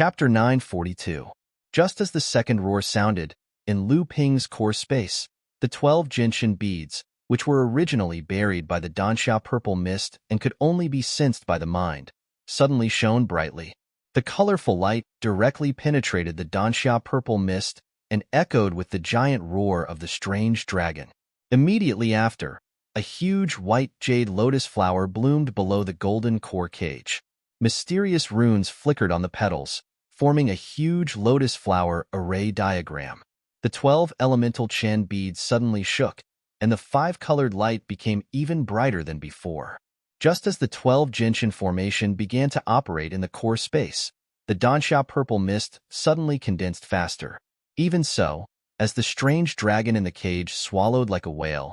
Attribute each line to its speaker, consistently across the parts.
Speaker 1: Chapter 942. Just as the second roar sounded, in Lu Ping's core space, the 12 gentian beads, which were originally buried by the Danxia purple mist and could only be sensed by the mind, suddenly shone brightly. The colorful light directly penetrated the Danxia purple mist and echoed with the giant roar of the strange dragon. Immediately after, a huge white jade lotus flower bloomed below the golden core cage. Mysterious runes flickered on the petals, forming a huge lotus flower array diagram. The 12 elemental Chen beads suddenly shook, and the 5-colored light became even brighter than before. Just as the 12 gentian formation began to operate in the core space, the Danxia purple mist suddenly condensed faster. Even so, as the strange dragon in the cage swallowed like a whale,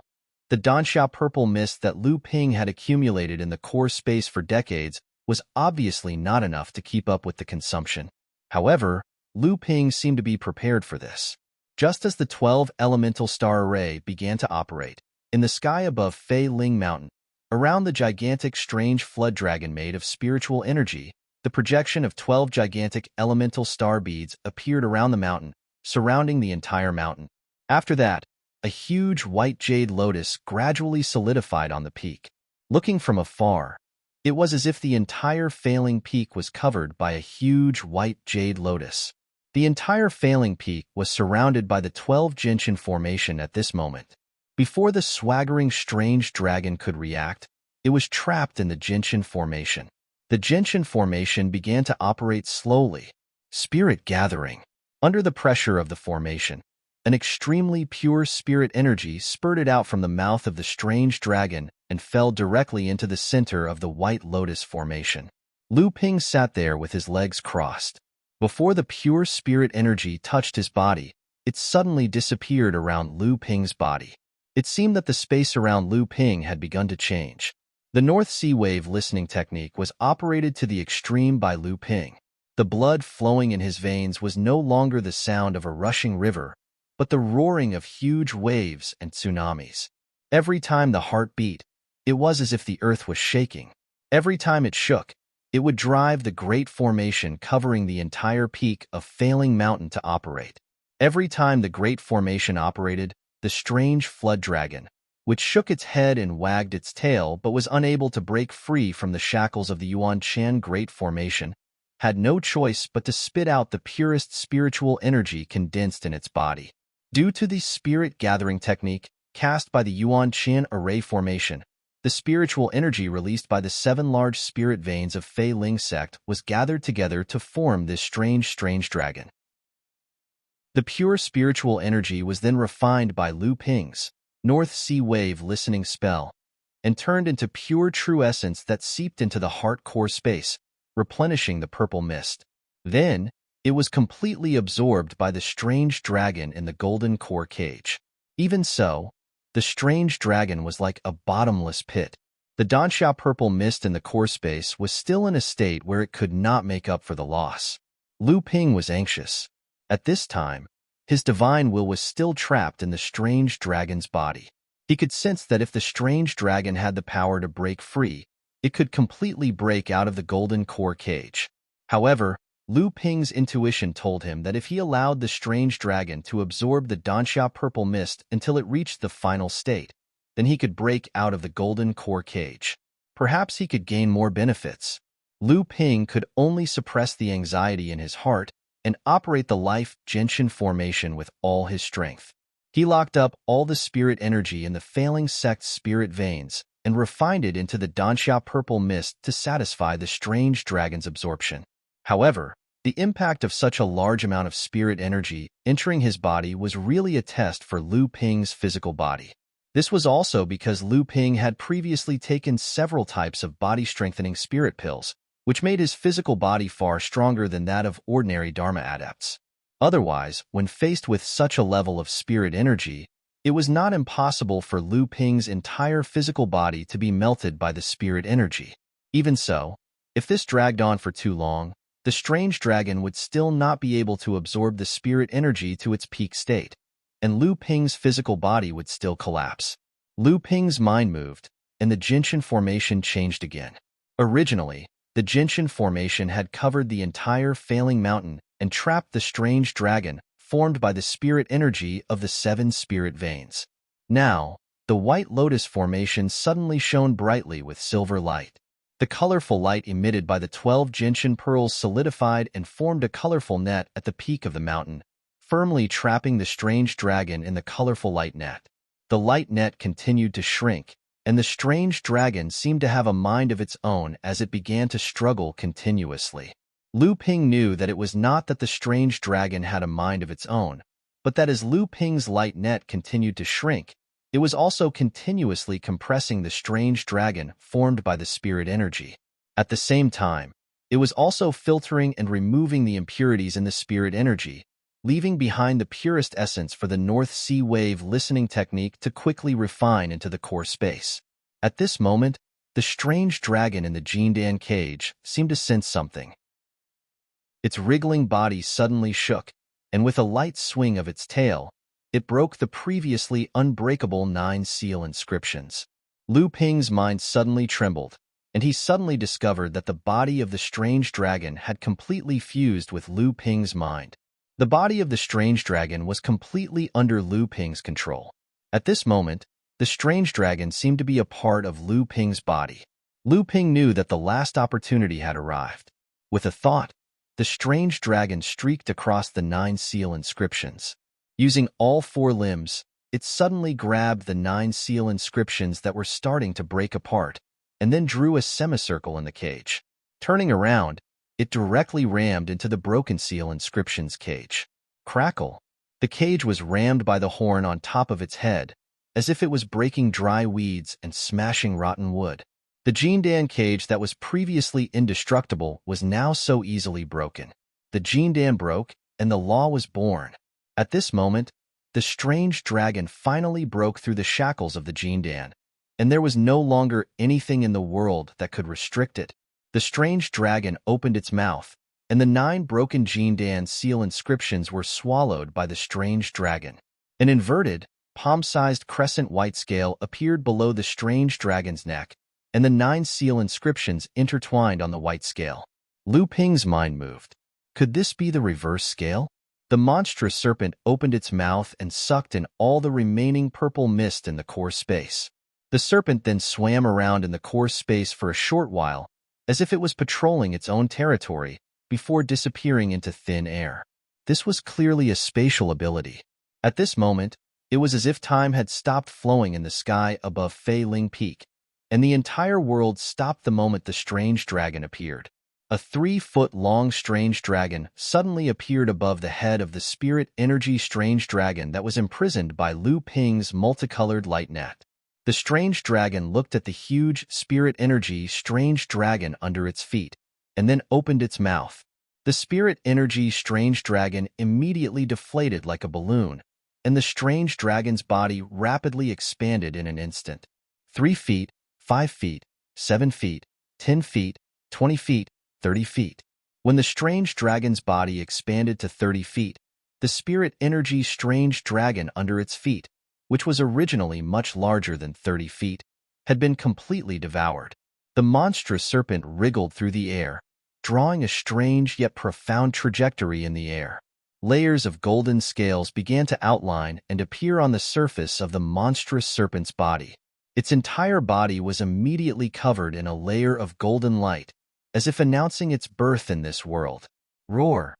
Speaker 1: the Danxia purple mist that Lu Ping had accumulated in the core space for decades was obviously not enough to keep up with the consumption. However, Lu Ping seemed to be prepared for this. Just as the 12 elemental star array began to operate, in the sky above Fei Ling Mountain, around the gigantic strange flood dragon made of spiritual energy, the projection of 12 gigantic elemental star beads appeared around the mountain, surrounding the entire mountain. After that, a huge white jade lotus gradually solidified on the peak. Looking from afar, it was as if the entire failing peak was covered by a huge white jade lotus. The entire failing peak was surrounded by the 12 gentian formation at this moment. Before the swaggering strange dragon could react, it was trapped in the gentian formation. The gentian formation began to operate slowly, spirit gathering. Under the pressure of the formation, an extremely pure spirit energy spurted out from the mouth of the strange dragon and fell directly into the center of the white lotus formation. Lu Ping sat there with his legs crossed. Before the pure spirit energy touched his body, it suddenly disappeared around Lu Ping's body. It seemed that the space around Lu Ping had begun to change. The North Sea wave listening technique was operated to the extreme by Lu Ping. The blood flowing in his veins was no longer the sound of a rushing river, but the roaring of huge waves and tsunamis. Every time the heart beat, it was as if the earth was shaking. Every time it shook, it would drive the great formation covering the entire peak of Failing Mountain to operate. Every time the great formation operated, the strange flood dragon, which shook its head and wagged its tail but was unable to break free from the shackles of the Yuan Chan Great Formation, had no choice but to spit out the purest spiritual energy condensed in its body. Due to the spirit gathering technique cast by the Yuan Chan Array Formation, the spiritual energy released by the 7 large spirit veins of Fei Ling sect was gathered together to form this strange dragon. The pure spiritual energy was then refined by Lu Ping's North Sea wave listening spell and turned into pure true essence that seeped into the heart core space, replenishing the purple mist. Then, it was completely absorbed by the strange dragon in the golden core cage. Even so, the strange dragon was like a bottomless pit. The Danxia purple mist in the core space was still in a state where it could not make up for the loss. Lu Ping was anxious. At this time, his divine will was still trapped in the strange dragon's body. He could sense that if the strange dragon had the power to break free, it could completely break out of the golden core cage. However, Lu Ping's intuition told him that if he allowed the strange dragon to absorb the Danxia purple mist until it reached the final state, then he could break out of the golden core cage. Perhaps he could gain more benefits. Lu Ping could only suppress the anxiety in his heart and operate the life gentian formation with all his strength. He locked up all the spirit energy in the failing sect's spirit veins and refined it into the Danxia purple mist to satisfy the strange dragon's absorption. However, the impact of such a large amount of spirit energy entering his body was really a test for Lu Ping's physical body. This was also because Lu Ping had previously taken several types of body-strengthening spirit pills, which made his physical body far stronger than that of ordinary Dharma adepts. Otherwise, when faced with such a level of spirit energy, it was not impossible for Lu Ping's entire physical body to be melted by the spirit energy. Even so, if this dragged on for too long, the strange dragon would still not be able to absorb the spirit energy to its peak state, and Lu Ping's physical body would still collapse. Lu Ping's mind moved, and the gentian formation changed again. Originally, The Gentian formation had covered the entire Failing Mountain and trapped the strange dragon formed by the spirit energy of the 7 spirit veins. Now, the White Lotus formation suddenly shone brightly with silver light. The colorful light emitted by the 12 gentian pearls solidified and formed a colorful net at the peak of the mountain, firmly trapping the strange dragon in the colorful light net. The light net continued to shrink, and the strange dragon seemed to have a mind of its own as it began to struggle continuously. Lu Ping knew that it was not that the strange dragon had a mind of its own, but that as Lu Ping's light net continued to shrink, it was also continuously compressing the strange dragon formed by the spirit energy. At the same time, it was also filtering and removing the impurities in the spirit energy, leaving behind the purest essence for the North Sea wave listening technique to quickly refine into the core space. At this moment, the strange dragon in the Jindan cage seemed to sense something. Its wriggling body suddenly shook, and with a light swing of its tail, it broke the previously unbreakable 9 seal inscriptions. Lu Ping's mind suddenly trembled, and he suddenly discovered that the body of the strange dragon had completely fused with Lu Ping's mind. The body of the strange dragon was completely under Lu Ping's control. At this moment, the strange dragon seemed to be a part of Lu Ping's body. Lu Ping knew that the last opportunity had arrived. With a thought, the strange dragon streaked across the 9 seal inscriptions. Using all 4 limbs, it suddenly grabbed the 9 seal inscriptions that were starting to break apart, and then drew a semicircle in the cage. Turning around, it directly rammed into the broken seal inscriptions cage. Crackle! The cage was rammed by the horn on top of its head, as if it was breaking dry weeds and smashing rotten wood. The Jindan cage that was previously indestructible was now so easily broken. The Jindan broke, and the law was born. At this moment, the strange dragon finally broke through the shackles of the Jindan, and there was no longer anything in the world that could restrict it. The strange dragon opened its mouth, and the 9 broken Jindan seal inscriptions were swallowed by the strange dragon. An inverted, palm-sized crescent white scale appeared below the strange dragon's neck, and the 9 seal inscriptions intertwined on the white scale. Lu Ping's mind moved. Could this be the reverse scale? The monstrous serpent opened its mouth and sucked in all the remaining purple mist in the core space. The serpent then swam around in the core space for a short while, as if it was patrolling its own territory, before disappearing into thin air. This was clearly a spatial ability. At this moment, it was as if time had stopped flowing in the sky above Fei Ling Peak, and the entire world stopped the moment the strange dragon appeared. A 3-foot-long strange dragon suddenly appeared above the head of the spirit energy strange dragon that was imprisoned by Lu Ping's multicolored light net. The strange dragon looked at the huge spirit energy strange dragon under its feet, and then opened its mouth. The spirit energy strange dragon immediately deflated like a balloon, and the strange dragon's body rapidly expanded in an instant. 3 feet, 5 feet, 7 feet, 10 feet, 20 feet, 30 feet. When the strange dragon's body expanded to 30 feet, the spirit energy strange dragon under its feet, which was originally much larger than 30 feet, had been completely devoured. The monstrous serpent wriggled through the air, drawing a strange yet profound trajectory in the air. Layers of golden scales began to outline and appear on the surface of the monstrous serpent's body. Its entire body was immediately covered in a layer of golden light, as if announcing its birth in this world. Roar!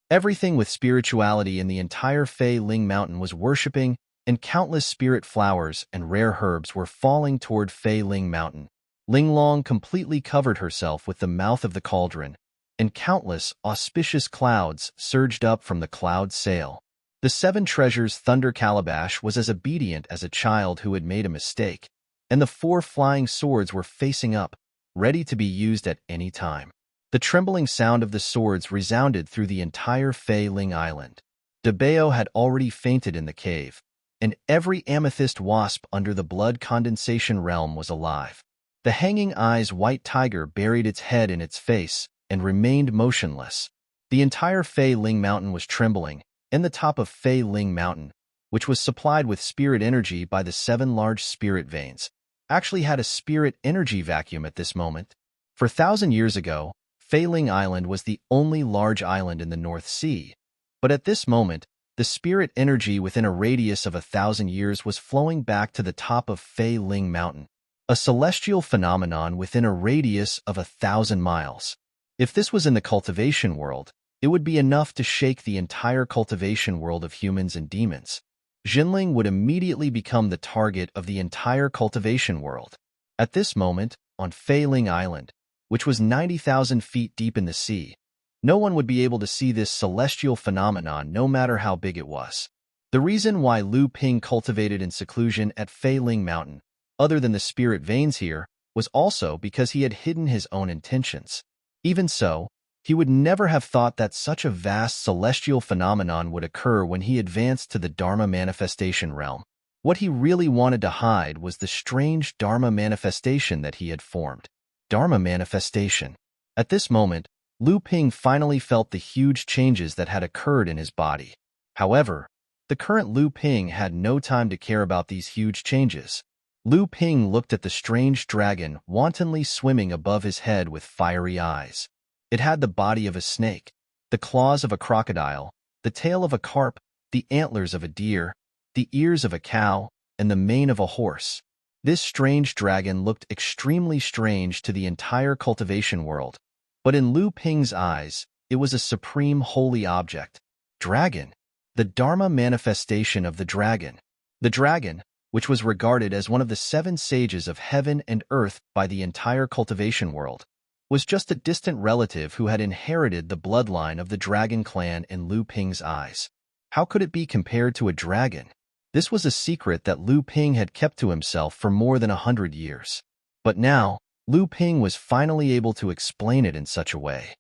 Speaker 1: Everything with spirituality in the entire Fei Ling Mountain was worshipping, and countless spirit flowers and rare herbs were falling toward Fei Ling Mountain. Linglong completely covered herself with the mouth of the cauldron, and countless auspicious clouds surged up from the cloud sail. The 7 treasures Thunder Calabash was as obedient as a child who had made a mistake, and the 4 flying swords were facing up, ready to be used at any time. The trembling sound of the swords resounded through the entire Fei Ling Island. Debeo had already fainted in the cave, and every amethyst wasp under the blood condensation realm was alive. The hanging eyes white tiger buried its head in its face and remained motionless. The entire Fei Ling Mountain was trembling, and the top of Fei Ling Mountain, which was supplied with spirit energy by the 7 large spirit veins, actually had a spirit energy vacuum at this moment. For 1,000 years ago, Failing Island was the only large island in the North Sea, but at this moment, the spirit energy within a radius of 1,000 years was flowing back to the top of Fei Ling Mountain, a celestial phenomenon within a radius of 1,000 miles. If this was in the cultivation world, it would be enough to shake the entire cultivation world of humans and demons. Jinling would immediately become the target of the entire cultivation world. At this moment, on Failing Island, which was 90,000 feet deep in the sea, no one would be able to see this celestial phenomenon no matter how big it was. The reason why Lu Ping cultivated in seclusion at Failing Mountain, other than the spirit veins here, was also because he had hidden his own intentions. Even so, he would never have thought that such a vast celestial phenomenon would occur when he advanced to the Dharma manifestation realm. What he really wanted to hide was the strange Dharma manifestation that he had formed. Dharma manifestation. At this moment, Lu Ping finally felt the huge changes that had occurred in his body. However, the current Lu Ping had no time to care about these huge changes. Lu Ping looked at the strange dragon wantonly swimming above his head with fiery eyes. It had the body of a snake, the claws of a crocodile, the tail of a carp, the antlers of a deer, the ears of a cow, and the mane of a horse. This strange dragon looked extremely strange to the entire cultivation world, but in Lu Ping's eyes, it was a supreme holy object. Dragon, the Dharma manifestation of the dragon. The dragon, which was regarded as one of the 7 sages of heaven and earth by the entire cultivation world, was just a distant relative who had inherited the bloodline of the dragon clan in Lu Ping's eyes. How could it be compared to a dragon? This was a secret that Lu Ping had kept to himself for more than 100 years. But now, Lu Ping was finally able to explain it in such a way.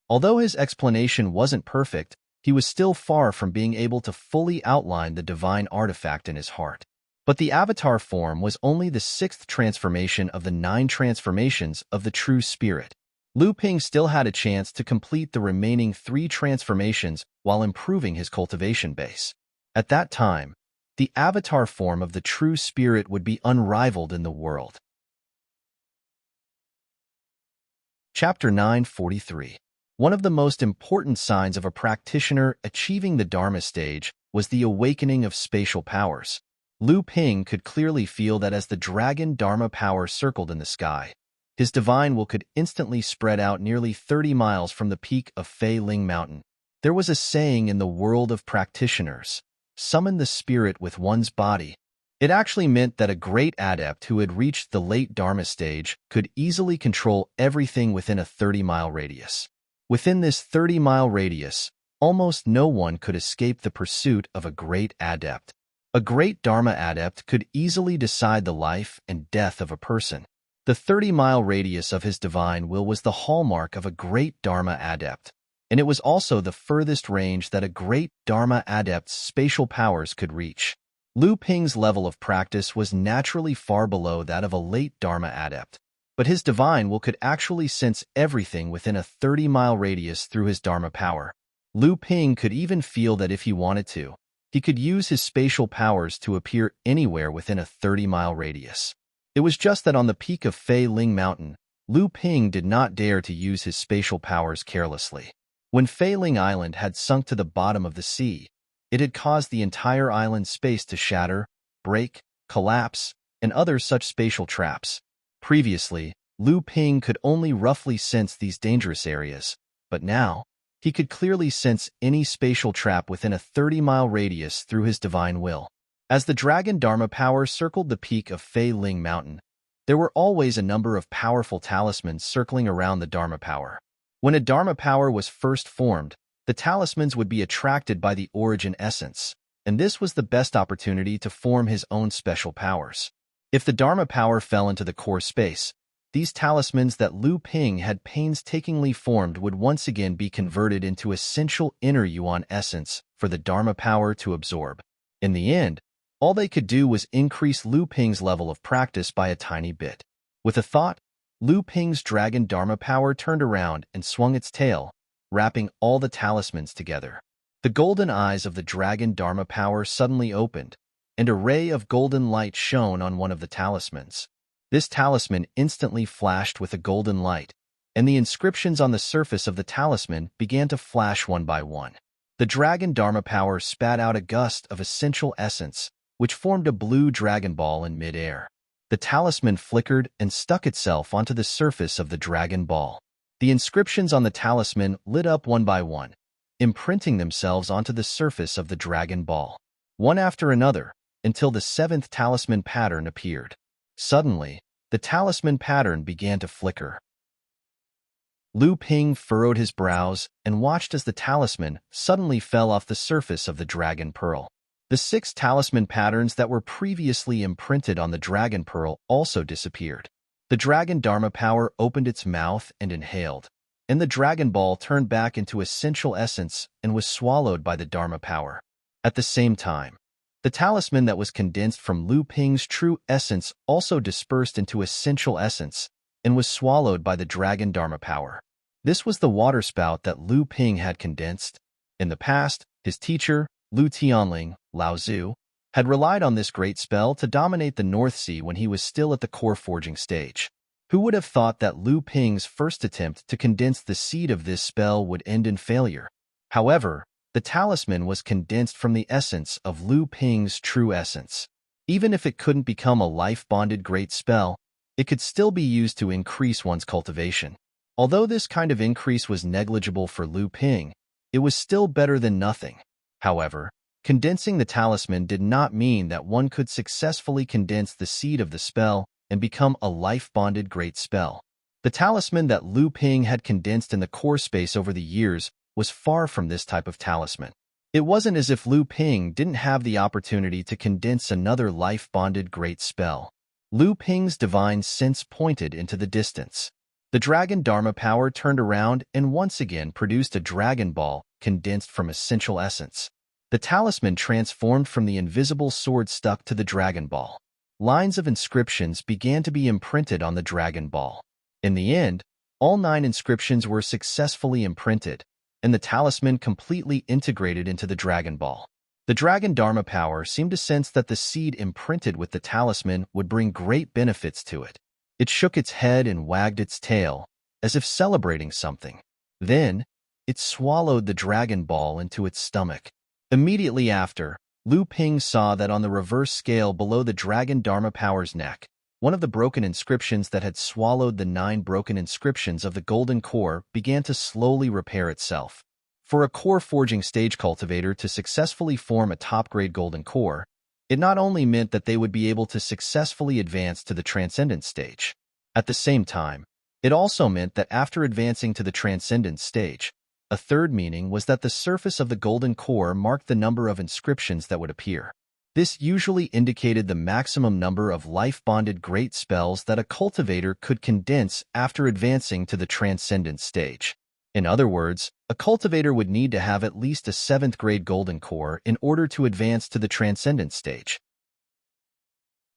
Speaker 1: Although his explanation wasn't perfect, he was still far from being able to fully outline the divine artifact in his heart. But the avatar form was only the 6th transformation of the 9 transformations of the true spirit. Lu Ping still had a chance to complete the remaining 3 transformations while improving his cultivation base. At that time, the avatar form of the true spirit would be unrivaled in the world. Chapter 943. One of the most important signs of a practitioner achieving the Dharma stage was the awakening of spatial powers. Lu Ping could clearly feel that as the dragon Dharma power circled in the sky, his divine will could instantly spread out nearly 30 miles from the peak of Fei Ling Mountain. There was a saying in the world of practitioners, "Summon the spirit with one's body." It actually meant that a great adept who had reached the late Dharma stage could easily control everything within a 30-mile radius. Within this 30-mile radius, almost no one could escape the pursuit of a great adept. A great Dharma adept could easily decide the life and death of a person. The 30-mile radius of his divine will was the hallmark of a great Dharma adept, and it was also the furthest range that a great Dharma adept's spatial powers could reach. Lu Ping's level of practice was naturally far below that of a late Dharma adept, but his divine will could actually sense everything within a 30-mile radius through his Dharma power. Lu Ping could even feel that if he wanted to, he could use his spatial powers to appear anywhere within a 30-mile radius. It was just that on the peak of Fei Ling Mountain, Lu Ping did not dare to use his spatial powers carelessly. When Fei Ling Island had sunk to the bottom of the sea, it had caused the entire island space to shatter, break, collapse, and other such spatial traps. Previously, Lu Ping could only roughly sense these dangerous areas, but now, he could clearly sense any spatial trap within a 30-mile radius through his divine will. As the dragon Dharma power circled the peak of Fei Ling Mountain, there were always a number of powerful talismans circling around the Dharma power. When a Dharma power was first formed, the talismans would be attracted by the origin essence, and this was the best opportunity to form his own special powers. If the Dharma power fell into the core space, these talismans that Lu Ping had painstakingly formed would once again be converted into essential inner yuan essence for the Dharma power to absorb. In the end, all they could do was increase Lu Ping's level of practice by a tiny bit. With a thought, Lu Ping's dragon Dharma power turned around and swung its tail, wrapping all the talismans together. The golden eyes of the dragon Dharma power suddenly opened, and a ray of golden light shone on one of the talismans. This talisman instantly flashed with a golden light, and the inscriptions on the surface of the talisman began to flash one by one. The dragon Dharma power spat out a gust of essential essence, which formed a blue dragon ball in midair. The talisman flickered and stuck itself onto the surface of the dragon ball. The inscriptions on the talisman lit up one by one, imprinting themselves onto the surface of the dragon ball, one after another, until the seventh talisman pattern appeared. Suddenly, the talisman pattern began to flicker. Lu Ping furrowed his brows and watched as the talisman suddenly fell off the surface of the dragon pearl. The 6 talisman patterns that were previously imprinted on the dragon pearl also disappeared. The dragon Dharma power opened its mouth and inhaled, and the dragon ball turned back into essential essence and was swallowed by the Dharma power. At the same time, the talisman that was condensed from Lu Ping's true essence also dispersed into essential essence and was swallowed by the dragon Dharma power. This was the water spout that Lu Ping had condensed. In the past, his teacher, Lu Tianling, Lao Tzu, had relied on this great spell to dominate the North Sea when he was still at the core forging stage. Who would have thought that Lu Ping's first attempt to condense the seed of this spell would end in failure? However, the talisman was condensed from the essence of Lu Ping's true essence. Even if it couldn't become a life-bonded great spell, it could still be used to increase one's cultivation. Although this kind of increase was negligible for Lu Ping, it was still better than nothing. However, condensing the talisman did not mean that one could successfully condense the seed of the spell and become a life-bonded great spell. The talisman that Lu Ping had condensed in the core space over the years was far from this type of talisman. It wasn't as if Lu Ping didn't have the opportunity to condense another life-bonded great spell. Lu Ping's divine sense pointed into the distance. The dragon Dharma power turned around and once again produced a dragon ball condensed from essential essence. The talisman transformed from the invisible sword stuck to the dragon ball. Lines of inscriptions began to be imprinted on the dragon ball. In the end, all 9 inscriptions were successfully imprinted, and the talisman completely integrated into the dragon ball. The dragon Dharma power seemed to sense that the seed imprinted with the talisman would bring great benefits to it. It shook its head and wagged its tail, as if celebrating something. Then, it swallowed the dragon ball into its stomach. Immediately after, Lu Ping saw that on the reverse scale below the dragon Dharma power's neck, one of the broken inscriptions that had swallowed the 9 broken inscriptions of the golden core began to slowly repair itself. For a core forging stage cultivator to successfully form a top-grade golden core, it not only meant that they would be able to successfully advance to the transcendent stage. At the same time, it also meant that after advancing to the transcendent stage, a third meaning was that the surface of the golden core marked the number of inscriptions that would appear. This usually indicated the maximum number of life-bonded great spells that a cultivator could condense after advancing to the transcendent stage. In other words, a cultivator would need to have at least a 7th-grade golden core in order to advance to the transcendent stage.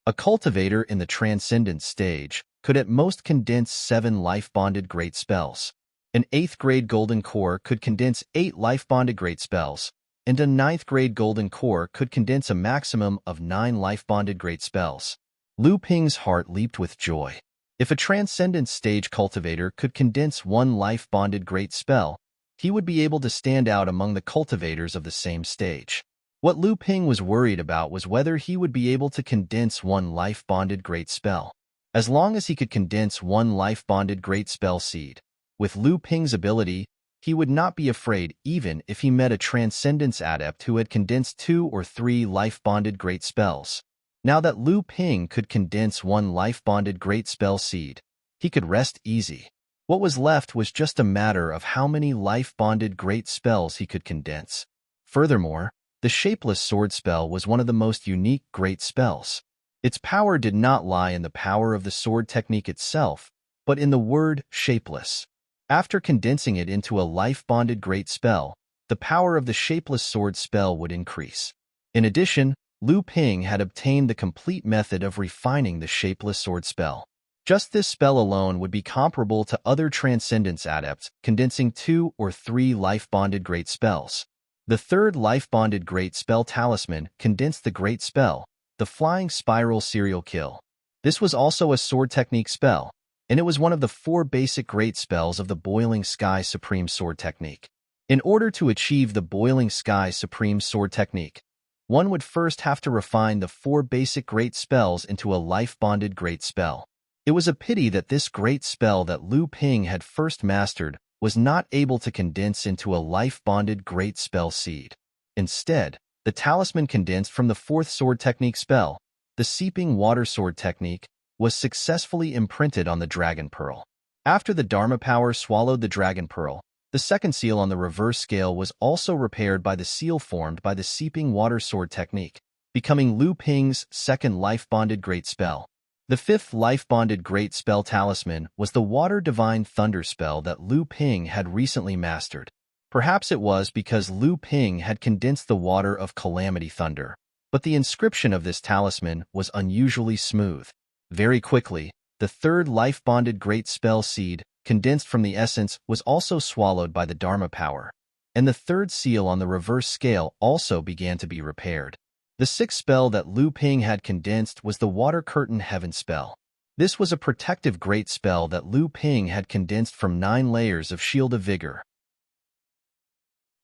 Speaker 1: A cultivator in the transcendent stage could at most condense 7 life-bonded great spells. An 8th-grade golden core could condense 8 life-bonded great spells, and a 9th-grade golden core could condense a maximum of 9 life-bonded great spells. Lu Ping's heart leaped with joy. If a transcendent stage cultivator could condense 1 life-bonded great spell, he would be able to stand out among the cultivators of the same stage. What Lu Ping was worried about was whether he would be able to condense 1 life-bonded great spell. As long as he could condense 1 life-bonded great spell seed, with Lu Ping's ability, he would not be afraid even if he met a transcendence adept who had condensed 2 or 3 life-bonded great spells. Now that Lu Ping could condense 1 life-bonded great spell seed, he could rest easy. What was left was just a matter of how many life-bonded great spells he could condense. Furthermore, the Shapeless Sword spell was one of the most unique great spells. Its power did not lie in the power of the sword technique itself, but in the word shapeless. After condensing it into a life-bonded great spell, the power of the Shapeless Sword spell would increase. In addition, Lu Ping had obtained the complete method of refining the Shapeless Sword spell. Just this spell alone would be comparable to other Transcendence adepts, condensing 2 or 3 life-bonded great spells. The third life-bonded great spell talisman condensed the great spell, the Flying Spiral Serial Kill. This was also a sword technique spell, and it was one of the 4 basic great spells of the Boiling Sky Supreme Sword Technique. In order to achieve the Boiling Sky Supreme Sword Technique, one would first have to refine the 4 basic great spells into a life-bonded great spell. It was a pity that this great spell that Lu Ping had first mastered was not able to condense into a life-bonded great spell seed. Instead, the talisman condensed from the 4th sword technique spell, the Seeping Water Sword Technique, was successfully imprinted on the Dragon Pearl. After the Dharma Power swallowed the Dragon Pearl, the second seal on the reverse scale was also repaired by the seal formed by the Seeping Water Sword Technique, becoming Lu Ping's second life-bonded great spell. The 5th life-bonded great spell talisman was the Water Divine Thunder spell that Lu Ping had recently mastered. Perhaps it was because Lu Ping had condensed the water of Calamity Thunder, but the inscription of this talisman was unusually smooth. Very quickly, the 3rd life-bonded great spell seed, condensed from the essence, was also swallowed by the Dharma Power, and the 3rd seal on the reverse scale also began to be repaired. The 6th spell that Lu Ping had condensed was the Water Curtain Heaven spell. This was a protective great spell that Lu Ping had condensed from 9 layers of Shield of Vigor.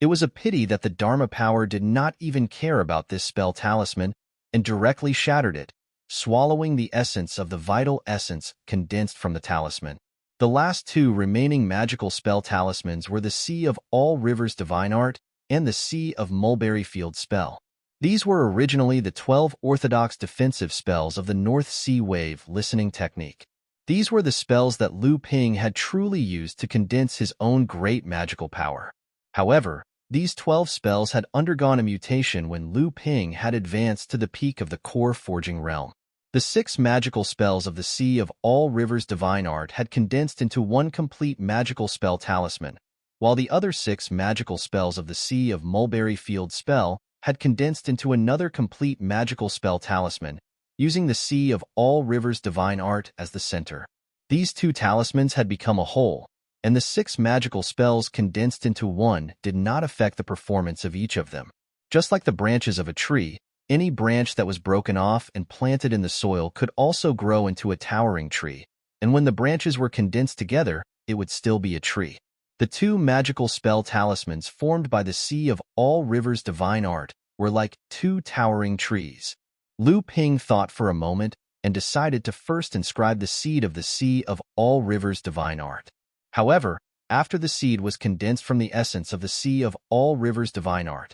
Speaker 1: It was a pity that the Dharma Power did not even care about this spell talisman and directly shattered it, swallowing the essence of the vital essence condensed from the talisman. The last 2 remaining magical spell talismans were the Sea of All Rivers Divine Art and the Sea of Mulberry Field spell. These were originally the 12 orthodox defensive spells of the North Sea Wave listening technique. These were the spells that Lu Ping had truly used to condense his own great magical power. However, these 12 spells had undergone a mutation when Lu Ping had advanced to the peak of the core forging realm. The 6 magical spells of the Sea of All Rivers Divine Art had condensed into one complete magical spell talisman, while the other 6 magical spells of the Sea of Mulberry Field spell had condensed into another complete magical spell talisman, using the Sea of All Rivers Divine Art as the center. These 2 talismans had become a whole, and the 6 magical spells condensed into one did not affect the performance of each of them. Just like the branches of a tree, any branch that was broken off and planted in the soil could also grow into a towering tree, and when the branches were condensed together, it would still be a tree. The 2 magical spell talismans formed by the Sea of All Rivers Divine Art were like 2 towering trees. Lu Ping thought for a moment and decided to first inscribe the seed of the Sea of All Rivers Divine Art. However, after the seed was condensed from the essence of the Sea of All Rivers Divine Art,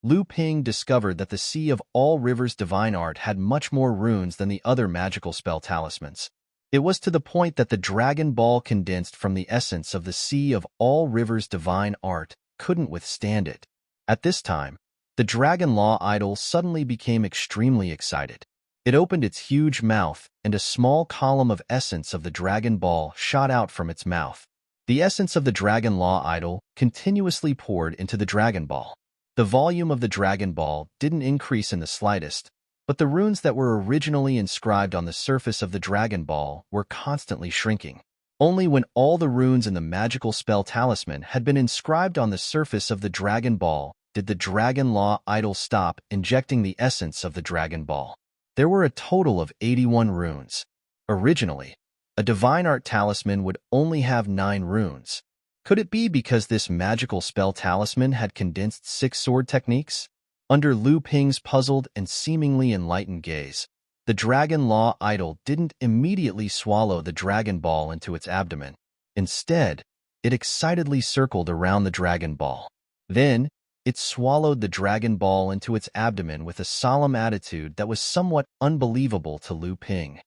Speaker 1: Lu Ping discovered that the Sea of All Rivers Divine Art had much more runes than the other magical spell talismans. It was to the point that the Dragon Ball condensed from the essence of the Sea of All Rivers Divine Art couldn't withstand it. At this time, the Dragon Law idol suddenly became extremely excited. It opened its huge mouth, and a small column of essence of the Dragon Ball shot out from its mouth. The essence of the Dragon Law idol continuously poured into the Dragon Ball. The volume of the Dragon Ball didn't increase in the slightest, but the runes that were originally inscribed on the surface of the Dragon Ball were constantly shrinking. Only when all the runes in the magical spell talisman had been inscribed on the surface of the Dragon Ball did the Dragon Law idol stop injecting the essence of the Dragon Ball. There were a total of 81 runes. Originally, a divine art talisman would only have 9 runes. Could it be because this magical spell talisman had condensed 6 sword techniques? Under Lu Ping's puzzled and seemingly enlightened gaze, the Dragon Law idol didn't immediately swallow the Dragon Ball into its abdomen. Instead, it excitedly circled around the Dragon Ball. Then, it swallowed the Dragon Ball into its abdomen with a solemn attitude that was somewhat unbelievable to Lu Ping.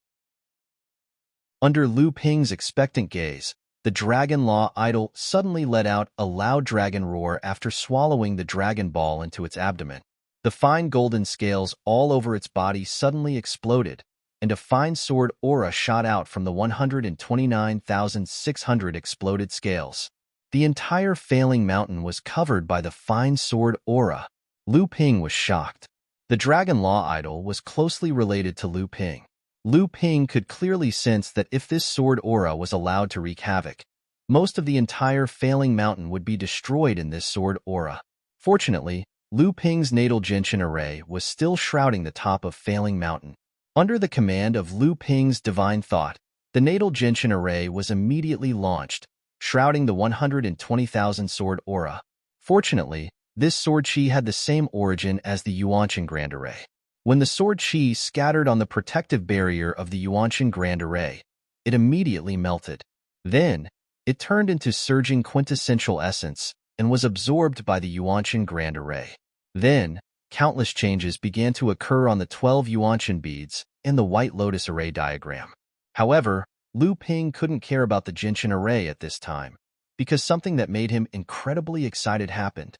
Speaker 1: Under Lu Ping's expectant gaze, the Dragon Law idol suddenly let out a loud dragon roar after swallowing the Dragon Ball into its abdomen. The fine golden scales all over its body suddenly exploded, and a fine sword aura shot out from the 129,600 exploded scales. The entire Failing Mountain was covered by the fine sword aura. Lu Ping was shocked. The Dragon Law idol was closely related to Lu Ping. Lu Ping could clearly sense that if this sword aura was allowed to wreak havoc, most of the entire Failing Mountain would be destroyed in this sword aura. Fortunately, Lu Ping's natal Genshin array was still shrouding the top of Failing Mountain. Under the command of Lu Ping's divine thought, the natal Gentian array was immediately launched, shrouding the 120,000 sword aura. Fortunately, this sword chi had the same origin as the Yuanshan Grand Array. When the sword chi scattered on the protective barrier of the Yuanshan Grand Array, it immediately melted. Then, it turned into surging quintessential essence and was absorbed by the Yuanshan Grand Array. Then, countless changes began to occur on the 12 Yuanshan beads in the White Lotus Array diagram. However, Lu Ping couldn't care about the Gentian Array at this time, because something that made him incredibly excited happened.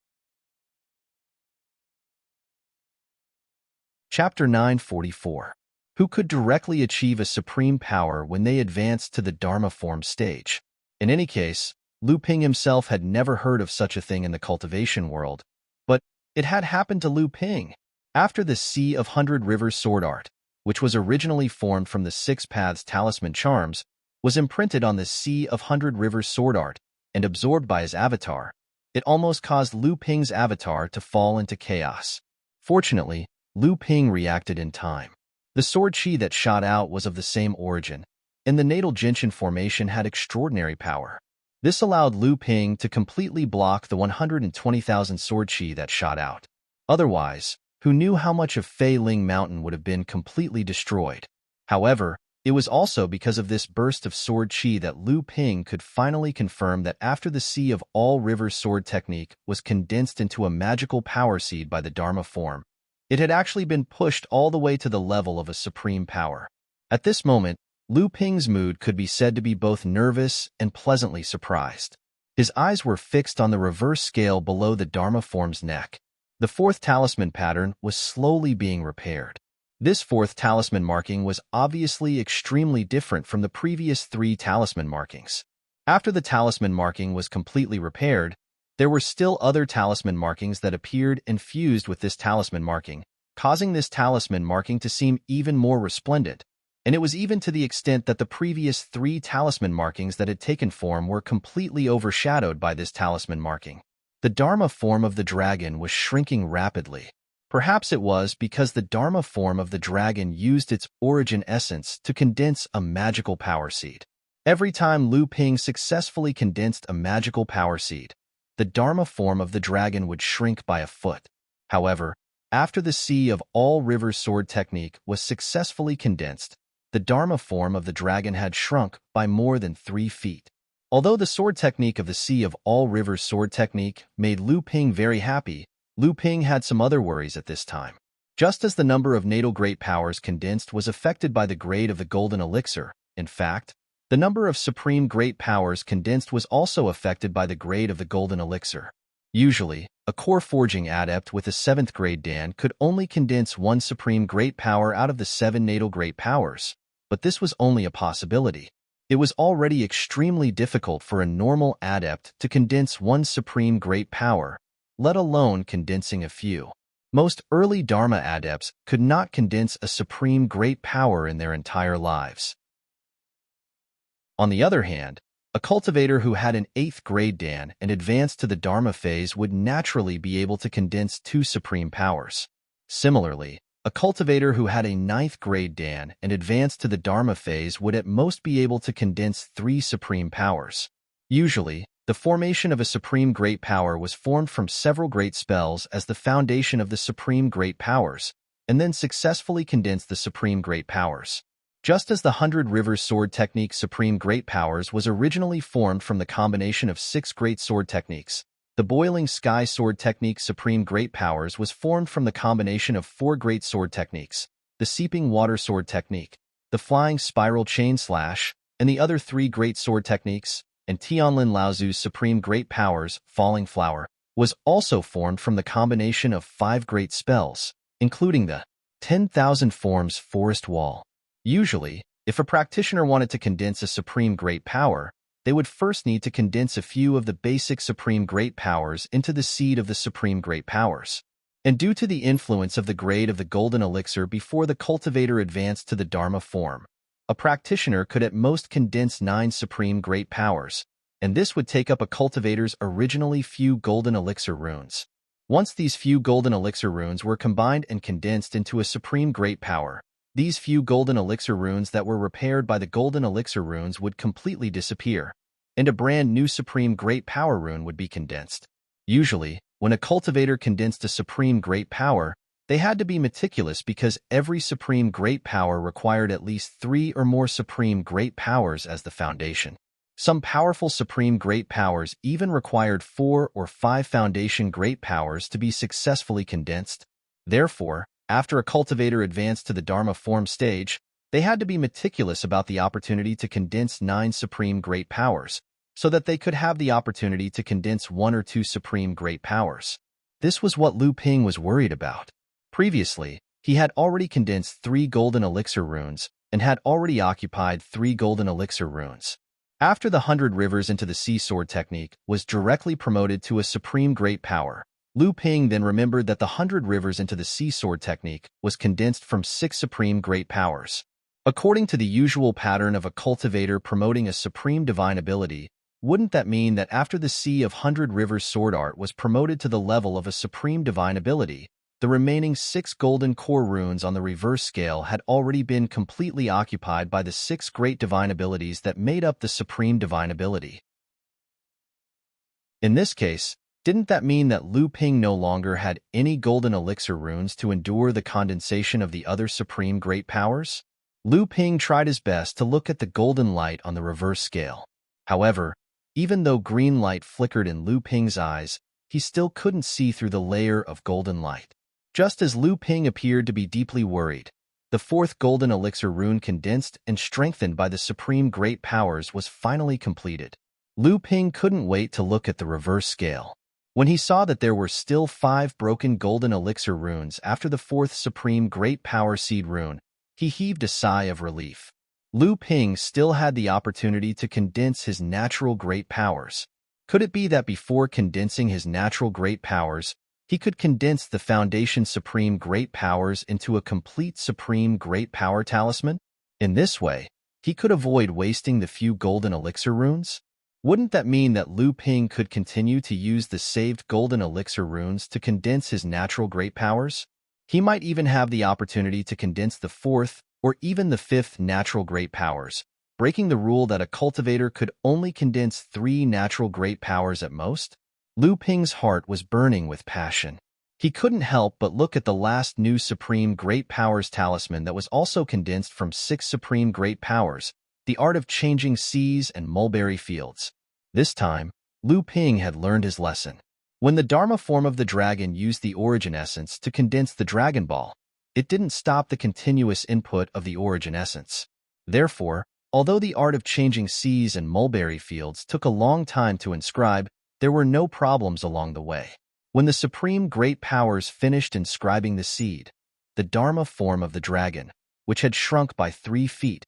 Speaker 1: Chapter 944. Who could directly achieve a supreme power when they advanced to the Dharma form stage? In any case, Lu Ping himself had never heard of such a thing in the cultivation world, but it had happened to Lu Ping. After the Sea of Hundred Rivers sword art, which was originally formed from the Six Paths talisman charms, was imprinted on the Sea of Hundred Rivers sword art and absorbed by his avatar, it almost caused Lu Ping's avatar to fall into chaos. Fortunately, Lu Ping reacted in time. The sword chi that shot out was of the same origin, and the natal Gentian formation had extraordinary power. This allowed Lu Ping to completely block the 120,000 sword chi that shot out. Otherwise, who knew how much of Fei Ling Mountain would have been completely destroyed? However, it was also because of this burst of sword chi that Lu Ping could finally confirm that after the Sea of All Rivers sword technique was condensed into a magical power seed by the Dharma form, it had actually been pushed all the way to the level of a supreme power. At this moment, Lu Ping's mood could be said to be both nervous and pleasantly surprised. His eyes were fixed on the reverse scale below the Dharma form's neck. The fourth talisman pattern was slowly being repaired. This fourth talisman marking was obviously extremely different from the previous 3 talisman markings. After the talisman marking was completely repaired, there were still other talisman markings that appeared and fused with this talisman marking, causing this talisman marking to seem even more resplendent, and it was even to the extent that the previous 3 talisman markings that had taken form were completely overshadowed by this talisman marking. The Dharma form of the dragon was shrinking rapidly. Perhaps it was because the Dharma form of the dragon used its origin essence to condense a magical power seed. Every time Lu Ping successfully condensed a magical power seed, the Dharma form of the dragon would shrink by a foot. However, after the Sea of All Rivers sword technique was successfully condensed, the Dharma form of the dragon had shrunk by more than 3 feet. Although the sword technique of the Sea of All Rivers sword technique made Lu Ping very happy, Lu Ping had some other worries at this time. Just as the number of natal great powers condensed was affected by the grade of the golden elixir, in fact, the number of supreme great powers condensed was also affected by the grade of the golden elixir. Usually, a core forging adept with a 7th grade Dan could only condense 1 supreme great power out of the 7 natal great powers, but this was only a possibility. It was already extremely difficult for a normal adept to condense 1 supreme great power, let alone condensing a few. Most early Dharma adepts could not condense a supreme great power in their entire lives. On the other hand, a cultivator who had an 8th grade Dan and advanced to the Dharma phase would naturally be able to condense 2 supreme powers. Similarly, a cultivator who had a 9th grade Dan and advanced to the Dharma phase would at most be able to condense 3 supreme powers. Usually, the formation of a supreme great power was formed from several great spells as the foundation of the supreme great powers, and then successfully condensed the supreme great powers. Just as the 100 Rivers sword technique supreme great powers was originally formed from the combination of 6 great sword techniques, the Boiling Sky sword technique supreme great powers was formed from the combination of 4 great sword techniques, the Seeping Water sword technique, the Flying Spiral Chain Slash, and the other 3 great sword techniques, and Tianlin Laozu's supreme great powers, Falling Flower, was also formed from the combination of 5 great spells, including the 10,000 Forms Forest Wall. Usually, if a practitioner wanted to condense a supreme great power, they would first need to condense a few of the basic supreme great powers into the seed of the supreme great powers. And due to the influence of the grade of the golden elixir before the cultivator advanced to the Dharma form, a practitioner could at most condense 9 supreme great powers, and this would take up a cultivator's originally few golden elixir runes. Once these few golden elixir runes were combined and condensed into a supreme great power, these few golden elixir runes that were repaired by the golden elixir runes would completely disappear, and a brand new supreme great power rune would be condensed. Usually, when a cultivator condensed a supreme great power, they had to be meticulous because every supreme great power required at least 3 or more supreme great powers as the foundation. Some powerful supreme great powers even required 4 or 5 foundation great powers to be successfully condensed. Therefore, after a cultivator advanced to the Dharma form stage, they had to be meticulous about the opportunity to condense 9 supreme great powers, so that they could have the opportunity to condense 1 or 2 supreme great powers. This was what Lu Ping was worried about. Previously, he had already condensed 3 golden elixir runes and had already occupied 3 golden elixir runes. After the 100 Rivers into the Sea Sword technique was directly promoted to a supreme great power, Lu Ping then remembered that the 100 Rivers into the Sea Sword technique was condensed from 6 supreme great powers. According to the usual pattern of a cultivator promoting a supreme divine ability, wouldn't that mean that after the Sea of 100 Rivers sword art was promoted to the level of a supreme divine ability, the remaining 6 golden core runes on the reverse scale had already been completely occupied by the 6 great divine abilities that made up the supreme divine ability? In this case, didn't that mean that Lu Ping no longer had any golden elixir runes to endure the condensation of the other supreme great powers? Lu Ping tried his best to look at the golden light on the reverse scale. However, even though green light flickered in Lu Ping's eyes, he still couldn't see through the layer of golden light. Just as Lu Ping appeared to be deeply worried, the 4th golden elixir rune condensed and strengthened by the supreme great powers was finally completed. Lu Ping couldn't wait to look at the reverse scale. When he saw that there were still 5 broken golden elixir runes after the 4th supreme great power seed rune, he heaved a sigh of relief. Lu Ping still had the opportunity to condense his natural great powers. Could it be that before condensing his natural great powers, he could condense the Foundation Supreme Great Powers into a complete Supreme Great Power Talisman? In this way, he could avoid wasting the few golden elixir runes? Wouldn't that mean that Lu Ping could continue to use the saved golden elixir runes to condense his natural great powers? He might even have the opportunity to condense the 4th or even the 5th natural great powers, breaking the rule that a cultivator could only condense 3 natural great powers at most? Lu Ping's heart was burning with passion. He couldn't help but look at the last new Supreme Great Powers talisman that was also condensed from 6 Supreme Great Powers, the art of changing seas and mulberry fields. This time, Lu Ping had learned his lesson. When the Dharma form of the dragon used the origin essence to condense the Dragon Ball, it didn't stop the continuous input of the origin essence. Therefore, although the art of changing seas and mulberry fields took a long time to inscribe, there were no problems along the way. When the Supreme Great Powers finished inscribing the seed, the Dharma form of the dragon, which had shrunk by 3 feet,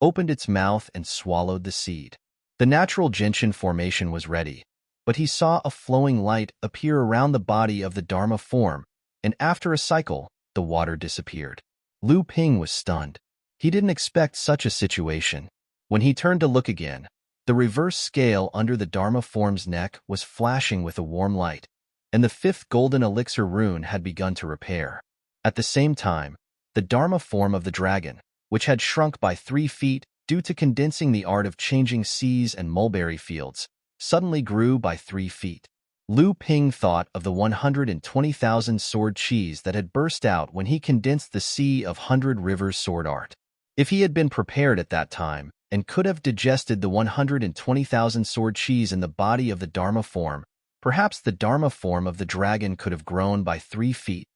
Speaker 1: opened its mouth and swallowed the seed. The natural gentian formation was ready, but he saw a flowing light appear around the body of the Dharma form, and after a cycle, the water disappeared. Lu Ping was stunned. He didn't expect such a situation. When he turned to look again, the reverse scale under the Dharma form's neck was flashing with a warm light, and the 5th golden elixir rune had begun to repair. At the same time, the Dharma form of the dragon, which had shrunk by 3 feet due to condensing the art of changing seas and mulberry fields, suddenly grew by 3 feet. Lu Ping thought of the 120,000 sword cheese that had burst out when he condensed the Sea of 100 Rivers sword art. If he had been prepared at that time, and could have digested the 120,000 sword cheese in the body of the Dharma form, perhaps the Dharma form of the dragon could have grown by 3 feet.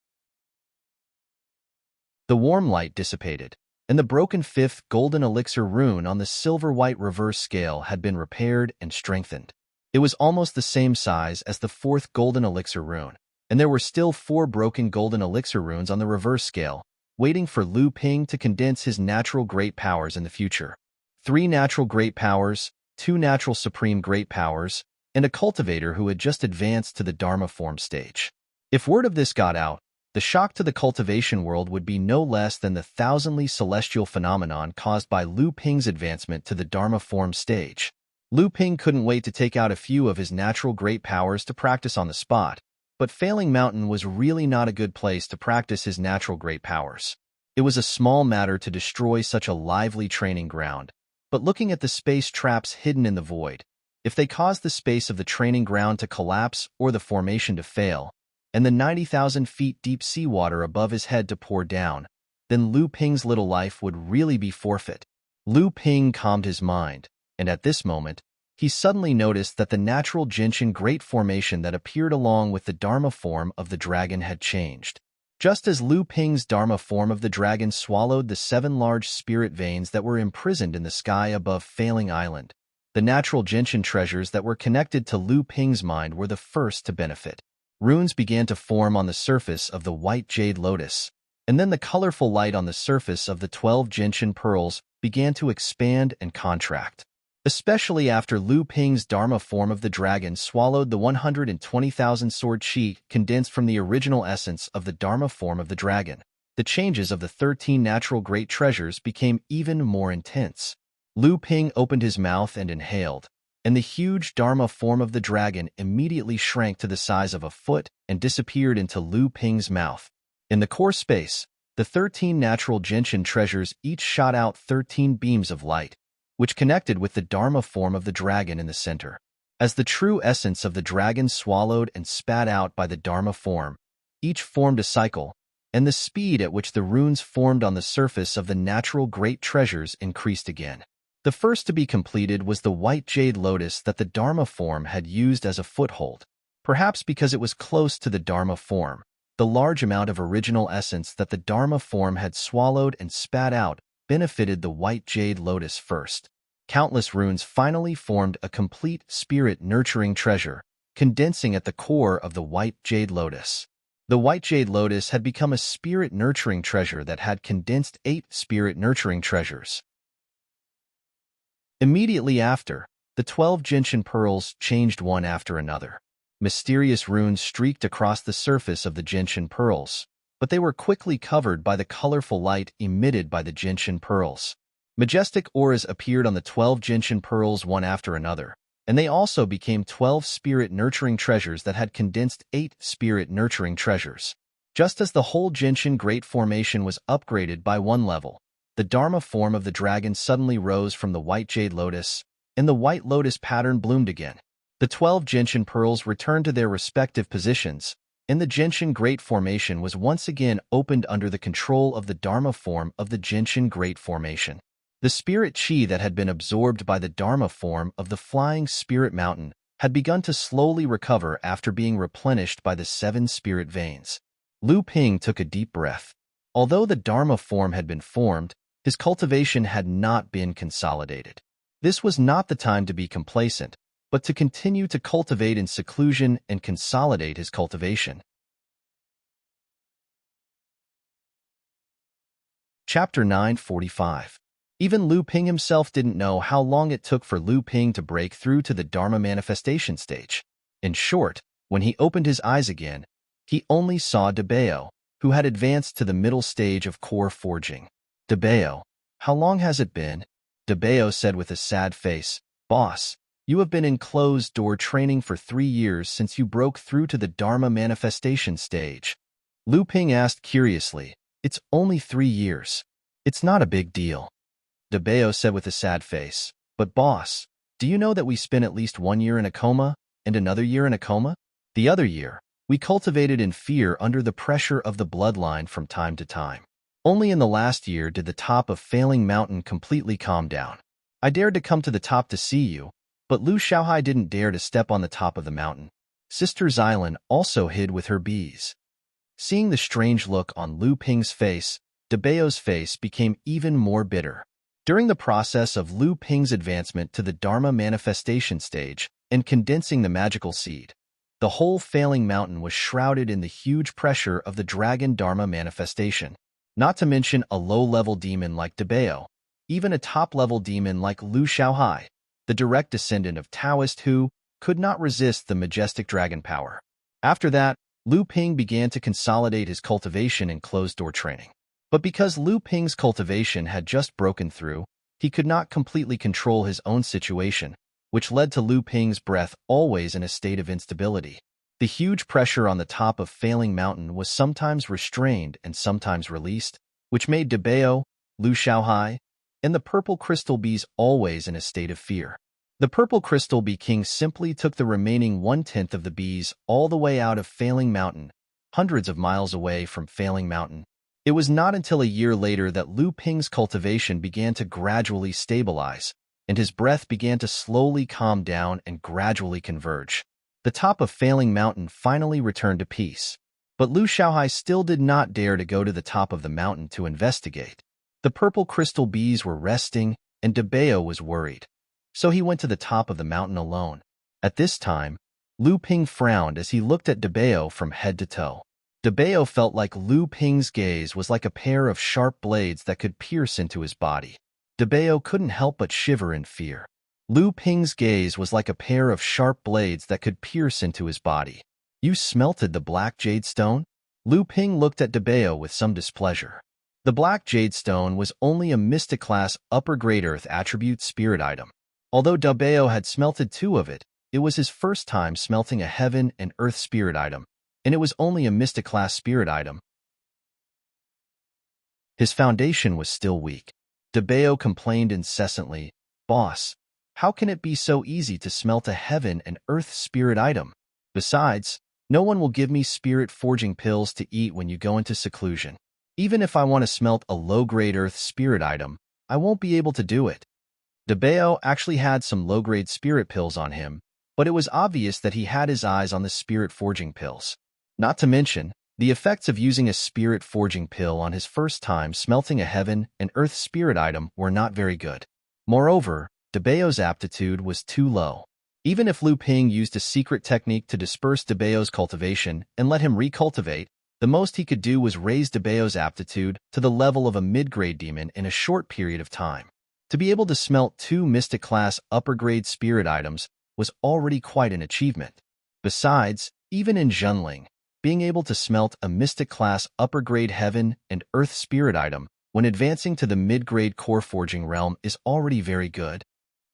Speaker 1: The warm light dissipated, and the broken 5th golden elixir rune on the silver-white reverse scale had been repaired and strengthened. It was almost the same size as the 4th golden elixir rune, and there were still 4 broken golden elixir runes on the reverse scale, waiting for Lu Ping to condense his natural great powers in the future. 3 natural great powers, 2 natural supreme great powers, and a cultivator who had just advanced to the Dharma form stage. If word of this got out, the shock to the cultivation world would be no less than the thousandly celestial phenomenon caused by Lu Ping's advancement to the Dharma form stage. Lu Ping couldn't wait to take out a few of his natural great powers to practice on the spot, but Failing Mountain was really not a good place to practice his natural great powers. It was a small matter to destroy such a lively training ground, but looking at the space traps hidden in the void, if they caused the space of the training ground to collapse or the formation to fail, and the 90,000 feet deep seawater above his head to pour down, then Lu Ping's little life would really be forfeit. Lu Ping calmed his mind, and at this moment, he suddenly noticed that the natural Jinshan Great Formation that appeared along with the Dharma form of the dragon had changed. Just as Lu Ping's Dharma form of the dragon swallowed the 7 large spirit veins that were imprisoned in the sky above Failing Island, the natural Jinshan treasures that were connected to Lu Ping's mind were the first to benefit. Runes began to form on the surface of the white jade lotus, and then the colorful light on the surface of the 12 Jinshan pearls began to expand and contract. Especially after Lu Ping's Dharma form of the dragon swallowed the 120,000 sword chi condensed from the original essence of the Dharma form of the dragon, the changes of the 13 natural great treasures became even more intense. Lu Ping opened his mouth and inhaled, and the huge Dharma form of the dragon immediately shrank to the size of a foot and disappeared into Lu Ping's mouth. In the core space, the 13 natural Jinshan treasures each shot out 13 beams of light, which connected with the Dharma form of the dragon in the center. As the true essence of the dragon swallowed and spat out by the Dharma form, each formed a cycle, and the speed at which the runes formed on the surface of the natural great treasures increased again. The first to be completed was the white jade lotus that the Dharma form had used as a foothold. Perhaps because it was close to the Dharma form, the large amount of original essence that the Dharma form had swallowed and spat out benefited the white jade lotus first. Countless runes finally formed a complete spirit-nurturing treasure, condensing at the core of the white jade lotus. The white jade lotus had become a spirit-nurturing treasure that had condensed 8 spirit-nurturing treasures. Immediately after, the 12 Jinshan pearls changed one after another. Mysterious runes streaked across the surface of the Jinshan pearls, but they were quickly covered by the colorful light emitted by the Jinshan pearls. Majestic auras appeared on the 12 Jinshan pearls one after another, and they also became 12 spirit-nurturing treasures that had condensed 8 spirit-nurturing treasures. Just as the whole Jinshan Great Formation was upgraded by 1 level, the Dharma form of the dragon suddenly rose from the white jade lotus, and the white lotus pattern bloomed again. The 12 Jinshan pearls returned to their respective positions, and the Jinshan Great Formation was once again opened under the control of the Dharma form of the Jinshan Great Formation. The spirit chi that had been absorbed by the Dharma form of the flying spirit mountain had begun to slowly recover after being replenished by the 7 spirit veins. Lu Ping took a deep breath. Although the Dharma form had been formed, his cultivation had not been consolidated. This was not the time to be complacent, but to continue to cultivate in seclusion and consolidate his cultivation. Chapter 945. Even Lu Ping himself didn't know how long it took for Lu Ping to break through to the Dharma manifestation stage. In short, when he opened his eyes again, he only saw Dabeo, who had advanced to the middle stage of core forging. Dabeo, how long has it been? Dabeo said with a sad face. Boss, you have been in closed-door training for 3 years since you broke through to the Dharma manifestation stage. Lu Ping asked curiously. It's only 3 years. It's not a big deal. Dabeo said with a sad face. But boss, do you know that we spent at least 1 year in a coma, and another year in a coma? The other year, we cultivated in fear under the pressure of the bloodline from time to time. Only in the last year did the top of Failing Mountain completely calm down. I dared to come to the top to see you, but Lu Xiaohai didn't dare to step on the top of the mountain. Sister Xylan also hid with her bees. Seeing the strange look on Lu Ping's face, Dabeo's face became even more bitter. During the process of Lu Ping's advancement to the Dharma manifestation stage and condensing the magical seed, the whole Failing Mountain was shrouded in the huge pressure of the Dragon Dharma manifestation. Not to mention a low-level demon like Dabeo, even a top-level demon like Lu Xiaohai, the direct descendant of Taoist who could not resist the majestic dragon power. After that, Lu Ping began to consolidate his cultivation in closed-door training. But because Lu Ping's cultivation had just broken through, he could not completely control his own situation, which led to Lu Ping's breath always in a state of instability. The huge pressure on the top of Failing Mountain was sometimes restrained and sometimes released, which made Debeo, Lu Xiaohai, and the purple crystal bees always in a state of fear. The purple crystal bee king simply took the remaining 1/10 of the bees all the way out of Failing Mountain, hundreds of miles away from Failing Mountain. It was not until a year later that Lu Ping's cultivation began to gradually stabilize, and his breath began to slowly calm down and gradually converge. The top of Failing Mountain finally returned to peace. But Lu Xiaohai still did not dare to go to the top of the mountain to investigate. The purple crystal bees were resting, and Debeo was worried. So he went to the top of the mountain alone. At this time, Lu Ping frowned as he looked at Debeo from head to toe. Debeo felt like Lu Ping's gaze was like a pair of sharp blades that could pierce into his body. Debeo couldn't help but shiver in fear. Lu Ping's gaze was like a pair of sharp blades that could pierce into his body. You smelted the black jade stone? Lu Ping looked at Debeo with some displeasure. The black jade stone was only a mystic class upper-grade earth attribute spirit item. Although Debeo had smelted 2 of it, it was his first time smelting a heaven and earth spirit item, and it was only a mystic class spirit item. His foundation was still weak. Debeo complained incessantly, "Boss, how can it be so easy to smelt a heaven and earth spirit item? Besides, no one will give me spirit forging pills to eat when you go into seclusion. Even if I want to smelt a low-grade earth spirit item, I won't be able to do it." Debeo actually had some low-grade spirit pills on him, but it was obvious that he had his eyes on the spirit forging pills. Not to mention, the effects of using a spirit forging pill on his first time smelting a heaven and earth spirit item were not very good. Moreover, Debeo's aptitude was too low. Even if Lu Ping used a secret technique to disperse Debeo's cultivation and let him recultivate, the most he could do was raise Debeo's aptitude to the level of a mid-grade demon in a short period of time. To be able to smelt 2 mystic class upper-grade spirit items was already quite an achievement. Besides, even in Zhenling, being able to smelt a mystic class upper-grade heaven and earth spirit item when advancing to the mid-grade core forging realm is already very good.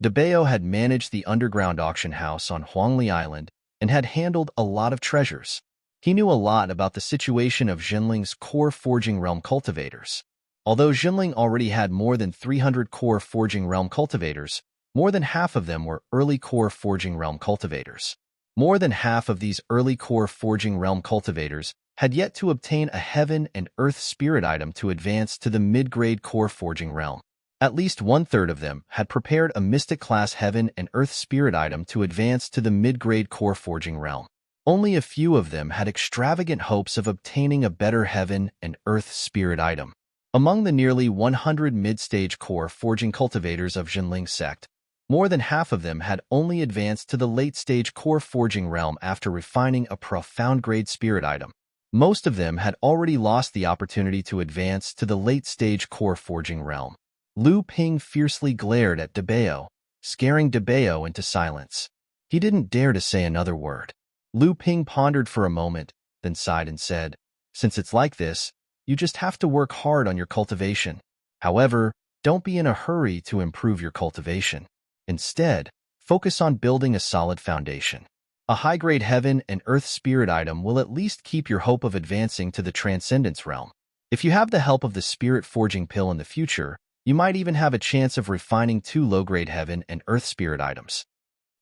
Speaker 1: Debeo had managed the underground auction house on Huangli Island and had handled a lot of treasures. He knew a lot about the situation of Zhenling's core forging realm cultivators. Although Zhenling already had more than 300 core forging realm cultivators, more than half of them were early core forging realm cultivators. More than half of these early core forging realm cultivators had yet to obtain a heaven and earth spirit item to advance to the mid-grade core forging realm. At least 1/3 of them had prepared a mystic class heaven and earth spirit item to advance to the mid-grade core forging realm. Only a few of them had extravagant hopes of obtaining a better heaven and earth spirit item. Among the nearly 100 mid-stage core forging cultivators of Zhenling sect, more than half of them had only advanced to the late-stage core forging realm after refining a profound-grade spirit item. Most of them had already lost the opportunity to advance to the late-stage core forging realm. Lu Ping fiercely glared at Debeo, scaring Debeo into silence. He didn't dare to say another word. Lu Ping pondered for a moment, then sighed and said, "Since it's like this, you just have to work hard on your cultivation. However, don't be in a hurry to improve your cultivation. Instead, focus on building a solid foundation. A high-grade heaven and earth spirit item will at least keep your hope of advancing to the transcendence realm. If you have the help of the spirit forging pill in the future, you might even have a chance of refining 2 low-grade heaven and earth spirit items."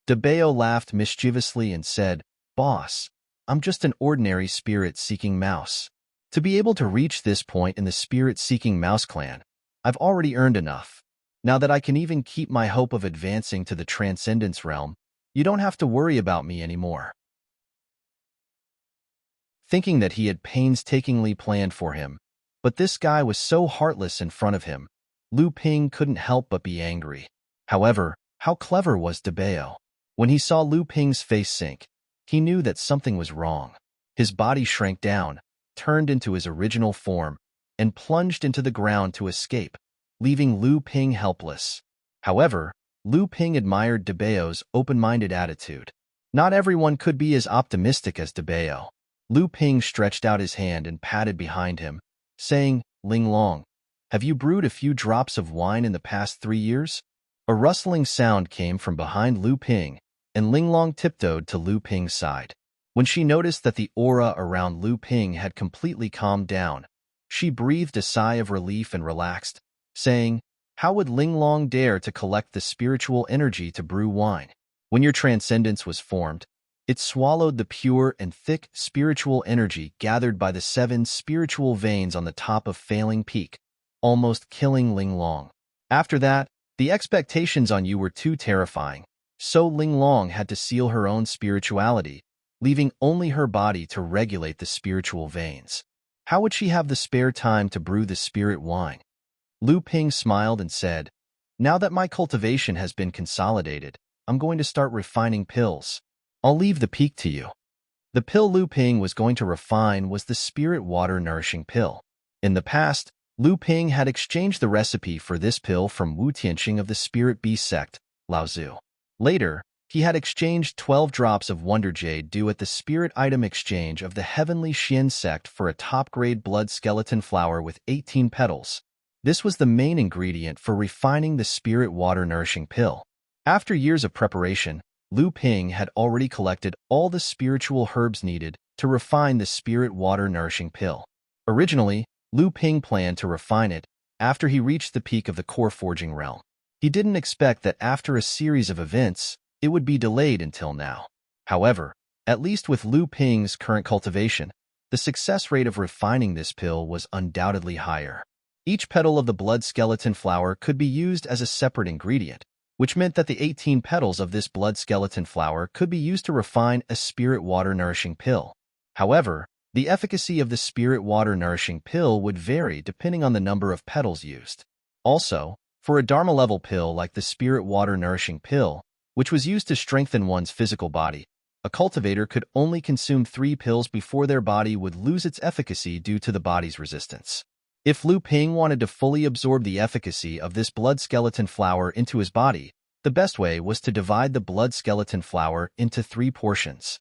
Speaker 1: Debeo laughed mischievously and said, "Boss, I'm just an ordinary spirit-seeking mouse. To be able to reach this point in the spirit-seeking mouse clan, I've already earned enough. Now that I can even keep my hope of advancing to the transcendence realm, you don't have to worry about me anymore." Thinking that he had painstakingly planned for him, but this guy was so heartless in front of him, Lu Ping couldn't help but be angry. However, how clever was Debeo? When he saw Lu Ping's face sink, he knew that something was wrong. His body shrank down, turned into his original form, and plunged into the ground to escape, leaving Lu Ping helpless. However, Lu Ping admired Debeo's open-minded attitude. Not everyone could be as optimistic as Debeo. Lu Ping stretched out his hand and patted behind him, saying, "Ling Long, have you brewed a few drops of wine in the past 3 years?" A rustling sound came from behind Lu Ping, and Ling Long tiptoed to Lu Ping's side. When she noticed that the aura around Lu Ping had completely calmed down, she breathed a sigh of relief and relaxed, saying, "How would Linglong dare to collect the spiritual energy to brew wine?" When your transcendence was formed, it swallowed the pure and thick spiritual energy gathered by the 7 spiritual veins on the top of Failing Peak, almost killing Linglong. After that, the expectations on you were too terrifying, so Linglong had to seal her own spirituality, leaving only her body to regulate the spiritual veins. How would she have the spare time to brew the spirit wine? Lu Ping smiled and said, "Now that my cultivation has been consolidated, I'm going to start refining pills. I'll leave the peak to you." The pill Lu Ping was going to refine was the spirit water nourishing pill. In the past, Lu Ping had exchanged the recipe for this pill from Wu Tianqing of the Spirit Beast sect, Lao Zhu. Later, he had exchanged 12 drops of Wonder Jade due at the Spirit Item Exchange of the Heavenly Xian sect for a top-grade blood skeleton flower with 18 petals. This was the main ingredient for refining the spirit water nourishing pill. After years of preparation, Lu Ping had already collected all the spiritual herbs needed to refine the spirit water nourishing pill. Originally, Lu Ping planned to refine it after he reached the peak of the core forging realm. He didn't expect that after a series of events, it would be delayed until now. However, at least with Lu Ping's current cultivation, the success rate of refining this pill was undoubtedly higher. Each petal of the blood skeleton flower could be used as a separate ingredient, which meant that the 18 petals of this blood skeleton flower could be used to refine a spirit water nourishing pill. However, the efficacy of the spirit water nourishing pill would vary depending on the number of petals used. Also, for a Dharma level pill like the spirit water nourishing pill, which was used to strengthen one's physical body, a cultivator could only consume 3 pills before their body would lose its efficacy due to the body's resistance. If Lu Ping wanted to fully absorb the efficacy of this blood skeleton flower into his body, the best way was to divide the blood skeleton flower into 3 portions.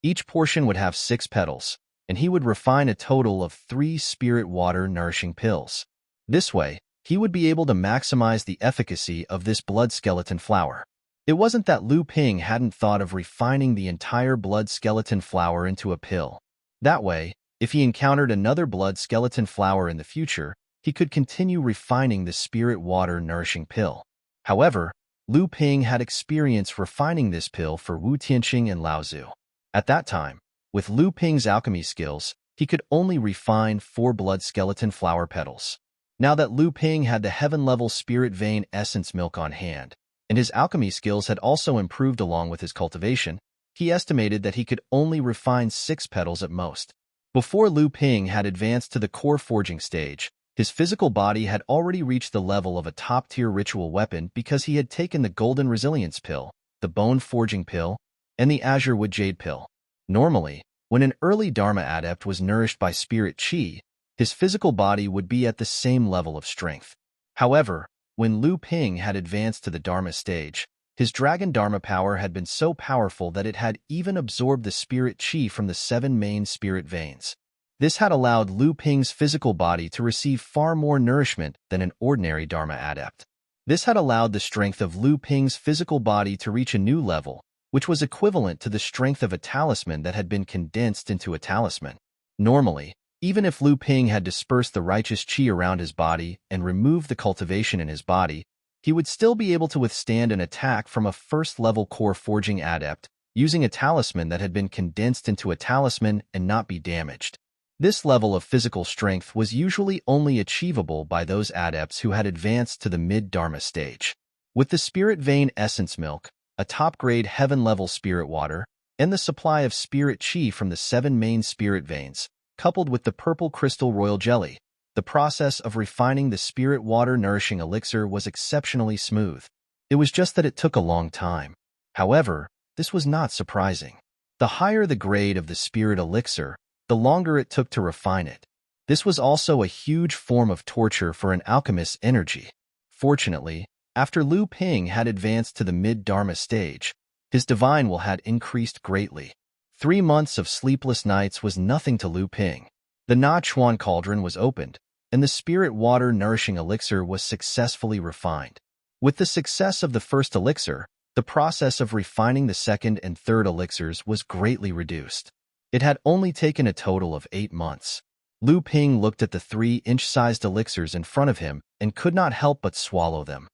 Speaker 1: Each portion would have 6 petals, and he would refine a total of 3 spirit water nourishing pills. This way, he would be able to maximize the efficacy of this blood skeleton flower. It wasn't that Lu Ping hadn't thought of refining the entire blood skeleton flower into a pill. That way, if he encountered another blood skeleton flower in the future, he could continue refining the spirit water nourishing pill. However, Lu Ping had experience refining this pill for Wu Tianqing and Lao Zhu. At that time, with Lu Ping's alchemy skills, he could only refine 4 blood skeleton flower petals. Now that Lu Ping had the heaven-level spirit vein essence milk on hand, and his alchemy skills had also improved along with his cultivation, he estimated that he could only refine 6 petals at most. Before Lu Ping had advanced to the core forging stage, his physical body had already reached the level of a top-tier ritual weapon because he had taken the Golden Resilience Pill, the Bone Forging Pill, and the Azure Wood Jade Pill. Normally, when an early Dharma adept was nourished by spirit qi, his physical body would be at the same level of strength. However, when Lu Ping had advanced to the Dharma stage, his Dragon Dharma power had been so powerful that it had even absorbed the spirit qi from the 7 main spirit veins. This had allowed Lu Ping's physical body to receive far more nourishment than an ordinary Dharma adept. This had allowed the strength of Lu Ping's physical body to reach a new level, which was equivalent to the strength of a talisman that had been condensed into a talisman. Normally, even if Lu Ping had dispersed the righteous qi around his body and removed the cultivation in his body, he would still be able to withstand an attack from a first-level core forging adept using a talisman that had been condensed into a talisman and not be damaged. This level of physical strength was usually only achievable by those adepts who had advanced to the mid-Dharma stage. With the spirit vein essence milk, a top-grade heaven-level spirit water, and the supply of spirit qi from the 7 main spirit veins, coupled with the purple crystal royal jelly, the process of refining the spirit water nourishing elixir was exceptionally smooth. It was just that it took a long time. However, this was not surprising. The higher the grade of the spirit elixir, the longer it took to refine it. This was also a huge form of torture for an alchemist's energy. Fortunately, after Lu Ping had advanced to the mid-Dharma stage, his divine will had increased greatly. 3 months of sleepless nights was nothing to Lu Ping. The Na Chuan cauldron was opened, and the spirit water nourishing elixir was successfully refined. With the success of the first elixir, the process of refining the second and third elixirs was greatly reduced. It had only taken a total of 8 months. Lu Ping looked at the 3-inch-sized elixirs in front of him and could not help but swallow them.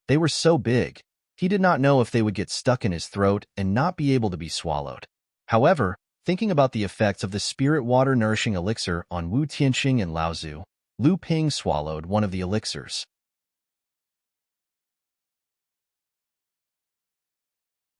Speaker 1: They were so big, he did not know if they would get stuck in his throat and not be able to be swallowed. However, thinking about the effects of the spirit water nourishing elixir on Wu Tianxing and Lao Zhu, Lu Ping swallowed one of the elixirs.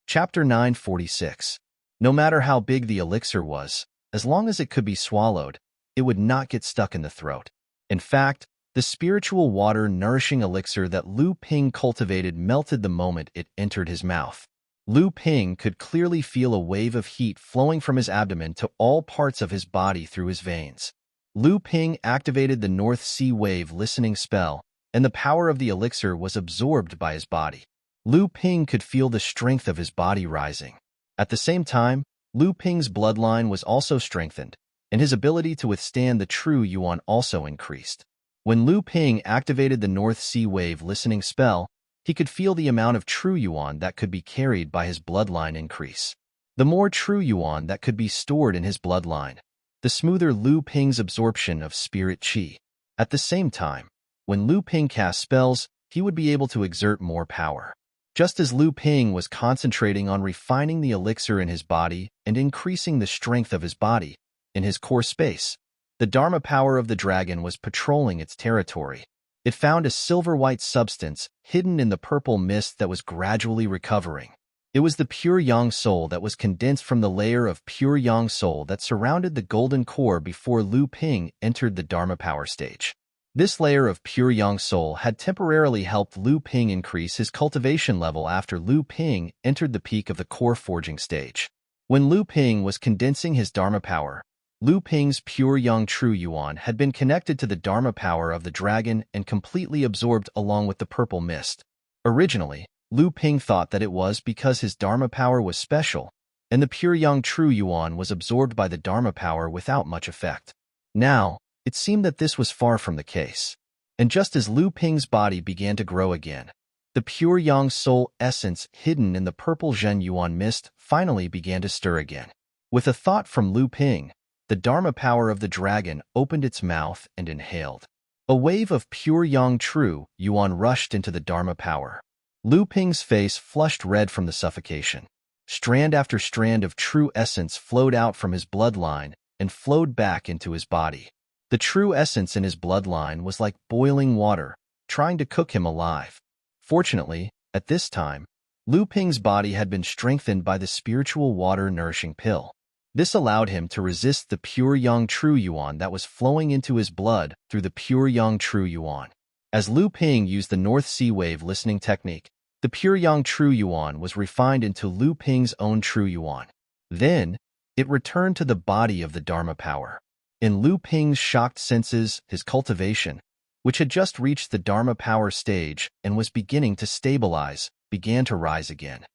Speaker 1: Chapter 946. No matter how big the elixir was, as long as it could be swallowed, it would not get stuck in the throat. In fact, the spiritual water nourishing elixir that Lu Ping cultivated melted the moment it entered his mouth. Lu Ping could clearly feel a wave of heat flowing from his abdomen to all parts of his body through his veins. Lu Ping activated the North Sea Wave listening spell, and the power of the elixir was absorbed by his body. Lu Ping could feel the strength of his body rising. At the same time, Lu Ping's bloodline was also strengthened, and his ability to withstand the true yuan also increased. When Lu Ping activated the North Sea Wave listening spell, he could feel the amount of true yuan that could be carried by his bloodline increase. The more true yuan that could be stored in his bloodline, the smoother Lu Ping's absorption of spirit qi. At the same time, when Lu Ping cast spells, he would be able to exert more power. Just as Lu Ping was concentrating on refining the elixir in his body and increasing the strength of his body, in his core space, the Dharma power of the dragon was patrolling its territory. It found a silver-white substance hidden in the purple mist that was gradually recovering. It was the pure yang soul that was condensed from the layer of pure yang soul that surrounded the golden core before Lu Ping entered the Dharma power stage. This layer of pure yang soul had temporarily helped Lu Ping increase his cultivation level after Lu Ping entered the peak of the core forging stage. When Lu Ping was condensing his Dharma power, Lu Ping's pure yang true yuan had been connected to the Dharma power of the dragon and completely absorbed along with the purple mist. Originally, Lu Ping thought that it was because his Dharma power was special, and the pure yang true yuan was absorbed by the Dharma power without much effect. Now, it seemed that this was far from the case. And just as Lu Ping's body began to grow again, the pure yang soul essence hidden in the purple Zhen Yuan mist finally began to stir again. With a thought from Lu Ping, the Dharma power of the dragon opened its mouth and inhaled. A wave of pure yang true yuan rushed into the Dharma power. Lu Ping's face flushed red from the suffocation. Strand after strand of true essence flowed out from his bloodline and flowed back into his body. The true essence in his bloodline was like boiling water, trying to cook him alive. Fortunately, at this time, Lu Ping's body had been strengthened by the spiritual water nourishing pill. This allowed him to resist the pure yang true yuan that was flowing into his blood through the pure yang true yuan. As Lu Ping used the North Sea Wave listening technique, the pure yang true yuan was refined into Lu Ping's own true yuan. Then, it returned to the body of the Dharma power. In Lu Ping's shocked senses, his cultivation, which had just reached the Dharma power stage and was beginning to stabilize, began to rise again.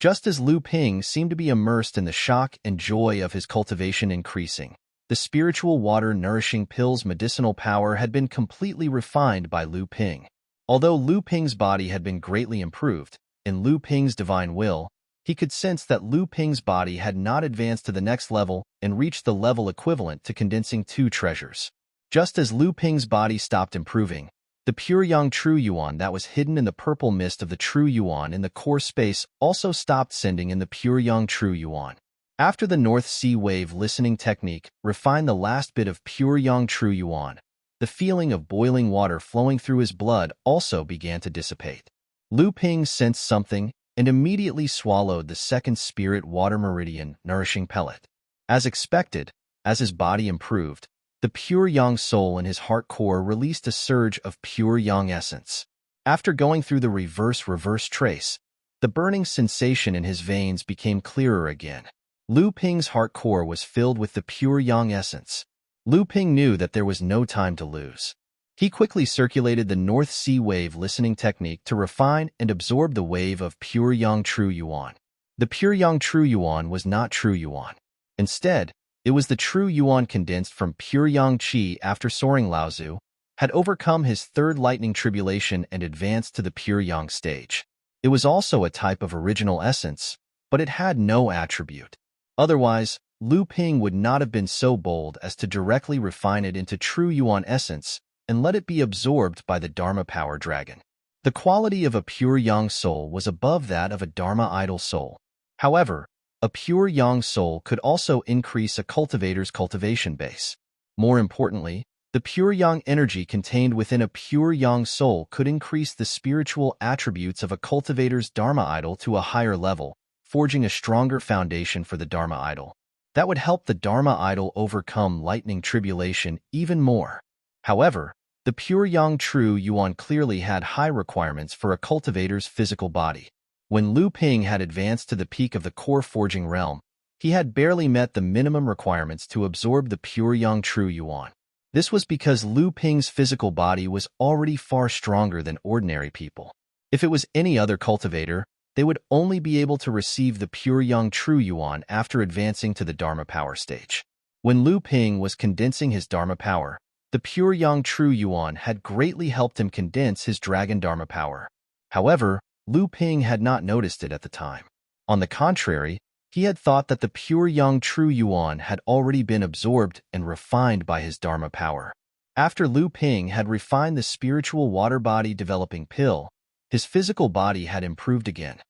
Speaker 1: Just as Lu Ping seemed to be immersed in the shock and joy of his cultivation increasing, the spiritual water nourishing pill's medicinal power had been completely refined by Lu Ping. Although Lu Ping's body had been greatly improved, in Lu Ping's divine will, he could sense that Lu Ping's body had not advanced to the next level and reached the level equivalent to condensing 2 treasures. Just as Lu Ping's body stopped improving, the pure yang true yuan that was hidden in the purple mist of the true yuan in the core space also stopped sending in the pure yang true yuan. After the North Sea Wave listening technique refined the last bit of pure yang true yuan, the feeling of boiling water flowing through his blood also began to dissipate. Lu Ping sensed something and immediately swallowed the second spirit water meridian nourishing pellet. As expected, as his body improved, the pure yang soul in his heart core released a surge of pure yang essence. After going through the reverse trace, the burning sensation in his veins became clearer again. Lu Ping's heart core was filled with the pure yang essence. Lu Ping knew that there was no time to lose. He quickly circulated the North Sea Wave listening technique to refine and absorb the wave of pure yang true yuan. The pure yang true yuan was not true yuan. Instead, it was the true yuan condensed from pure yang qi after soaring Lao Zhu had overcome his third lightning tribulation and advanced to the pure yang stage. It was also a type of original essence, but it had no attribute. Otherwise, Lu Ping would not have been so bold as to directly refine it into true Yuan essence and let it be absorbed by the Dharma power dragon. The quality of a pure yang soul was above that of a Dharma idol soul. However, a pure yang soul could also increase a cultivator's cultivation base. More importantly, the pure yang energy contained within a pure yang soul could increase the spiritual attributes of a cultivator's Dharma idol to a higher level, forging a stronger foundation for the Dharma idol. That would help the Dharma idol overcome lightning tribulation even more. However, the pure yang true Yuan clearly had high requirements for a cultivator's physical body. When Lu Ping had advanced to the peak of the core forging realm, he had barely met the minimum requirements to absorb the pure yang true Yuan. This was because Lu Ping's physical body was already far stronger than ordinary people. If it was any other cultivator, they would only be able to receive the pure yang true Yuan after advancing to the Dharma power stage. When Lu Ping was condensing his Dharma power, the pure yang true Yuan had greatly helped him condense his dragon Dharma power. However, Lu Ping had not noticed it at the time. On the contrary, he had thought that the pure yang true Yuan had already been absorbed and refined by his Dharma power. After Lu Ping had refined the spiritual water body developing pill, his physical body had improved again.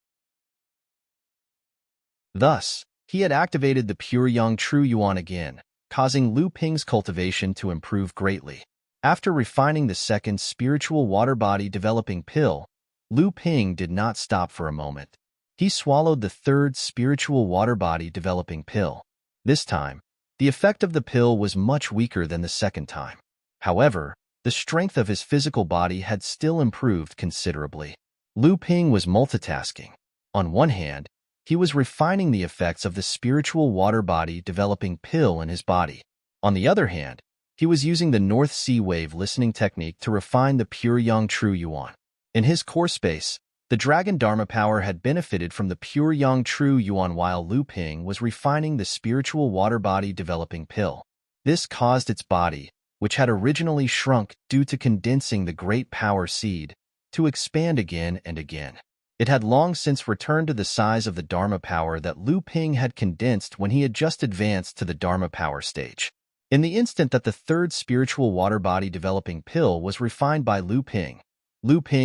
Speaker 1: Thus, he had activated the pure yang true Yuan again, causing Lu Ping's cultivation to improve greatly. After refining the second spiritual water body developing pill, Lu Ping did not stop for a moment. He swallowed the third spiritual water body developing pill. This time, the effect of the pill was much weaker than the second time. However, the strength of his physical body had still improved considerably. Lu Ping was multitasking. On one hand, he was refining the effects of the spiritual water body developing pill in his body. On the other hand, he was using the North Sea wave listening technique to refine the pure yang true Yuan. In his core space, the dragon Dharma power had benefited from the pure yang true Yuan while Lu Ping was refining the spiritual water body developing pill. This caused its body, which had originally shrunk due to condensing the great power seed, to expand again and again. It had long since returned to the size of the Dharma power that Lu Ping had condensed when he had just advanced to the Dharma power stage. In the instant that the third spiritual water body developing pill was refined by Lu Ping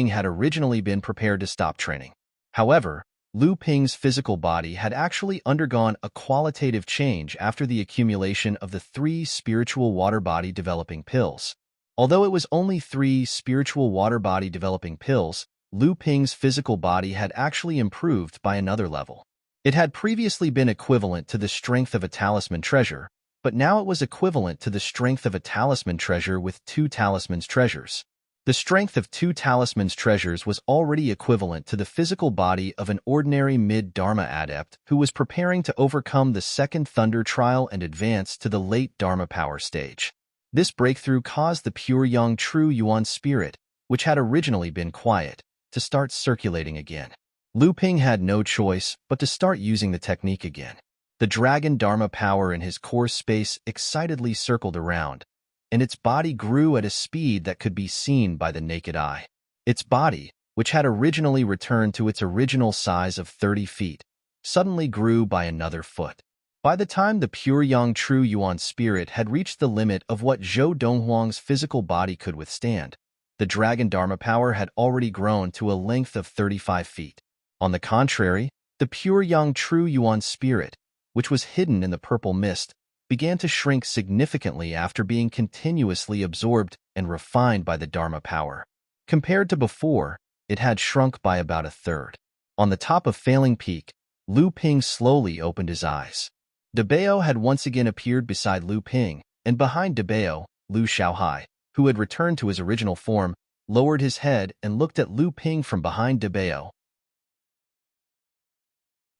Speaker 1: had originally been prepared to stop training. However, Lu Ping's physical body had actually undergone a qualitative change after the accumulation of the 3 spiritual water body developing pills. Although it was only 3 spiritual water body developing pills, Lu Ping's physical body had actually improved by another level. It had previously been equivalent to the strength of a talisman treasure, but now it was equivalent to the strength of a talisman treasure with 2 talisman's treasures. The strength of 2 talisman's treasures was already equivalent to the physical body of an ordinary mid-Dharma adept who was preparing to overcome the second Thunder trial and advance to the late Dharma power stage. This breakthrough caused the pure yang true Yuan spirit, which had originally been quiet, to start circulating again. Lu Ping had no choice but to start using the technique again. The dragon Dharma power in his core space excitedly circled around, and its body grew at a speed that could be seen by the naked eye. Its body, which had originally returned to its original size of 30 feet, suddenly grew by another foot. By the time the pure yang true Yuan spirit had reached the limit of what Zhou Donghuang's physical body could withstand, the dragon Dharma power had already grown to a length of 35 feet. On the contrary, the pure yang true Yuan spirit, which was hidden in the purple mist, began to shrink significantly after being continuously absorbed and refined by the Dharma power. Compared to before, it had shrunk by about a third. On the top of Failing Peak, Lu Ping slowly opened his eyes. Debao had once again appeared beside Lu Ping, and behind Debao, Lu Xiaohai, who had returned to his original form, lowered his head and looked at Lu Ping from behind Debao.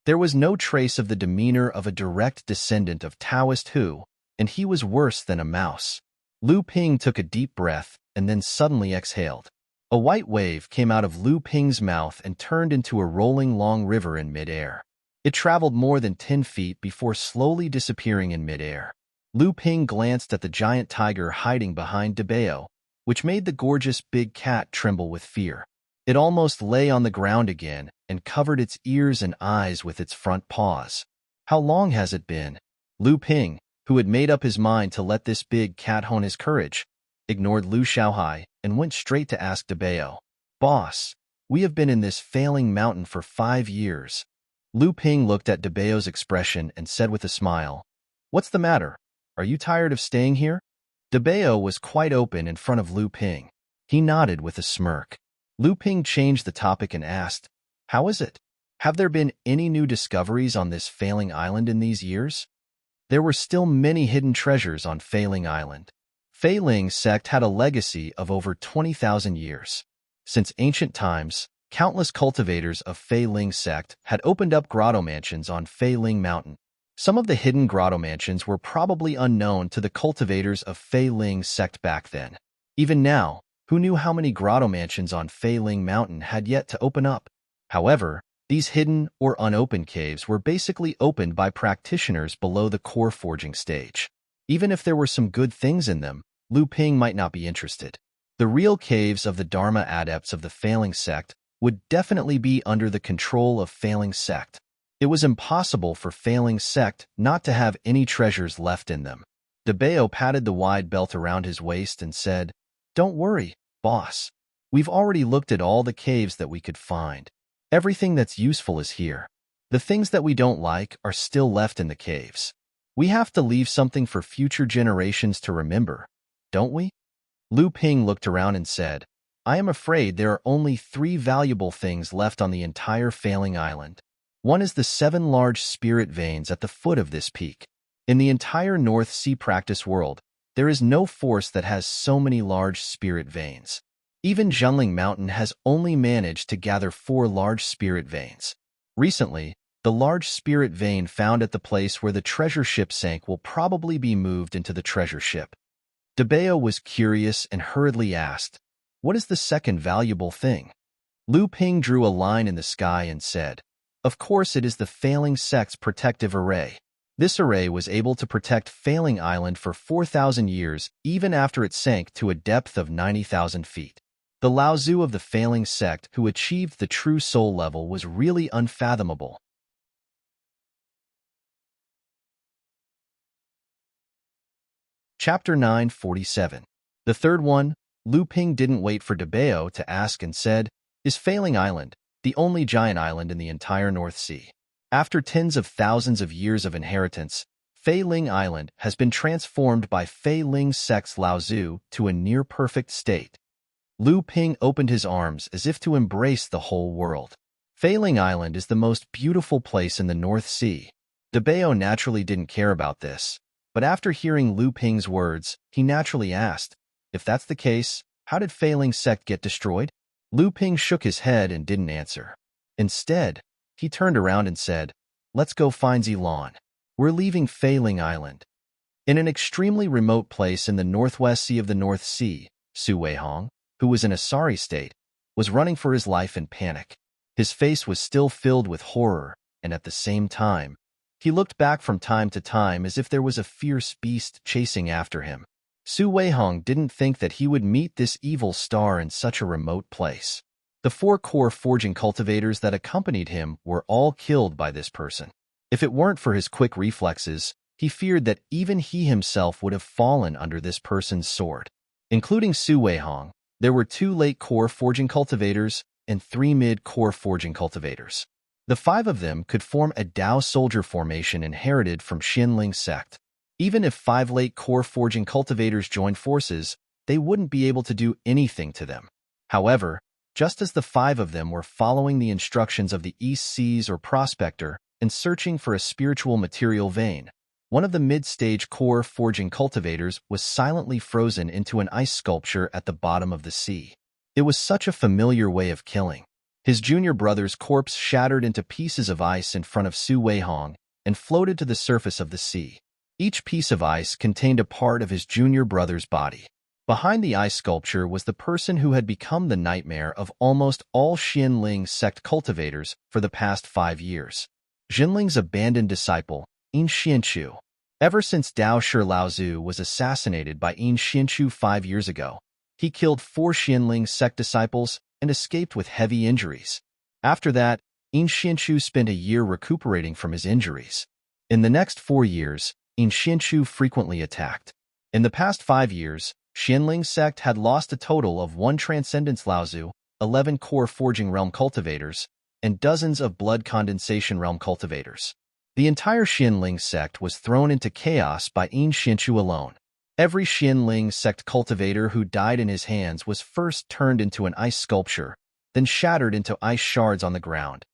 Speaker 1: There was no trace of the demeanor of a direct descendant of Taoist Hu, and he was worse than a mouse. Lu Ping took a deep breath and then suddenly exhaled. A white wave came out of Lu Ping's mouth and turned into a rolling long river in midair. It traveled more than 10 feet before slowly disappearing in midair. Lu Ping glanced at the giant tiger hiding behind Debao, which made the gorgeous big cat tremble with fear. It almost lay on the ground again, and covered its ears and eyes with its front paws. How long has it been? Lu Ping, who had made up his mind to let this big cat hone his courage, ignored Lu Xiaohai and went straight to ask Debao. Boss, we have been in this failing mountain for 5 years. Lu Ping looked at Debao's expression and said with a smile, What's the matter? Are you tired of staying here? Debao was quite open in front of Lu Ping. He nodded with a smirk. Lu Ping changed the topic and asked, How is it? Have there been any new discoveries on this failing island in these years? There were still many hidden treasures on Failing Island. Failing sect had a legacy of over 20,000 years. Since ancient times, countless cultivators of Failing sect had opened up grotto mansions on Failing Mountain. Some of the hidden grotto mansions were probably unknown to the cultivators of Failing sect back then. Even now, who knew how many grotto mansions on Failing Mountain had yet to open up? However, these hidden or unopened caves were basically opened by practitioners below the core forging stage. Even if there were some good things in them, Lu Ping might not be interested. The real caves of the Dharma adepts of the Failing sect would definitely be under the control of Failing sect. It was impossible for Failing sect not to have any treasures left in them. Debao patted the wide belt around his waist and said, Don't worry, boss. We've already looked at all the caves that we could find. Everything that's useful is here. The things that we don't like are still left in the caves. We have to leave something for future generations to remember, don't we? Lu Ping looked around and said, I am afraid there are only 3 valuable things left on the entire Failing Island. One is the 7 large spirit veins at the foot of this peak. In the entire North Sea practice world, there is no force that has so many large spirit veins. Even Zhenling Mountain has only managed to gather 4 large spirit veins. Recently, the large spirit vein found at the place where the treasure ship sank will probably be moved into the treasure ship. Debao was curious and hurriedly asked, What is the second valuable thing? Lu Ping drew a line in the sky and said, Of course it is the Failing sect's protective array. This array was able to protect Failing Island for 4,000 years even after it sank to a depth of 90,000 feet. The Laozu of the Failing sect who achieved the true soul level was really unfathomable. Chapter 947. The third one, Lu Ping didn't wait for Debao to ask and said, Is Failing Island the only giant island in the entire North Sea? After tens of thousands of years of inheritance, Failing Island has been transformed by Failing sect's Laozu to a near-perfect state. Lu Ping opened his arms as if to embrace the whole world. Failing Island is the most beautiful place in the North Sea. Debao naturally didn't care about this, but after hearing Lu Ping's words, he naturally asked, If that's the case, how did Failing sect get destroyed? Lu Ping shook his head and didn't answer. Instead, he turned around and said, Let's go find Zilan. We're leaving Failing Island. In an extremely remote place in the northwest sea of the North Sea, Su Weihong, who was in a sorry state, was running for his life in panic. His face was still filled with horror, and at the same time, he looked back from time to time as if there was a fierce beast chasing after him. Su Weihong didn't think that he would meet this evil star in such a remote place. The 4 core forging cultivators that accompanied him were all killed by this person. If it weren't for his quick reflexes, he feared that even he himself would have fallen under this person's sword. Including Su Weihong, there were 2 late core forging cultivators and 3 mid-core forging cultivators. The 5 of them could form a Dao soldier formation inherited from Xinling sect. Even if 5 late core forging cultivators joined forces, they wouldn't be able to do anything to them. However, just as the 5 of them were following the instructions of the East Seas or Prospector and searching for a spiritual material vein, one of the mid-stage core forging cultivators was silently frozen into an ice sculpture at the bottom of the sea. It was such a familiar way of killing. His junior brother's corpse shattered into pieces of ice in front of Su Weihong and floated to the surface of the sea. Each piece of ice contained a part of his junior brother's body. Behind the ice sculpture was the person who had become the nightmare of almost all Xinling sect cultivators for the past 5 years. Xinling's abandoned disciple, Yin Xianchu. Ever since Dao Shi Laozu was assassinated by Yin Xianchu 5 years ago, he killed 4 Xinling sect disciples and escaped with heavy injuries. After that, In Xianchu spent a year recuperating from his injuries. In the next 4 years, In Xianchu frequently attacked. In the past 5 years, Xianling sect had lost a total of 1 Transcendence Laozu, 11 core Forging Realm cultivators, and dozens of Blood Condensation Realm cultivators. The entire Xianling sect was thrown into chaos by In Xianchu alone. Every Xianling sect cultivator who died in his hands was first turned into an ice sculpture, then shattered into ice shards on the ground.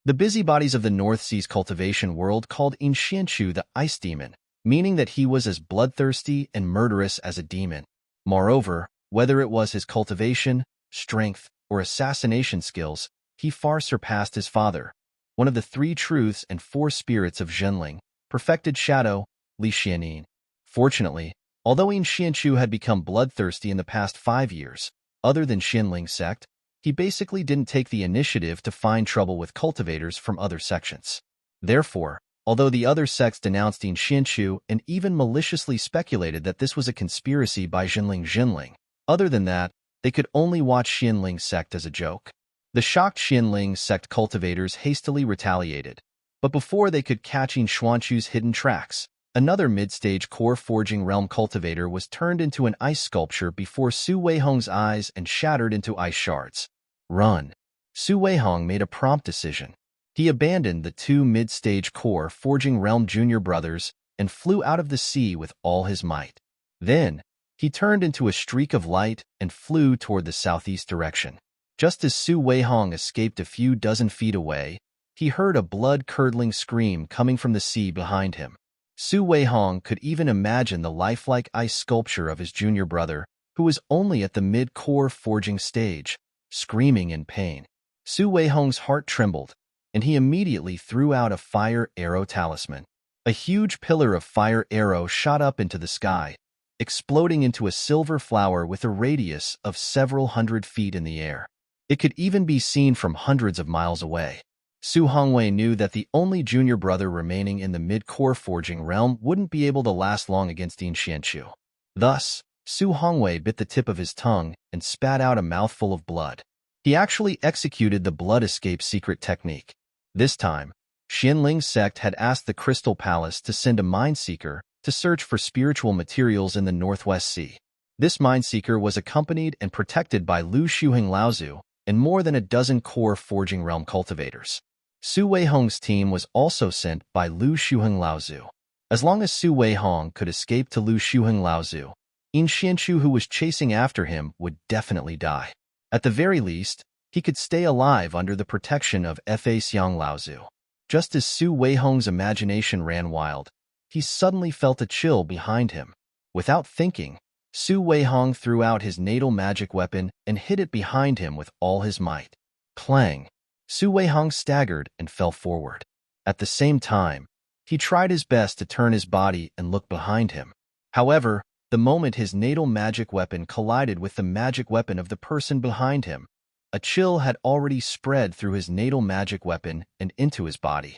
Speaker 1: The busybodies of the North Sea's cultivation world called In Xianchu the Ice Demon, meaning that he was as bloodthirsty and murderous as a demon. Moreover, whether it was his cultivation, strength, or assassination skills, he far surpassed his father, one of the 3 truths and 4 spirits of Zhenling, perfected shadow, Li Xianin. Fortunately, although In Xianchu had become bloodthirsty in the past 5 years, other than Xianling sect, he basically didn't take the initiative to find trouble with cultivators from other sections. Therefore, although the other sects denounced In Xianchu and even maliciously speculated that this was a conspiracy by Zhenling, other than that, they could only watch Xianling sect as a joke. The shocked Xianling sect cultivators hastily retaliated, but before they could catch In Xianchu's hidden tracks, another mid-stage core Forging Realm cultivator was turned into an ice sculpture before Su Weihong's eyes and shattered into ice shards. Run. Su Weihong made a prompt decision. He abandoned the 2 mid-stage core Forging Realm junior brothers and flew out of the sea with all his might. Then, he turned into a streak of light and flew toward the southeast direction. Just as Su Weihong escaped a few dozen feet away, he heard a blood-curdling scream coming from the sea behind him. Su Weihong could even imagine the lifelike ice sculpture of his junior brother, who was only at the mid-core forging stage, screaming in pain. Su Weihong's heart trembled, and he immediately threw out a fire arrow talisman. A huge pillar of fire arrow shot up into the sky, exploding into a silver flower with a radius of several hundred feet in the air. It could even be seen from hundreds of miles away. Su Hongwei knew that the only junior brother remaining in the mid-core forging realm wouldn't be able to last long against In Xianchu. Thus, Su Hongwei bit the tip of his tongue and spat out a mouthful of blood. He actually executed the blood escape secret technique. This time, Xianling sect had asked the Crystal Palace to send a mine-seeker to search for spiritual materials in the Northwest Sea. This mine-seeker was accompanied and protected by Lu Shuheng Laozu and more than a dozen core Forging Realm cultivators. Su Weihong's team was also sent by Lu Shuheng Laozu. As long as Su Weihong could escape to Lu Shuheng Laozu, In Xianchu, who was chasing after him, would definitely die. At the very least, he could stay alive under the protection of Fa Xiang Laozu. Just as Su Weihong's imagination ran wild, he suddenly felt a chill behind him. Without thinking, Su Weihong threw out his natal magic weapon and hit it behind him with all his might. Clang! Su Weihong staggered and fell forward. At the same time, he tried his best to turn his body and look behind him. However, the moment his natal magic weapon collided with the magic weapon of the person behind him, a chill had already spread through his natal magic weapon and into his body.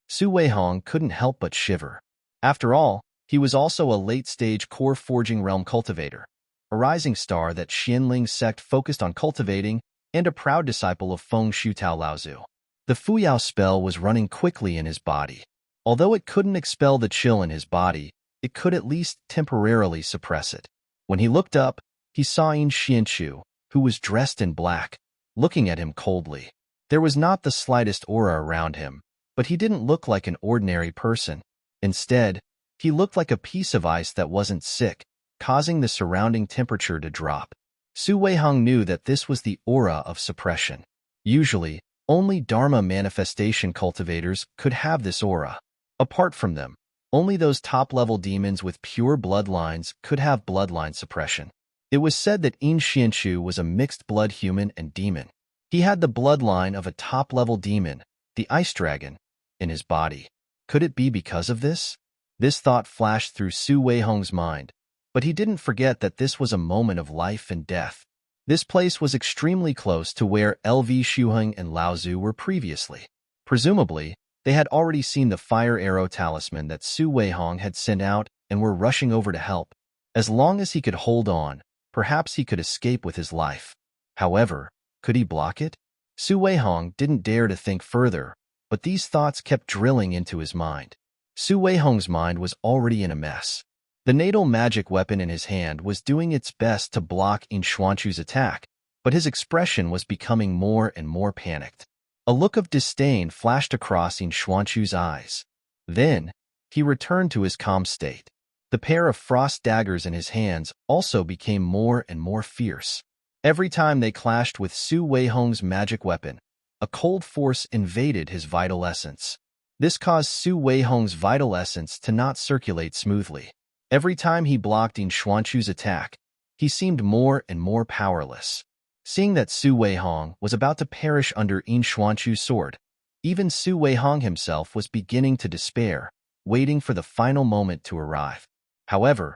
Speaker 1: Su Weihong couldn't help but shiver. After all, he was also a late-stage core Forging Realm cultivator, a rising star that Xianling sect focused on cultivating, and a proud disciple of Feng Shutao Laozu. The Fuyao spell was running quickly in his body. Although it couldn't expel the chill in his body, it could at least temporarily suppress it. When he looked up, he saw In Xianchu, who was dressed in black, looking at him coldly. There was not the slightest aura around him, but he didn't look like an ordinary person. Instead, he looked like a piece of ice that wasn't sick, causing the surrounding temperature to drop. Su Weihong knew that this was the aura of suppression. Usually, only Dharma manifestation cultivators could have this aura. Apart from them, only those top-level demons with pure bloodlines could have bloodline suppression. It was said that In Xianchu was a mixed-blood human and demon. He had the bloodline of a top-level demon, the Ice Dragon, in his body. Could it be because of this? This thought flashed through Su Weihong's mind, but he didn't forget that this was a moment of life and death. This place was extremely close to where LV Shuheng and Laozu were previously. Presumably, they had already seen the fire arrow talisman that Su Weihong had sent out and were rushing over to help. As long as he could hold on, Perhaps he could escape with his life. However, could he block it? Su Weihong didn't dare to think further, but these thoughts kept drilling into his mind. Su Weihong's mind was already in a mess. The natal magic weapon in his hand was doing its best to block In Xuanchu's attack, but his expression was becoming more and more panicked. A look of disdain flashed across In Xuanchu's eyes. Then, he returned to his calm state. The pair of frost daggers in his hands also became more and more fierce. Every time they clashed with Su Weihong's magic weapon, a cold force invaded his vital essence. This caused Su Weihong's vital essence to not circulate smoothly. Every time he blocked In Xuanchu's attack, he seemed more and more powerless. Seeing that Su Weihong was about to perish under In Xuanchu's sword, even Su Weihong himself was beginning to despair, waiting for the final moment to arrive. However,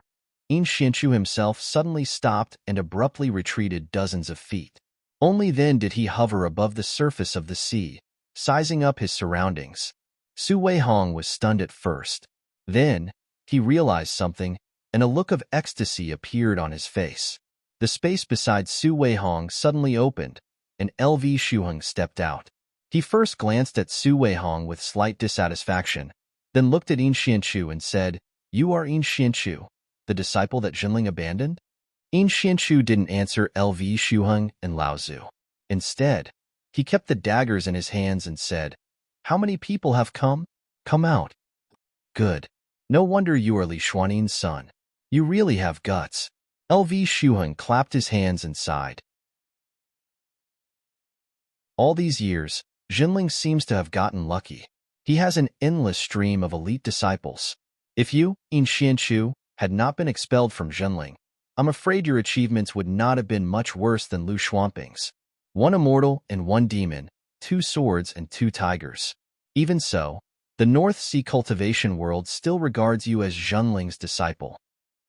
Speaker 1: In Xuanchu himself suddenly stopped and abruptly retreated dozens of feet. Only then did he hover above the surface of the sea, sizing up his surroundings. Su Weihong was stunned at first. Then, he realized something, and a look of ecstasy appeared on his face. The space beside Su Weihong suddenly opened, and LV Shuheng stepped out. He first glanced at Su Weihong with slight dissatisfaction, then looked at In Xuanchu and said, "You are In Xuanchu, the disciple that Jinling abandoned?" In Xuanchu didn't answer LV Shuheng and Laozu. Instead, he kept the daggers in his hands and said, "How many people have come? Come out." "Good. No wonder you are Li Xuannin's son. You really have guts." LV Shuheng clapped his hands and sighed. All these years, Jinling seems to have gotten lucky. He has an endless stream of elite disciples. If you, In Xuanchu, had not been expelled from Jinling, I'm afraid your achievements would not have been much worse than Lu Xuanping's. 1 immortal and 1 demon, 2 swords and 2 tigers. Even so, the North Sea cultivation world still regards you as Jinling's disciple.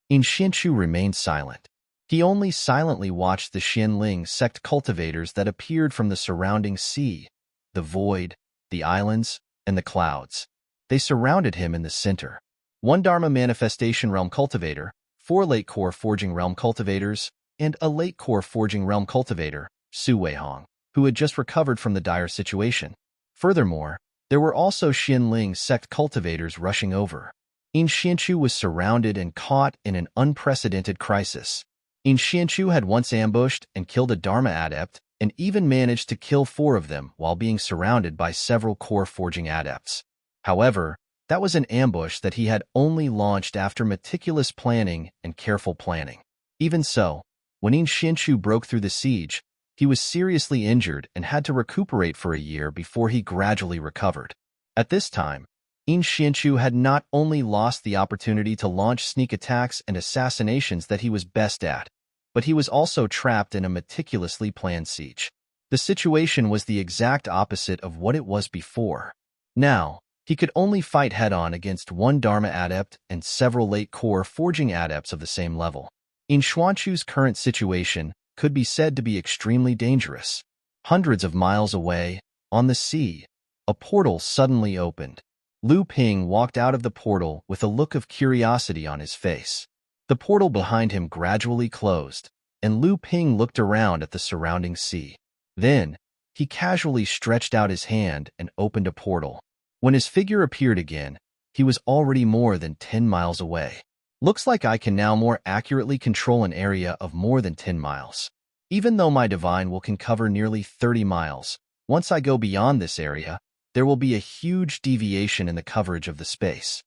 Speaker 1: In Xuanchu remained silent. He only silently watched the Xianling sect cultivators that appeared from the surrounding sea, the void, the islands, and the clouds. They surrounded him in the center. 1 Dharma Manifestation Realm Cultivator, 4 Late Core Forging Realm Cultivators, and a Late Core Forging Realm Cultivator, Su Weihong, who had just recovered from the dire situation. Furthermore, there were also Xianling sect cultivators rushing over. In Xuanchu was surrounded and caught in an unprecedented crisis. In Xuanchu had once ambushed and killed a Dharma adept, and even managed to kill 4 of them while being surrounded by several core forging adepts. However, that was an ambush that he had only launched after meticulous planning and careful planning. Even so, when In Xuanchu broke through the siege, he was seriously injured and had to recuperate for a year before he gradually recovered. At this time, In Xuanchu had not only lost the opportunity to launch sneak attacks and assassinations that he was best at, but he was also trapped in a meticulously planned siege. The situation was the exact opposite of what it was before. Now, he could only fight head-on against 1 Dharma adept and several late core forging adepts of the same level. In Xuanchu's current situation could be said to be extremely dangerous. Hundreds of miles away, on the sea, a portal suddenly opened. Lu Ping walked out of the portal with a look of curiosity on his face. The portal behind him gradually closed, and Lu Ping looked around at the surrounding sea. Then, he casually stretched out his hand and opened a portal. When his figure appeared again, he was already more than 10 miles away. Looks like I can now more accurately control an area of more than 10 miles. Even though my divine will can cover nearly 30 miles, once I go beyond this area, there will be a huge deviation in the coverage of the space.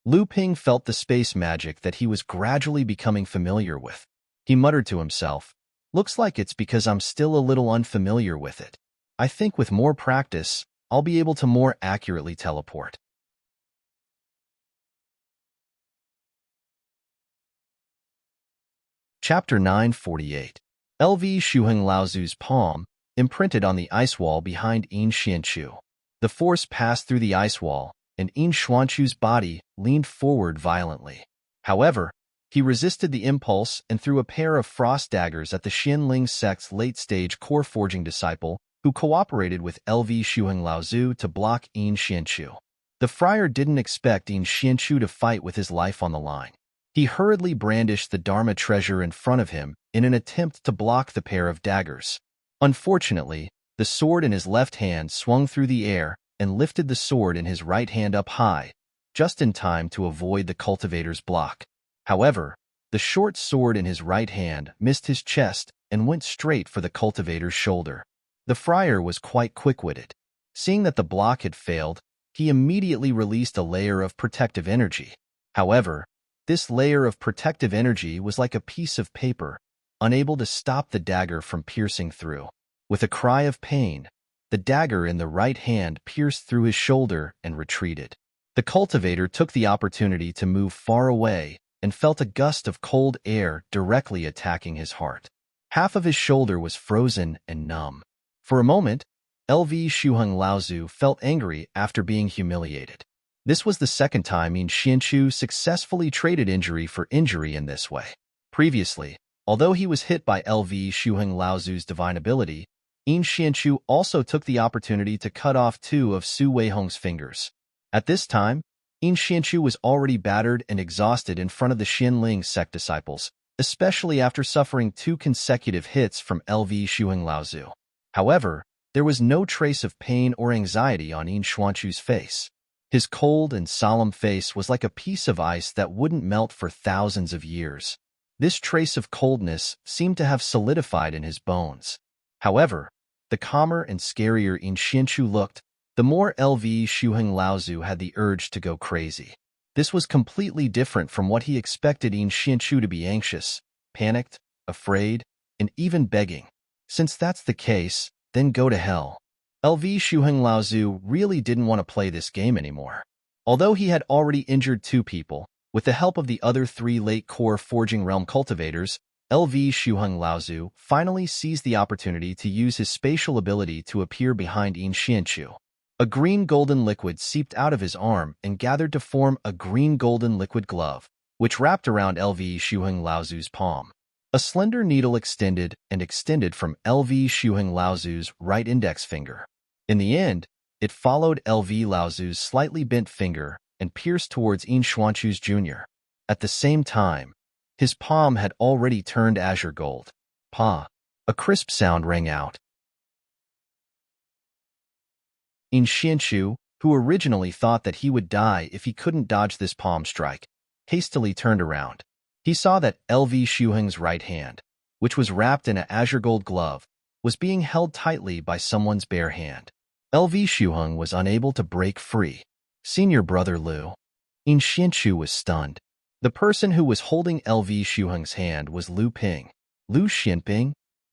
Speaker 1: Lu Ping felt the space magic that he was gradually becoming familiar with. He muttered to himself, "Looks like it's because I'm still a little unfamiliar with it. I think with more practice, I'll be able to more accurately teleport." Chapter 948. LV Shuheng Laozu's palm, imprinted on the ice wall behind In Xuanchu. The force passed through the ice wall, and In Xuanchu's body leaned forward violently. However, he resisted the impulse and threw a pair of frost daggers at the Xianling sect's late-stage core forging disciple, who cooperated with LV Shuheng Laozu to block In Xuanchu. The friar didn't expect In Xuanchu to fight with his life on the line. He hurriedly brandished the Dharma treasure in front of him in an attempt to block the pair of daggers. Unfortunately, the sword in his left hand swung through the air and lifted the sword in his right hand up high, just in time to avoid the cultivator's block. However, the short sword in his right hand missed his chest and went straight for the cultivator's shoulder. The friar was quite quick-witted. Seeing that the block had failed, he immediately released a layer of protective energy. However, this layer of protective energy was like a piece of paper, unable to stop the dagger from piercing through. With a cry of pain, the dagger in the right hand pierced through his shoulder and retreated. The cultivator took the opportunity to move far away and felt a gust of cold air directly attacking his heart. Half of his shoulder was frozen and numb. For a moment, LV Shuheng Laozu felt angry after being humiliated. This was the second time Yin Xianchu successfully traded injury for injury in this way. Previously, although he was hit by LV Shuheng Laozu's divine ability, Yin Xianchu also took the opportunity to cut off 2 of Su Weihong's fingers. At this time, Yin Xianchu was already battered and exhausted in front of the Xianling sect disciples, especially after suffering 2 consecutive hits from LV Shuheng Laozu. However, there was no trace of pain or anxiety on Yin Xuanchu's face. His cold and solemn face was like a piece of ice that wouldn't melt for thousands of years. This trace of coldness seemed to have solidified in his bones. However, the calmer and scarier Yin Xianchu looked, the more LV Shuheng Laozu had the urge to go crazy. This was completely different from what he expected Yin Xianchu to be: anxious, panicked, afraid, and even begging. Since that's the case, then go to hell. LV Shuheng Laozu really didn't want to play this game anymore. Although he had already injured 2 people, with the help of the other 3 late core Forging Realm cultivators, LV Shuheng Laozu finally seized the opportunity to use his spatial ability to appear behind Yin Xianchu. A green-golden liquid seeped out of his arm and gathered to form a green-golden liquid glove, which wrapped around LV Shuheng Laozu's palm. A slender needle extended from LV Shuheng Laozu's right index finger. In the end, it followed LV Laozu's slightly bent finger and pierced towards Yin Xuanchu's Jr. At the same time, his palm had already turned azure gold. Pa! A crisp sound rang out. Yin Xianchu, who originally thought that he would die if he couldn't dodge this palm strike, hastily turned around. He saw that LV Shuheng's right hand, which was wrapped in an azure gold glove, was being held tightly by someone's bare hand. LV Shuheng was unable to break free. Senior brother Lu. Yin Xianchu was stunned. The person who was holding LV Shuheng's hand was Lu Ping. Lu Xianping?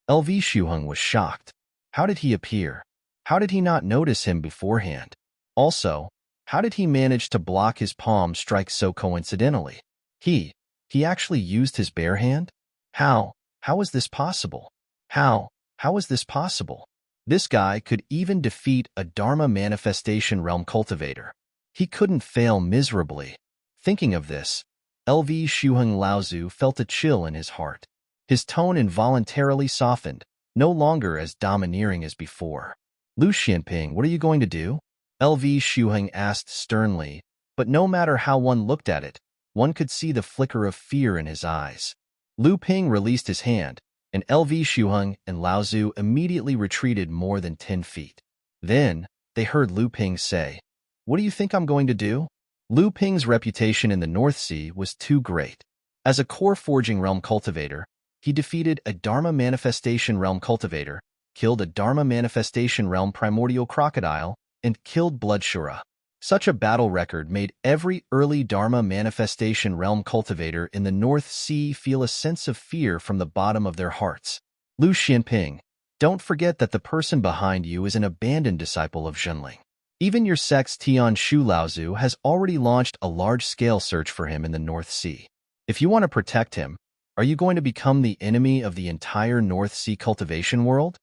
Speaker 1: LV Shuheng was shocked. How did he appear? How did he not notice him beforehand? Also, how did he manage to block his palm strike so coincidentally? He actually used his bare hand? How is this possible? How is this possible? This guy could even defeat a Dharma Manifestation Realm cultivator. He couldn't fail miserably. Thinking of this, LV Shuheng Laozu felt a chill in his heart. His tone involuntarily softened, no longer as domineering as before. Lu Xianping, what are you going to do? LV Shuheng asked sternly, but no matter how one looked at it, one could see the flicker of fear in his eyes. Lu Ping released his hand, and LV Shuheng and Laozu immediately retreated more than 10 feet. Then, they heard Lu Ping say, "What do you think I'm going to do?" Lu Ping's reputation in the North Sea was too great. As a core Forging Realm cultivator, he defeated a Dharma Manifestation Realm cultivator, killed a Dharma Manifestation Realm primordial crocodile, and killed Bloodshura. Such a battle record made every early Dharma Manifestation Realm cultivator in the North Sea feel a sense of fear from the bottom of their hearts. Lu Xianping, don't forget that the person behind you is an abandoned disciple of Zhenling. Even your sect's Tian Shu Laozu has already launched a large-scale search for him in the North Sea. If you want to protect him, are you going to become the enemy of the entire North Sea cultivation world?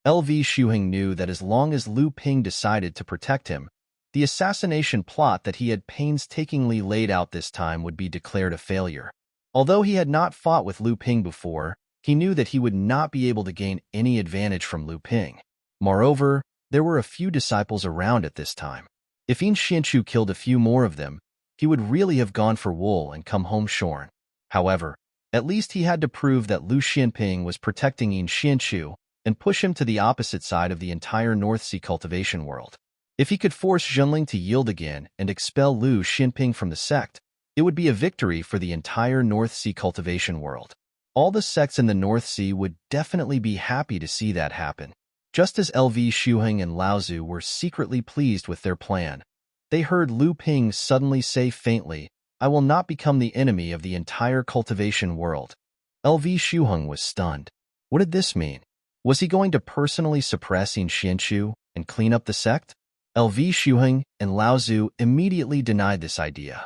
Speaker 1: LV Shuheng knew that as long as Lu Ping decided to protect him, the assassination plot that he had painstakingly laid out this time would be declared a failure. Although he had not fought with Lu Ping before, he knew that he would not be able to gain any advantage from Lu Ping. Moreover, there were a few disciples around at this time. If Yin Xianchu killed a few more of them, he would really have gone for wool and come home shorn. However, at least he had to prove that Lu Xianping was protecting Yin Xianchu and push him to the opposite side of the entire North Sea cultivation world. If he could force Zhenling to yield again and expel Lu Xianping from the sect, it would be a victory for the entire North Sea cultivation world. All the sects in the North Sea would definitely be happy to see that happen. Just as LV Shuheng and Laozu were secretly pleased with their plan, they heard Lu Ping suddenly say faintly, "I will not become the enemy of the entire cultivation world." LV Shuheng was stunned. What did this mean? Was he going to personally suppress Yin Xianchu and clean up the sect? LV Shuheng and Laozu immediately denied this idea.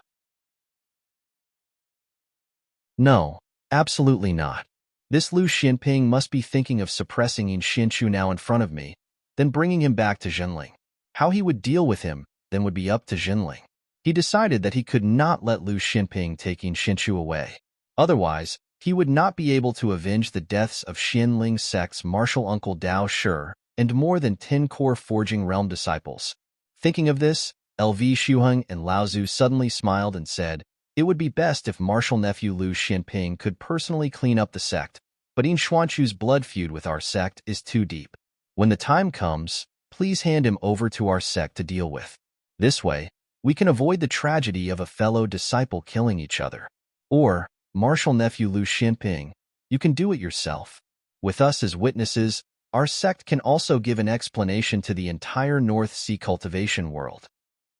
Speaker 1: No, absolutely not. This Lu Xianping must be thinking of suppressing Yin Xianchu now in front of me, then bringing him back to Zhenling. How he would deal with him then would be up to Zhenling. He decided that he could not let Lu Xianping take Yin Xianchu away. Otherwise, he would not be able to avenge the deaths of Xianling sect's martial uncle Dao Shi and more than 10 core Forging Realm disciples. Thinking of this, LV Shuheng and Laozu suddenly smiled and said, "It would be best if martial nephew Lu Xianping could personally clean up the sect, but Yin Xuanchu's blood feud with our sect is too deep. When the time comes, please hand him over to our sect to deal with. This way, we can avoid the tragedy of a fellow disciple killing each other. Or, martial nephew Lu Xianping, you can do it yourself. With us as witnesses, our sect can also give an explanation to the entire North Sea cultivation world."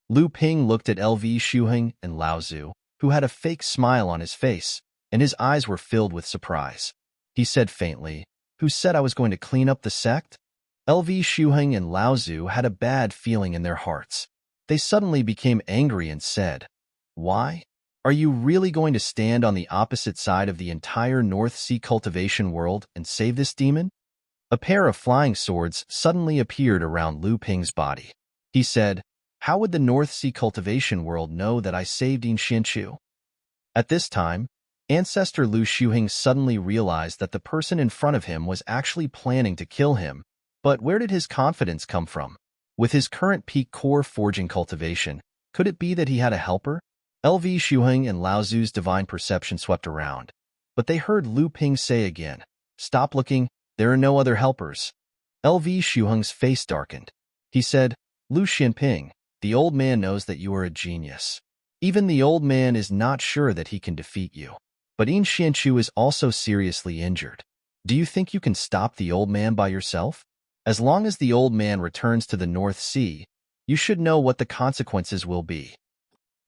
Speaker 1: Lu Ping looked at LV Shuheng and Laozu, who had a fake smile on his face, and his eyes were filled with surprise. He said faintly, "Who said I was going to clean up the sect?" LV Shuheng and Laozu had a bad feeling in their hearts. They suddenly became angry and said, "Why? Are you really going to stand on the opposite side of the entire North Sea cultivation world and save this demon?" A pair of flying swords suddenly appeared around Lu Ping's body. He said, "How would the North Sea cultivation world know that I saved Yin Xianchu?" At this time, Ancestor Lu Shuheng suddenly realized that the person in front of him was actually planning to kill him, but where did his confidence come from? With his current peak core forging cultivation, could it be that he had a helper? LV Shuheng and Laozu's divine perception swept around, but they heard Lu Ping say again, "Stop looking, there are no other helpers." LV Shuheng's face darkened. He said, "Lu Xianping, the old man knows that you are a genius. Even the old man is not sure that he can defeat you. But Yin Xianchu is also seriously injured. Do you think you can stop the old man by yourself? As long as the old man returns to the North Sea, you should know what the consequences will be."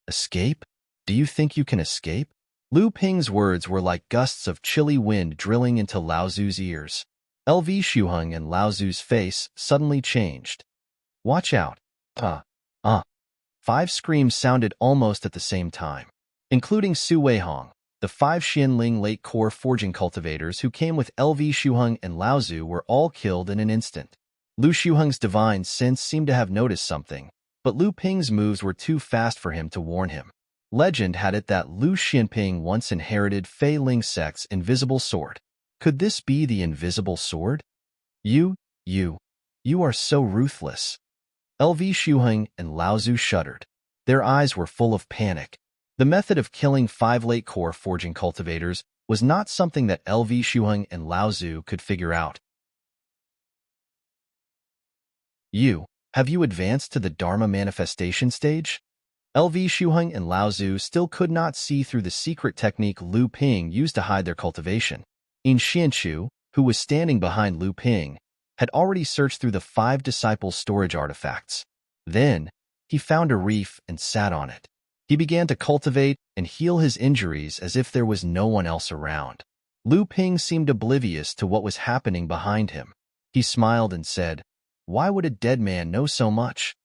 Speaker 1: Escape? Do you think you can escape? Lu Ping's words were like gusts of chilly wind drilling into Laozu's ears. LV Shuheng and Laozu's face suddenly changed. "Watch out. 5 screams sounded almost at the same time, including Su Weihong. The 5 Xianling late core forging cultivators who came with LV Shuheng and Laozu were all killed in an instant. Lu Shuheng's divine sense seemed to have noticed something, but Lu Ping's moves were too fast for him to warn him. Legend had it that Lu Xianping once inherited Fei Ling sect's invisible sword. Could this be the invisible sword? You are so ruthless." LV Shuheng and Laozu shuddered. Their eyes were full of panic. The method of killing 5 late core forging cultivators was not something that LV Shuheng and Laozu could figure out. Have you advanced to the Dharma manifestation stage? LV Shuheng and Laozu still could not see through the secret technique Lu Ping used to hide their cultivation. Yin Xianchu, who was standing behind Lu Ping, had already searched through the 5 disciples' storage artifacts. Then, he found a reef and sat on it. He began to cultivate and heal his injuries as if there was no one else around. Lu Ping seemed oblivious to what was happening behind him. He smiled and said, "Why would a dead man know so much?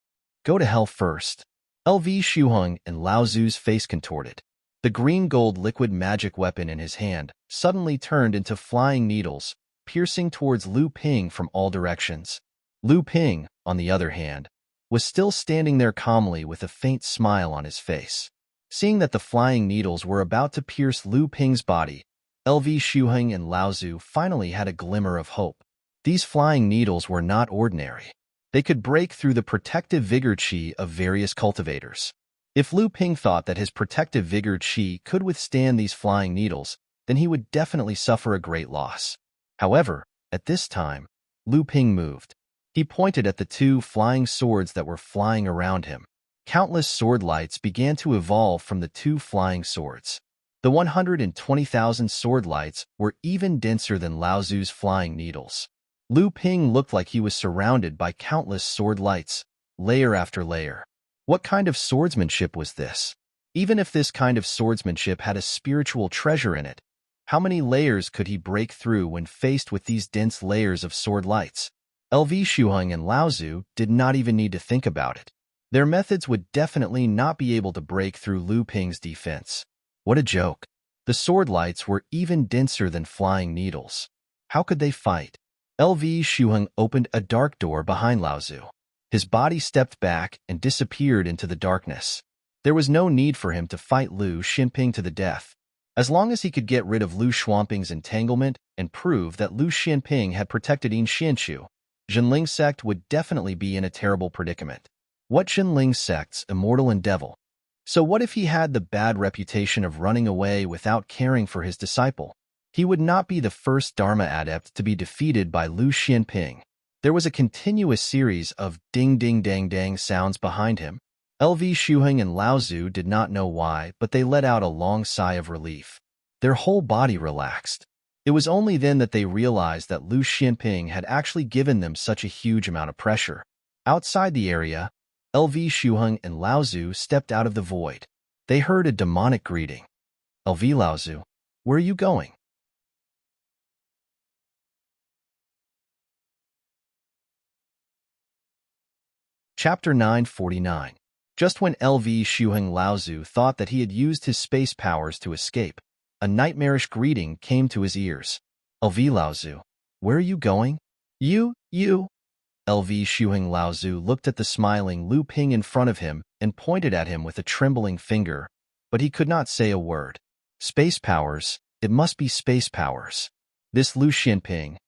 Speaker 1: Go to hell first." LV Shuheng and Laozu's face contorted. The green-gold liquid magic weapon in his hand suddenly turned into flying needles, piercing towards Lu Ping from all directions. Lu Ping, on the other hand, was still standing there calmly with a faint smile on his face. Seeing that the flying needles were about to pierce Lu Ping's body, LV Shuheng and Laozu finally had a glimmer of hope. These flying needles were not ordinary. They could break through the protective vigor chi of various cultivators. If Lu Ping thought that his protective vigor qi could withstand these flying needles, then he would definitely suffer a great loss. However, at this time, Lu Ping moved. He pointed at the two flying swords that were flying around him. Countless sword lights began to evolve from the two flying swords. The 120,000 sword lights were even denser than Lao Zu's flying needles. Lu Ping looked like he was surrounded by countless sword lights, layer after layer. What kind of swordsmanship was this? Even if this kind of swordsmanship had a spiritual treasure in it, how many layers could he break through when faced with these dense layers of sword lights? LV Shuheng and Lao Zu did not even need to think about it. Their methods would definitely not be able to break through Lu Ping's defense. What a joke. The sword lights were even denser than flying needles. How could they fight? LV Shuheng opened a dark door behind Lao Zu. His body stepped back and disappeared into the darkness. There was no need for him to fight Lu Xinping to the death. As long as he could get rid of Lu Xuanping's entanglement and prove that Lu Xinping had protected Yin Xianchu, Zhenling sect would definitely be in a terrible predicament. What Zhenling sect's immortal and devil? So what if he had the bad reputation of running away without caring for his disciple? He would not be the first Dharma adept to be defeated by Lu Xinping. There was a continuous series of ding-ding-dang-dang sounds behind him. LV Shuheng and Lao Zu did not know why, but they let out a long sigh of relief. Their whole body relaxed. It was only then that they realized that Lu Xinping had actually given them such a huge amount of pressure. Outside the area, LV Shuheng and Lao Zu stepped out of the void. They heard a demonic greeting. LV Lao Zu, where are you going? Chapter 949. Just when LV Shuheng Lao Zu thought that he had used his space powers to escape, a nightmarish greeting came to his ears. LV Lao Zu, where are you going? You. LV Shuheng Lao Zu looked at the smiling Lu Ping in front of him and pointed at him with a trembling finger, but he could not say a word. Space powers, it must be space powers. This Lu Xinping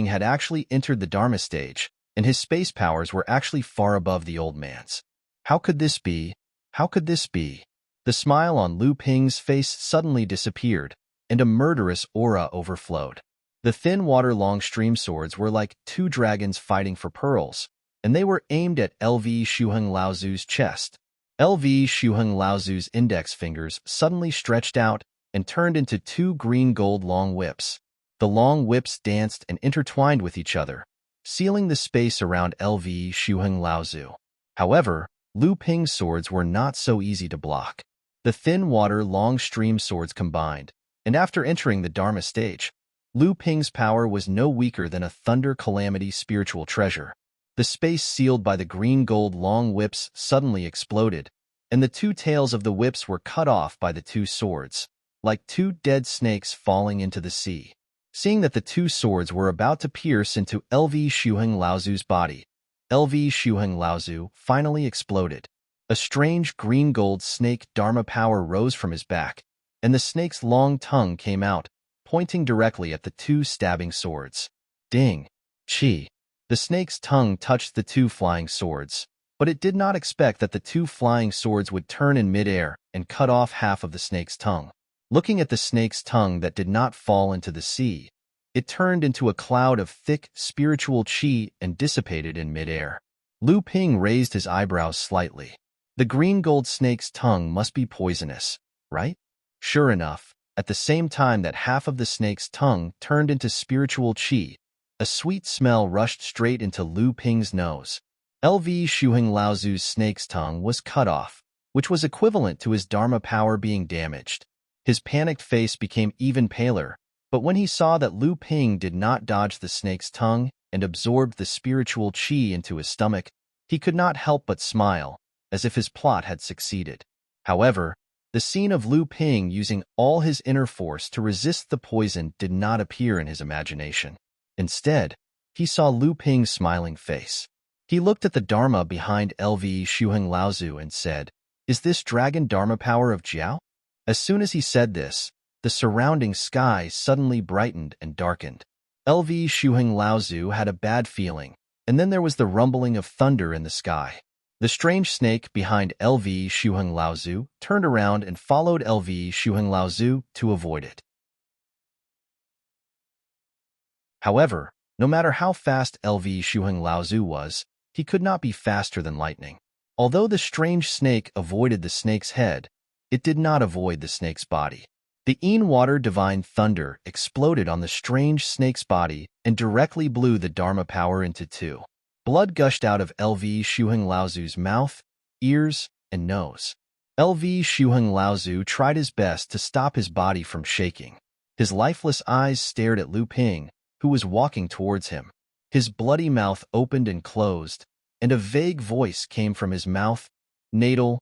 Speaker 1: had actually entered the Dharma stage, and his space powers were actually far above the old man's. How could this be? How could this be? The smile on Lu Ping's face suddenly disappeared, and a murderous aura overflowed. The thin water-long stream swords were like two dragons fighting for pearls, and they were aimed at LV Shuheng Lao Zu's chest. LV Shuheng Lao Zu's index fingers suddenly stretched out and turned into two green-gold long whips. The long whips danced and intertwined with each other, sealing the space around LV Shuheng Lao Zu. However, Lu Ping's swords were not so easy to block. The thin water long stream swords combined, and after entering the Dharma stage, Lu Ping's power was no weaker than a thunder calamity spiritual treasure. The space sealed by the green-gold long whips suddenly exploded, and the two tails of the whips were cut off by the two swords, like two dead snakes falling into the sea. Seeing that the two swords were about to pierce into LV Shuheng Lao Zu's body, LV Shuheng Lao Zu finally exploded. A strange green-gold snake Dharma power rose from his back, and the snake's long tongue came out, pointing directly at the two stabbing swords. Ding! Chi! The snake's tongue touched the two flying swords, but it did not expect that the two flying swords would turn in midair and cut off half of the snake's tongue. Looking at the snake's tongue that did not fall into the sea, it turned into a cloud of thick, spiritual qi and dissipated in midair. Lu Ping raised his eyebrows slightly. The green-gold snake's tongue must be poisonous, right? Sure enough, at the same time that half of the snake's tongue turned into spiritual qi, a sweet smell rushed straight into Lu Ping's nose. LV Shuheng Lao Zu's snake's tongue was cut off, which was equivalent to his Dharma power being damaged. His panicked face became even paler, but when he saw that Lu Ping did not dodge the snake's tongue and absorbed the spiritual qi into his stomach, he could not help but smile, as if his plot had succeeded. However, the scene of Lu Ping using all his inner force to resist the poison did not appear in his imagination. Instead, he saw Lu Ping's smiling face. He looked at the Dharma behind LV Shuheng Lao Zu and said, "Is this dragon Dharma power of Jiao?" As soon as he said this, the surrounding sky suddenly brightened and darkened. LV Shuheng Lao Zu had a bad feeling, and then there was the rumbling of thunder in the sky. The strange snake behind LV Shuheng Laozu turned around and followed LV Shuheng Laozu to avoid it. However, no matter how fast LV Shuheng Laozu was, he could not be faster than lightning. Although the strange snake avoided the snake's head, it did not avoid the snake's body. The Water Divine Thunder exploded on the strange snake's body and directly blew the Dharma power into two. Blood gushed out of LV Shuheng Laozu's mouth, ears, and nose. LV Shuheng Laozu tried his best to stop his body from shaking. His lifeless eyes stared at Lu Ping, who was walking towards him. His bloody mouth opened and closed, and a vague voice came from his mouth, "Natal,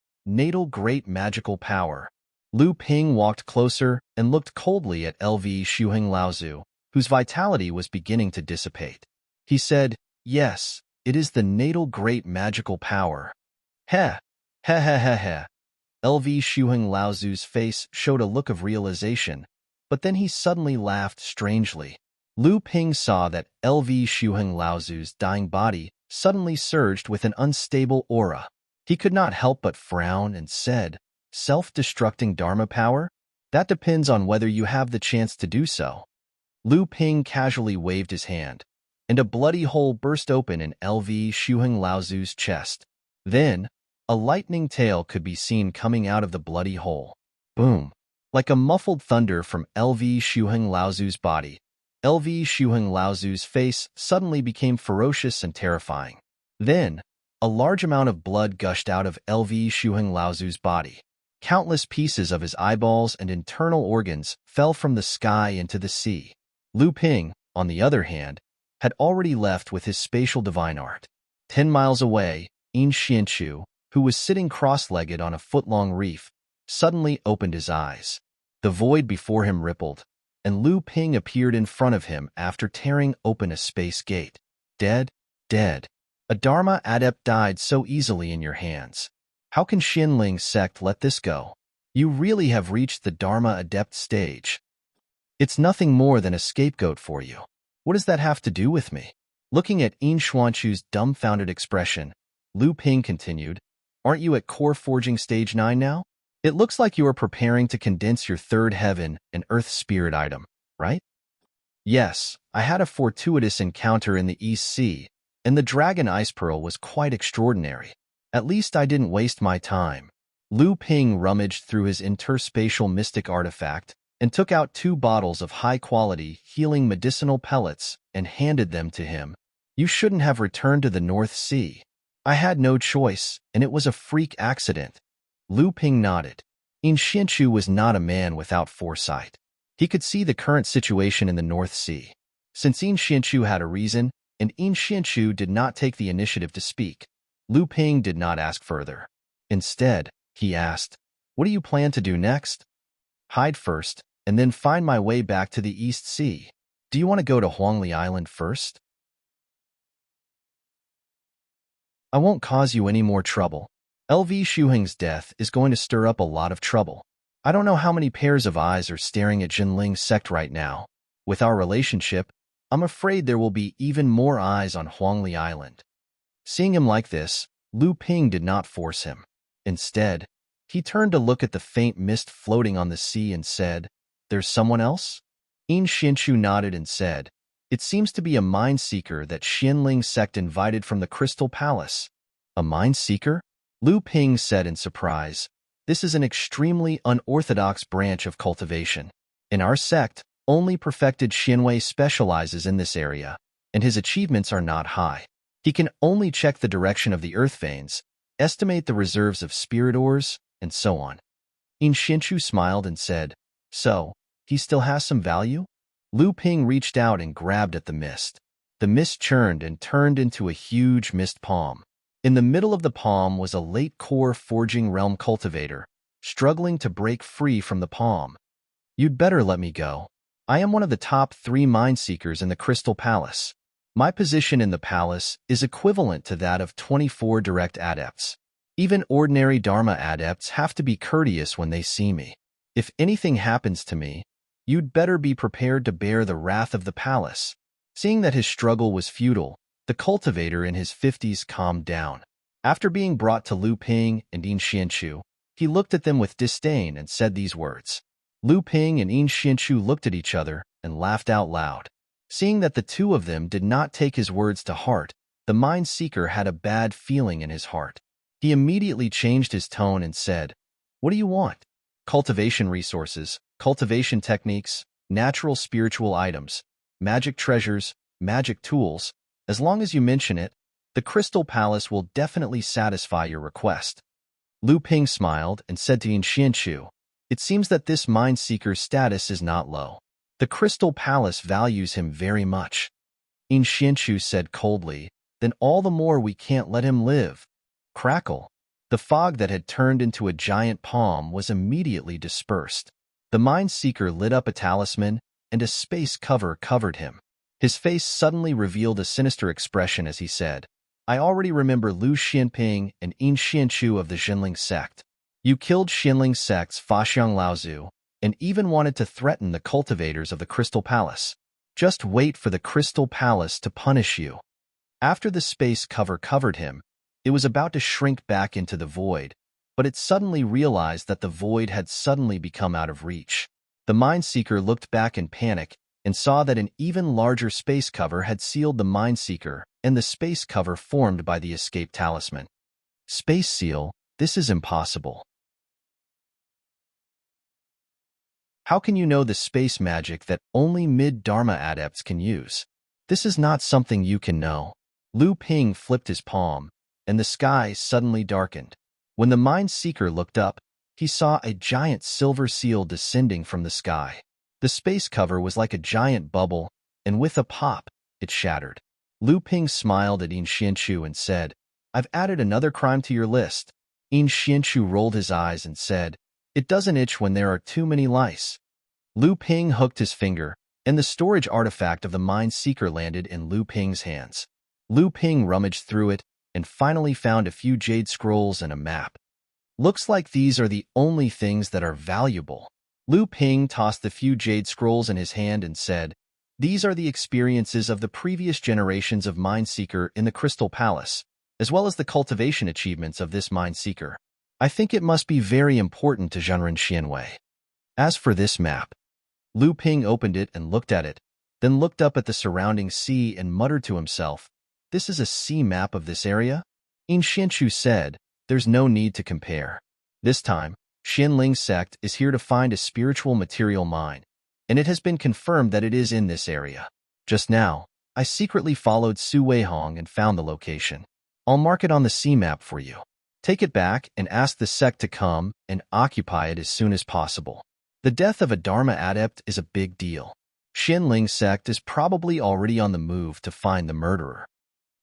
Speaker 1: great magical power." Lu Ping walked closer and looked coldly at LV Shuheng Laozu, whose vitality was beginning to dissipate. He said, "Yes, it is the natal great magical power." Heh, heh heh heh heh. LV Shuheng Laozu's face showed a look of realization, but then he suddenly laughed strangely. Lu Ping saw that LV Shuheng Laozu's dying body suddenly surged with an unstable aura. He could not help but frown and said, "Self-destructing Dharma power? That depends on whether you have the chance to do so." Lu Ping casually waved his hand, and a bloody hole burst open in LV Shuheng Laozu's chest. Then, a lightning tail could be seen coming out of the bloody hole. Boom! Like a muffled thunder from LV Shuheng Laozu's body, LV Shuheng Laozu's face suddenly became ferocious and terrifying. Then, a large amount of blood gushed out of LV Shuheng Laozu's body. Countless pieces of his eyeballs and internal organs fell from the sky into the sea. Lu Ping, on the other hand, had already left with his spatial divine art. 10 miles away, Yin Xianchu, who was sitting cross-legged on a foot-long reef, suddenly opened his eyes. The void before him rippled, and Lu Ping appeared in front of him after tearing open a space gate. Dead? Dead. A Dharma adept died so easily in your hands. How can Xianling's sect let this go? You really have reached the Dharma adept stage. It's nothing more than a scapegoat for you. What does that have to do with me? Looking at Yin Xuanchu's dumbfounded expression, Lu Ping continued, "Aren't you at core forging stage 9 now? It looks like you are preparing to condense your third heaven and earth spirit item, right?" "Yes, I had a fortuitous encounter in the East Sea, and the Dragon Ice Pearl was quite extraordinary. At least I didn't waste my time." Lu Ping rummaged through his interspatial mystic artifact and took out 2 bottles of high-quality healing medicinal pellets and handed them to him. "You shouldn't have returned to the North Sea. I had no choice, and it was a freak accident." Lu Ping nodded. Yin Xianchu was not a man without foresight. He could see the current situation in the North Sea. Since Yin Xianchu had a reason, and Yin Xianchu did not take the initiative to speak, Lu Ping did not ask further. Instead, he asked, "What do you plan to do next?" "Hide first, and then find my way back to the East Sea. Do you want to go to Huangli Island first?" "I won't cause you any more trouble. LV Shuheng's death is going to stir up a lot of trouble. I don't know how many pairs of eyes are staring at Jinling's sect right now. With our relationship, I'm afraid there will be even more eyes on Huangli Island." Seeing him like this, Lu Ping did not force him. Instead, he turned to look at the faint mist floating on the sea and said, "There's someone else?" Yin Xianchu nodded and said, "It seems to be a mind seeker that Xianling's sect invited from the Crystal Palace." "A mind seeker?" Lu Ping said in surprise. "This is an extremely unorthodox branch of cultivation. In our sect, only perfected Xianwei specializes in this area, and his achievements are not high. He can only check the direction of the earth veins, estimate the reserves of spirit ores, and so on." Yin Xianchu smiled and said, "So, he still has some value?" Lu Ping reached out and grabbed at the mist. The mist churned and turned into a huge mist palm. In the middle of the palm was a late-core forging realm cultivator, struggling to break free from the palm. "You'd better let me go. I am one of the top 3 mind seekers in the Crystal Palace. My position in the palace is equivalent to that of 24 direct adepts. Even ordinary Dharma adepts have to be courteous when they see me. If anything happens to me, you'd better be prepared to bear the wrath of the palace." Seeing that his struggle was futile, the cultivator in his 50s calmed down. After being brought to Lu Ping and Yin Xianchu, he looked at them with disdain and said these words. Lu Ping and Yin Xianchu looked at each other and laughed out loud. Seeing that the two of them did not take his words to heart, the mind seeker had a bad feeling in his heart. He immediately changed his tone and said, "What do you want?" "Cultivation resources, cultivation techniques, natural spiritual items, magic treasures, magic tools. As long as you mention it, the Crystal Palace will definitely satisfy your request." Lu Ping smiled and said to Yin Xianchu, "It seems that this mind seeker's status is not low. The Crystal Palace values him very much." Yin Xianchu said coldly, "Then all the more we can't let him live." Crackle. The fog that had turned into a giant palm was immediately dispersed. The mind seeker lit up a talisman, and a space cover covered him. His face suddenly revealed a sinister expression as he said, "I already remember Lu Xianping and Yin Xianchu of the Xinling sect. You killed Xinling sect's Faxiang Laozu, and even wanted to threaten the cultivators of the Crystal Palace. Just wait for the Crystal Palace to punish you." After the space cover covered him, it was about to shrink back into the void, but it suddenly realized that the void had suddenly become out of reach. The mind seeker looked back in panic and saw that an even larger space cover had sealed the mind seeker and the space cover formed by the escape talisman. Space seal, this is impossible. How can you know the space magic that only mid-Dharma adepts can use? This is not something you can know. Lu Ping flipped his palm, and the sky suddenly darkened. When the mind seeker looked up, he saw a giant silver seal descending from the sky. The space cover was like a giant bubble, and with a pop, it shattered. Lu Ping smiled at Yin Xianchu and said, "I've added another crime to your list." Yin Xianchu rolled his eyes and said, "It doesn't itch when there are too many lice." Lu Ping hooked his finger, and the storage artifact of the mind seeker landed in Lu Ping's hands. Lu Ping rummaged through it and finally found a few jade scrolls and a map. "Looks like these are the only things that are valuable." Lu Ping tossed the few jade scrolls in his hand and said, "These are the experiences of the previous generations of Mind Seeker in the Crystal Palace, as well as the cultivation achievements of this Mind Seeker. I think it must be very important to Zhenren Xianwei." As for this map, Lu Ping opened it and looked at it, then looked up at the surrounding sea and muttered to himself, "This is a sea map of this area?" Yin Xianchu said, "There's no need to compare. This time, Xinling sect is here to find a spiritual material mine, and it has been confirmed that it is in this area. Just now, I secretly followed Su Weihong and found the location. I'll mark it on the sea map for you. Take it back and ask the sect to come and occupy it as soon as possible. The death of a Dharma adept is a big deal. Xinling sect is probably already on the move to find the murderer."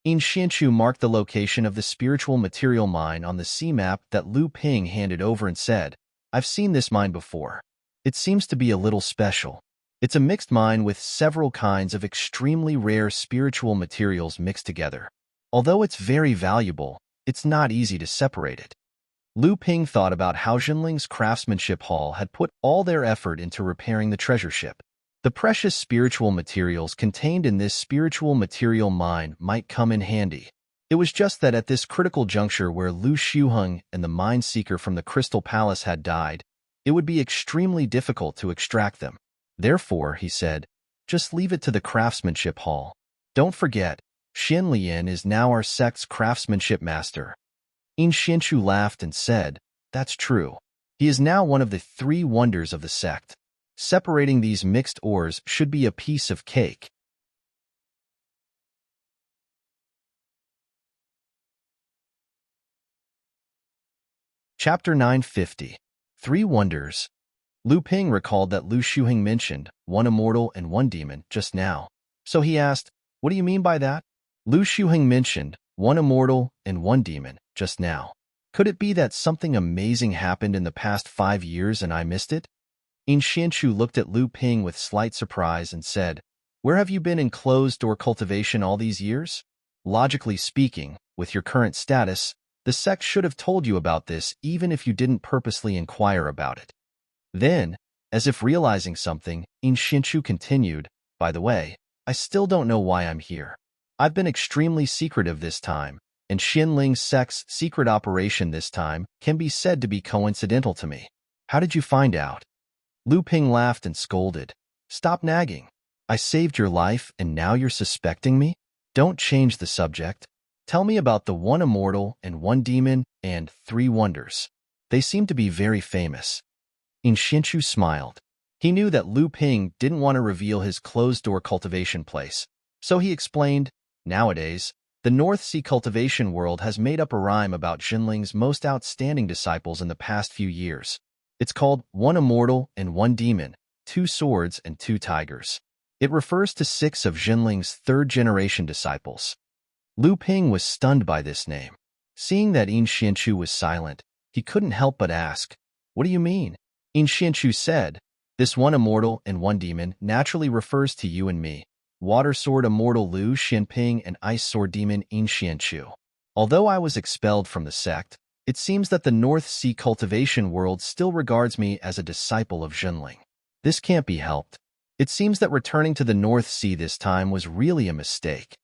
Speaker 1: Yin Xianchu marked the location of the spiritual material mine on the sea map that Lu Ping handed over and said, "I've seen this mine before. It seems to be a little special. It's a mixed mine with several kinds of extremely rare spiritual materials mixed together. Although it's very valuable, it's not easy to separate it." Lu Ping thought about how Xinling's craftsmanship hall had put all their effort into repairing the treasure ship. The precious spiritual materials contained in this spiritual material mine might come in handy. It was just that at this critical juncture where Lu Xiuheng and the Mind Seeker from the Crystal Palace had died, it would be extremely difficult to extract them. Therefore, he said, "Just leave it to the craftsmanship hall. Don't forget, Xin Lian is now our sect's craftsmanship master." Yin Xianchu laughed and said, "That's true. He is now one of the 3 wonders of the sect. Separating these mixed ores should be a piece of cake." Chapter 950. 3 Wonders. Lu Ping recalled that Lu Xiuheng mentioned 1 immortal and 1 demon just now, so he asked, "What do you mean by that?" Lu Xiuheng mentioned 1 immortal and 1 demon just now. Could it be that something amazing happened in the past 5 years and I missed it? Yin Xianchu looked at Lu Ping with slight surprise and said, "Where have you been in closed-door cultivation all these years? Logically speaking, with your current status, the sect should have told you about this even if you didn't purposely inquire about it." Then, as if realizing something, Yin Xianchu continued, "By the way, I still don't know why I'm here. I've been extremely secretive this time, and Xinling sect's secret operation this time can be said to be coincidental to me. How did you find out? Lu Ping laughed and scolded. Stop nagging. I saved your life and now you're suspecting me? Don't change the subject. Tell me about the one immortal and one demon and 3 wonders. They seem to be very famous. Xianchu smiled. He knew that Lu Ping didn't want to reveal his closed-door cultivation place, so he explained, nowadays, the North Sea cultivation world has made up a rhyme about Xinling's most outstanding disciples in the past few years. It's called One Immortal and One Demon, 2 Swords and 2 Tigers. It refers to 6 of Xinling's 3rd-generation disciples. Lu Ping was stunned by this name. Seeing that Xianchu was silent, he couldn't help but ask, What do you mean? Xianchu said, This one immortal and one demon naturally refers to you and me. Water Sword Immortal Lu Xianping and Ice Sword Demon Xianchu. Although I was expelled from the sect, it seems that the North Sea cultivation world still regards me as a disciple of Xinling. This can't be helped. It seems that returning to the North Sea this time was really a mistake.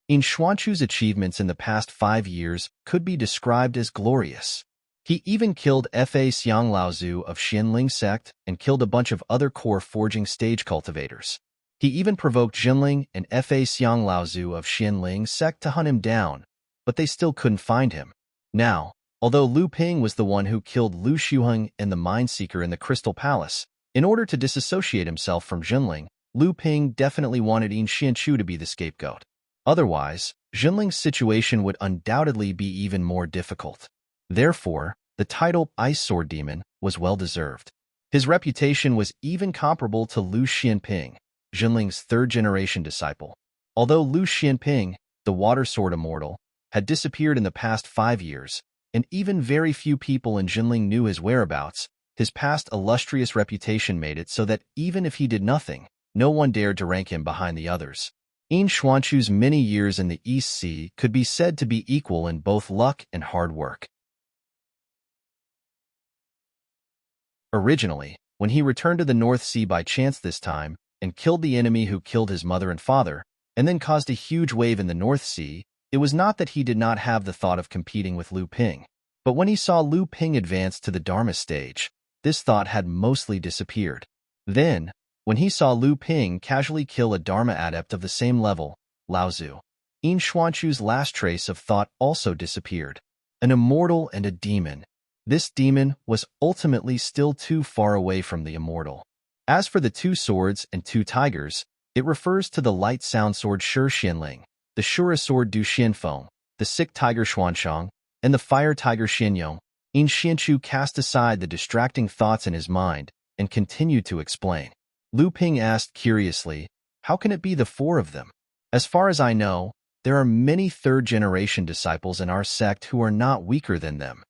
Speaker 1: Xuanchu's achievements in the past 5 years could be described as glorious. He even killed Fa Xiang Laozu of Xinling sect and killed a bunch of other core forging stage cultivators. He even provoked Xinling and Fa Xiang Laozu of Xinling sect to hunt him down, but they still couldn't find him. Now, although Lu Ping was the one who killed Lu Shuheng and the Mind Seeker in the Crystal Palace, in order to disassociate himself from Xinling, Lu Ping definitely wanted Xianchu to be the scapegoat. Otherwise, Xinling's situation would undoubtedly be even more difficult. Therefore, the title Ice Sword Demon was well-deserved. His reputation was even comparable to Lu Xianping, Xinling's 3rd-generation disciple. Although Lu Xianping, the Water Sword Immortal, had disappeared in the past 5 years, and even very few people in Xinling knew his whereabouts, his past illustrious reputation made it so that even if he did nothing, no one dared to rank him behind the others. Xuanchu's many years in the East Sea could be said to be equal in both luck and hard work. Originally, when he returned to the North Sea by chance this time, and killed the enemy who killed his mother and father, and then caused a huge wave in the North Sea, it was not that he did not have the thought of competing with Lu Ping. But when he saw Lu Ping advance to the Dharma stage, this thought had mostly disappeared. Then, when he saw Lu Ping casually kill a Dharma adept of the same level, Laozu, Xuanchu's last trace of thought also disappeared. An immortal and a demon. This demon was ultimately still too far away from the immortal. As for the 2 swords and 2 tigers, it refers to the light sound sword Shi Xianling, the Shura sword Du Xianfeng, the sick tiger Xuanshang, and the fire tiger Xianyong. Xianchu cast aside the distracting thoughts in his mind and continued to explain. Lu Ping asked curiously, How can it be the 4 of them? As far as I know, there are many 3rd-generation disciples in our sect who are not weaker than them.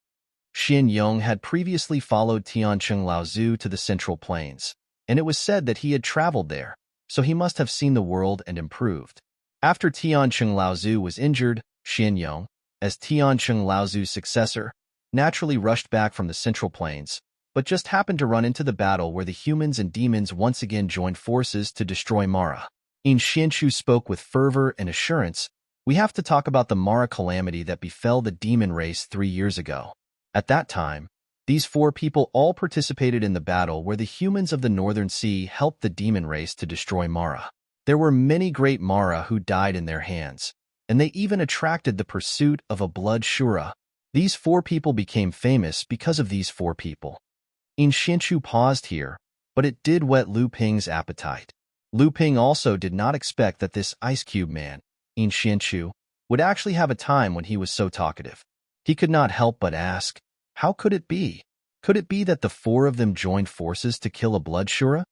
Speaker 1: Xianyong had previously followed Tiancheng Laozu to the Central Plains, and it was said that he had traveled there, so he must have seen the world and improved. After Tiancheng Laozu was injured, Xianyong, as Tiancheng Laozu's successor, naturally rushed back from the Central Plains, but just happened to run into the battle where the humans and demons once again joined forces to destroy Mara. Xianchu spoke with fervor and assurance, We have to talk about the Mara calamity that befell the demon race 3 years ago. At that time, these 4 people all participated in the battle where the humans of the Northern Sea helped the demon race to destroy Mara. There were many great Mara who died in their hands, and they even attracted the pursuit of a blood Shura. These 4 people became famous because of these 4 people. Xianchu paused here, but it did whet Lu Ping's appetite. Lu Ping also did not expect that this Ice Cube man, Xianchu, would actually have a time when he was so talkative. He could not help but ask, How could it be? Could it be that the 4 of them joined forces to kill a blood Shura?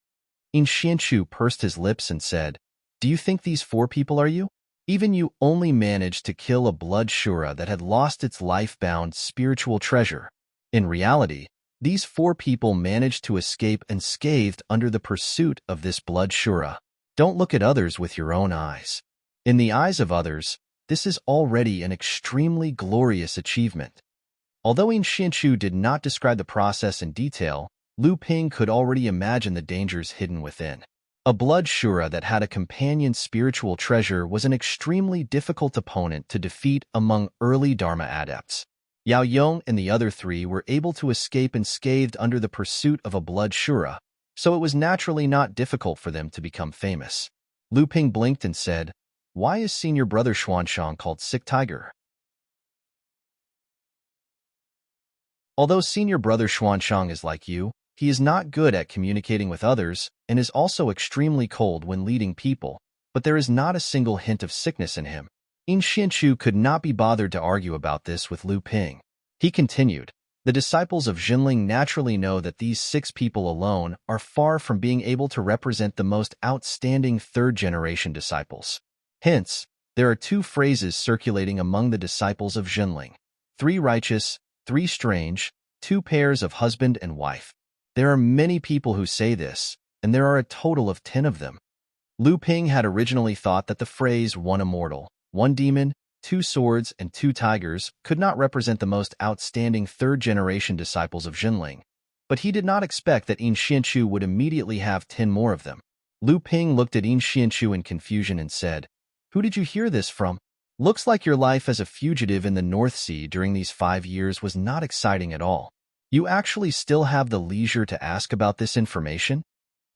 Speaker 1: Xianchu pursed his lips and said, Do you think these 4 people are you? Even you only managed to kill a blood Shura that had lost its life-bound spiritual treasure. In reality, these 4 people managed to escape unscathed under the pursuit of this blood Shura. Don't look at others with your own eyes. In the eyes of others, this is already an extremely glorious achievement. Although Xianchu did not describe the process in detail, Lu Ping could already imagine the dangers hidden within. A blood shura that had a companion spiritual treasure was an extremely difficult opponent to defeat among early Dharma adepts. Yao Yong and the other three were able to escape unscathed under the pursuit of a blood shura, so it was naturally not difficult for them to become famous. Lu Ping blinked and said, "Why is senior brother Xuanshang called Sick Tiger?" Although senior brother Xuanshang is like you, he is not good at communicating with others and is also extremely cold when leading people, but there is not a single hint of sickness in him. In Xianchu could not be bothered to argue about this with Lu Ping. He continued, "The disciples of Jinling naturally know that these 6 people alone are far from being able to represent the most outstanding third-generation disciples. Hence, there are 2 phrases circulating among the disciples of Jinling: 3 righteous, 3 strange, 2 pairs of husband and wife. There are many people who say this, and there are a total of 10 of them." Lu Ping had originally thought that the phrase 1 immortal, 1 demon, 2 swords, and 2 tigers could not represent the most outstanding third-generation disciples of Jinling, but he did not expect that In Xianchu would immediately have 10 more of them. Lu Ping looked at In Xianchu in confusion and said, "Who did you hear this from? Looks like your life as a fugitive in the North Sea during these 5 years was not exciting at all. You actually still have the leisure to ask about this information?"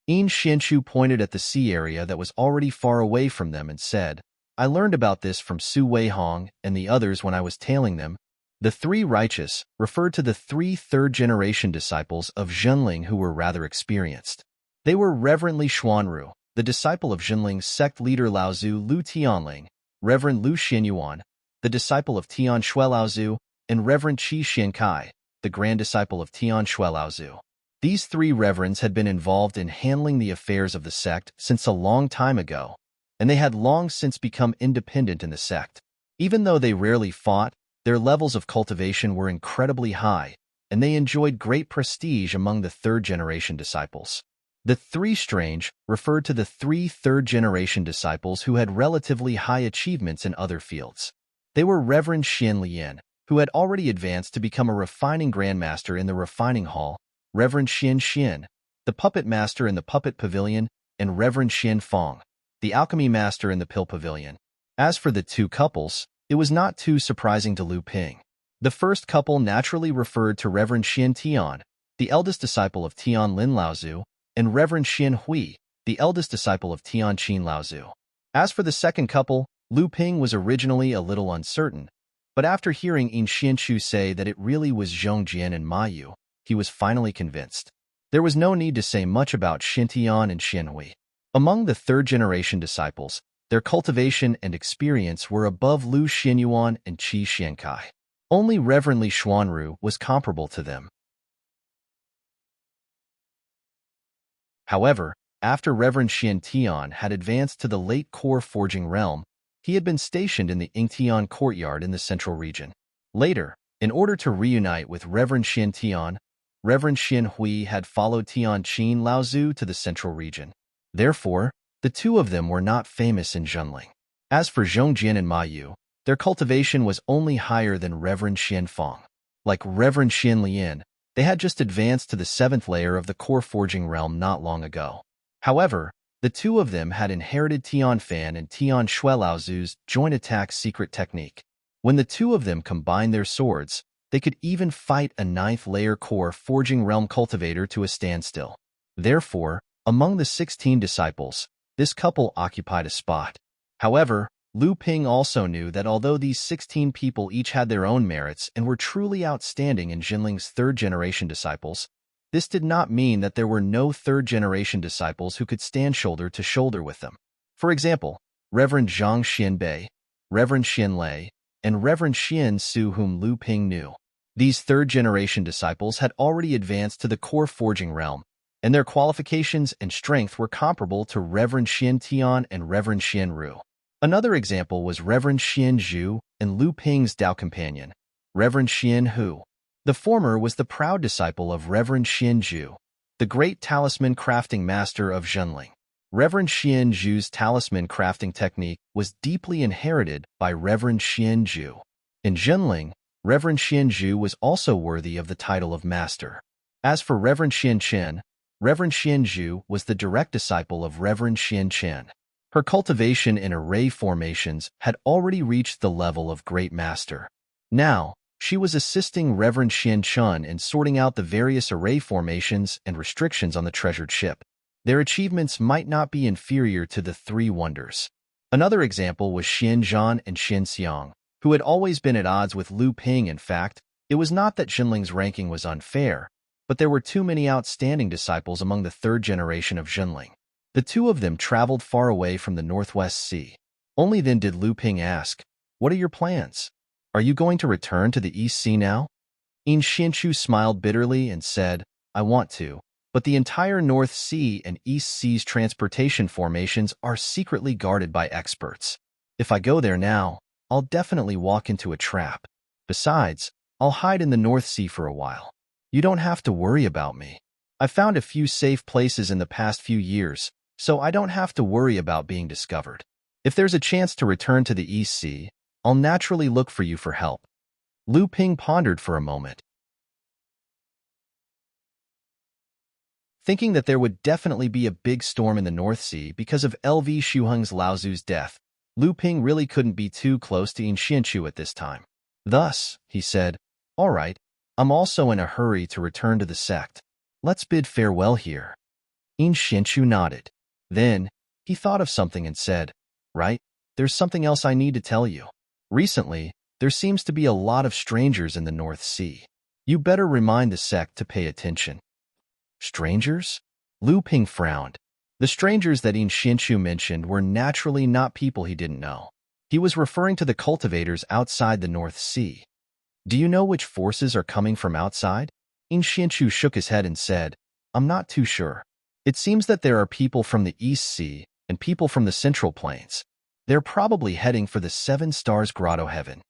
Speaker 1: In Xianchu pointed at the sea area that was already far away from them and said, "I learned about this from Su Weihong and the others when I was tailing them." The 3 righteous referred to the 3 third-generation disciples of Zhenling who were rather experienced. They were Reverend Xuanru, the disciple of Zhenling's sect leader Laozu Lu Tianling, Reverend Lu Xianyuan, the disciple of Tian Shui Laozu, and Reverend Qi Xiankai, the grand disciple of Tian Shui Laozu. These 3 reverends had been involved in handling the affairs of the sect since a long time ago, and they had long since become independent in the sect. Even though they rarely fought, their levels of cultivation were incredibly high, and they enjoyed great prestige among the third-generation disciples. The 3 strange referred to the 3 third-generation disciples who had relatively high achievements in other fields. They were Reverend Xian Lian, who had already advanced to become a refining grandmaster in the refining hall, Reverend Xian Xian, the puppet master in the puppet pavilion, and Reverend Xian Fong, the alchemy master in the pill pavilion. As for the 2 couples, it was not too surprising to Lu Ping. The first couple naturally referred to Reverend Xian Tian, the eldest disciple of Tian Lin Laozu, and Reverend Xian Hui, the eldest disciple of Tian Qin Laozu. As for the second couple, Lu Ping was originally a little uncertain, but after hearing In Xianchu say that it really was Zhong Jian and Ma Yu, he was finally convinced. There was no need to say much about Xin Tian and Xian Hui. Among the third-generation disciples, their cultivation and experience were above Lu Xianyuan and Qi Xiankai. Only Reverend Li Xuanru was comparable to them. However, after Reverend Xian Tian had advanced to the late core forging realm, he had been stationed in the Yingtian courtyard in the central region. Later, in order to reunite with Reverend Xian Tian, Reverend Xian Hui had followed Tian Qin Laozu to the central region. Therefore, the 2 of them were not famous in Zhenling. As for Zhongjian and Ma Yu, their cultivation was only higher than Reverend Xian Fong. Like Reverend Xian Lian, they had just advanced to the 7th layer of the core forging realm not long ago. However, the 2 of them had inherited Tian Fan and Tian Shui Laozu's joint attack secret technique. When the 2 of them combined their swords, they could even fight a 9th layer core forging realm cultivator to a standstill. Therefore, among the 16 disciples, this couple occupied a spot. However, Lu Ping also knew that although these 16 people each had their own merits and were truly outstanding in Jinling's third-generation disciples, this did not mean that there were no third-generation disciples who could stand shoulder to shoulder with them. For example, Reverend Zhang Xianbei, Reverend Xian Lei, and Reverend Xian Su whom Lu Ping knew. These third-generation disciples had already advanced to the core forging realm, and their qualifications and strength were comparable to Reverend Xian Tian and Reverend Xian Ru. Another example was Reverend Xian Zhu and Lu Ping's Dao companion, Reverend Xian Hu. The former was the proud disciple of Reverend Xian Zhu, the great talisman crafting master of Zhenling. Reverend Xian Zhu's talisman crafting technique was deeply inherited by Reverend Xian Zhu. In Zhenling, Reverend Xian Zhu was also worthy of the title of master. As for Reverend Xian Chen, Reverend Xian Zhu was the direct disciple of Reverend Xian Chen. Her cultivation in array formations had already reached the level of great master. Now, she was assisting Reverend Xian Chun in sorting out the various array formations and restrictions on the treasured ship. Their achievements might not be inferior to the three wonders. Another example was Xian Zhan and Xian Xiang, who had always been at odds with Lu Ping. In fact, it was not that Xunling's ranking was unfair, but there were too many outstanding disciples among the third generation of Xunling. The two of them traveled far away from the Northwest Sea. Only then did Lu Ping ask, "What are your plans? Are you going to return to the East Sea now?" In Xianchu smiled bitterly and said, "I want to, but the entire North Sea and East Sea's transportation formations are secretly guarded by experts. If I go there now, I'll definitely walk into a trap. Besides, I'll hide in the North Sea for a while. You don't have to worry about me. I've found a few safe places in the past few years, so I don't have to worry about being discovered. If there's a chance to return to the East Sea, I'll naturally look for you for help." Lu Ping pondered for a moment. Thinking that there would definitely be a big storm in the North Sea because of LV Shuheng's Laozu's death, Lu Ping really couldn't be too close to In Xianchu at this time. Thus, he said, "All right, I'm also in a hurry to return to the sect. Let's bid farewell here." In Xianchu nodded. Then, he thought of something and said, "Right, there's something else I need to tell you. Recently, there seems to be a lot of strangers in the North Sea. You better remind the sect to pay attention." Strangers? Lu Ping frowned. The strangers that In Xianchu mentioned were naturally not people he didn't know. He was referring to the cultivators outside the North Sea. "Do you know which forces are coming from outside?" In Xianchu shook his head and said, "I'm not too sure. It seems that there are people from the East Sea and people from the Central Plains. They're probably heading for the Seven Stars Grotto Heaven."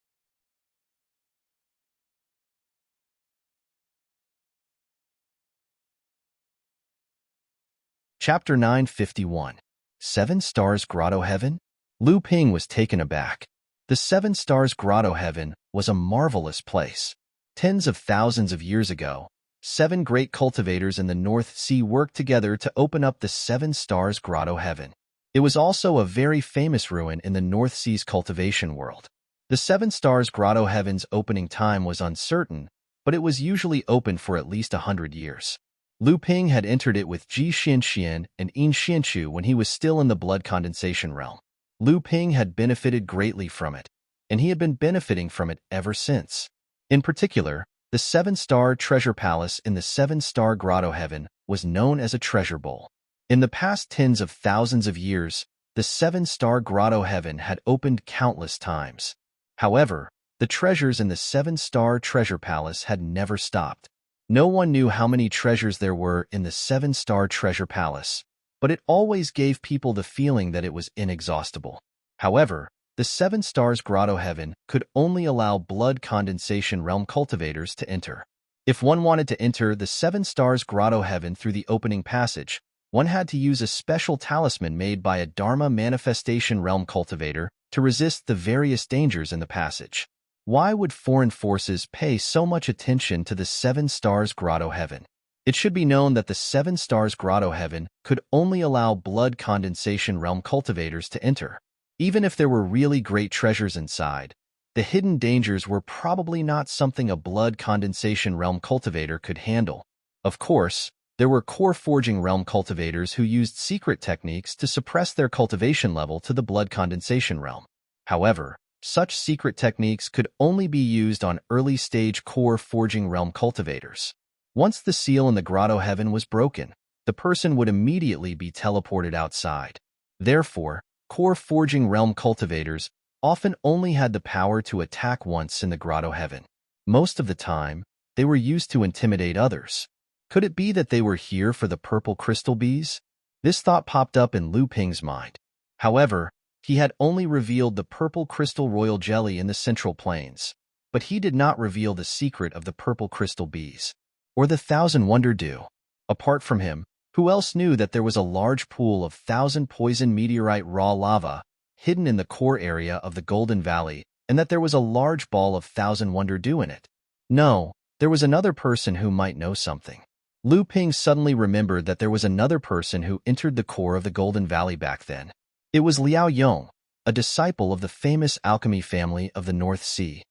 Speaker 1: Chapter 951. Seven Stars Grotto Heaven? Lu Ping was taken aback. The Seven Stars Grotto Heaven was a marvelous place. Tens of thousands of years ago, 7 great cultivators in the North Sea worked together to open up the Seven Stars Grotto Heaven. It was also a very famous ruin in the North Sea's cultivation world. The Seven Stars Grotto Heaven's opening time was uncertain, but it was usually open for at least 100 years. Lu Ping had entered it with Ji Xianxian and In Xianchu when he was still in the blood condensation realm. Lu Ping had benefited greatly from it, and he had been benefiting from it ever since. In particular, the 7-star treasure palace in the 7-star Grotto Heaven was known as a treasure bowl. In the past tens of thousands of years, the 7-star Grotto Heaven had opened countless times. However, the treasures in the 7-star treasure palace had never stopped. No one knew how many treasures there were in the 7-star treasure palace, but it always gave people the feeling that it was inexhaustible. However, the 7 Stars Grotto Heaven could only allow blood condensation realm cultivators to enter. If one wanted to enter the 7 Stars Grotto Heaven through the opening passage, one had to use a special talisman made by a Dharma manifestation realm cultivator to resist the various dangers in the passage. Why would foreign forces pay so much attention to the 7 Stars Grotto Heaven? It should be known that the 7 Stars Grotto Heaven could only allow blood condensation realm cultivators to enter. Even if there were really great treasures inside, the hidden dangers were probably not something a blood condensation realm cultivator could handle. Of course, there were core forging realm cultivators who used secret techniques to suppress their cultivation level to the blood condensation realm. However, such secret techniques could only be used on early-stage core forging realm cultivators. Once the seal in the Grotto Heaven was broken, the person would immediately be teleported outside. Therefore, core forging realm cultivators often only had the power to attack once in the Grotto Heaven. Most of the time, they were used to intimidate others. Could it be that they were here for the purple crystal bees? This thought popped up in Lu Ping's mind. However, he had only revealed the purple crystal royal jelly in the Central Plains, but he did not reveal the secret of the purple crystal bees, or the Thousand Wonder Dew. Apart from him, who else knew that there was a large pool of 1,000 poison meteorite raw lava hidden in the core area of the Golden Valley, and that there was a large ball of 1,000 Wonder Dew in it? No, there was another person who might know something. Lu Ping suddenly remembered that there was another person who entered the core of the Golden Valley back then. It was Liao Yong, a disciple of the famous alchemy family of the North Sea.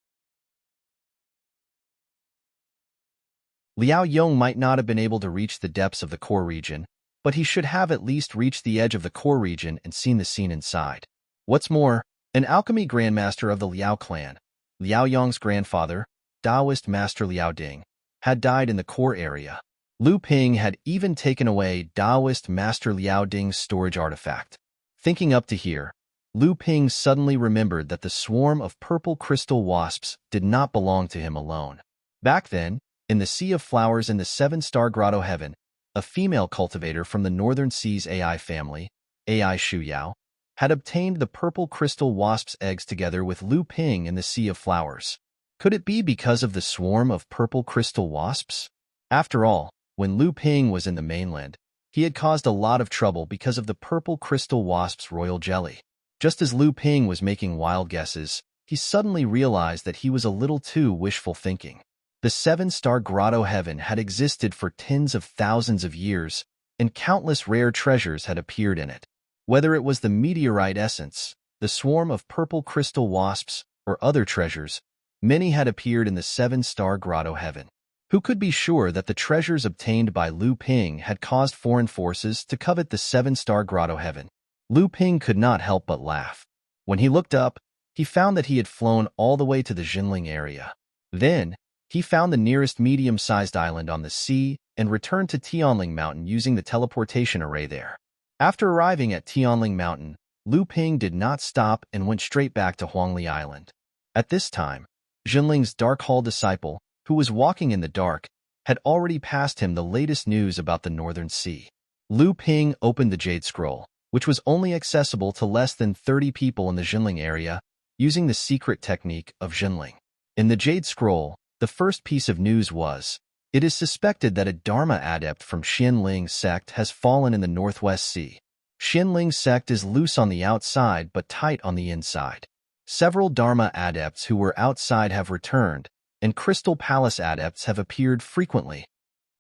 Speaker 1: Liao Yong might not have been able to reach the depths of the core region, but he should have at least reached the edge of the core region and seen the scene inside. What's more, an alchemy grandmaster of the Liao clan, Liao Yong's grandfather, Taoist master Liao Ding, had died in the core area. Lu Ping had even taken away Taoist master Liao Ding's storage artifact. Thinking up to here, Lu Ping suddenly remembered that the swarm of purple crystal wasps did not belong to him alone. Back then, in the Sea of Flowers in the Seven-Star Grotto Heaven, a female cultivator from the Northern Seas AI family, AI Shuyao, had obtained the purple crystal wasp's eggs together with Lu Ping in the Sea of Flowers. Could it be because of the swarm of purple crystal wasps? After all, when Lu Ping was in the mainland, he had caused a lot of trouble because of the purple crystal wasp's royal jelly. Just as Lu Ping was making wild guesses, he suddenly realized that he was a little too wishful thinking. The Seven-Star Grotto Heaven had existed for tens of thousands of years, and countless rare treasures had appeared in it. Whether it was the meteorite essence, the swarm of purple crystal wasps, or other treasures, many had appeared in the Seven-Star Grotto Heaven. Who could be sure that the treasures obtained by Lu Ping had caused foreign forces to covet the Seven-Star Grotto Heaven? Lu Ping could not help but laugh. When he looked up, he found that he had flown all the way to the Jinling area. Then, he found the nearest medium-sized island on the sea and returned to Tianling Mountain using the teleportation array there. After arriving at Tianling Mountain, Lu Ping did not stop and went straight back to Huangli Island. At this time, Jinling's Dark Hall disciple, who was walking in the dark, had already passed him the latest news about the Northern Sea. Lu Ping opened the Jade Scroll, which was only accessible to less than 30 people in the Jinling area, using the secret technique of Jinling. In the Jade Scroll, the first piece of news was, it is suspected that a Dharma adept from Xianling sect has fallen in the Northwest Sea. Xianling sect is loose on the outside but tight on the inside. Several Dharma adepts who were outside have returned, and Crystal Palace adepts have appeared frequently.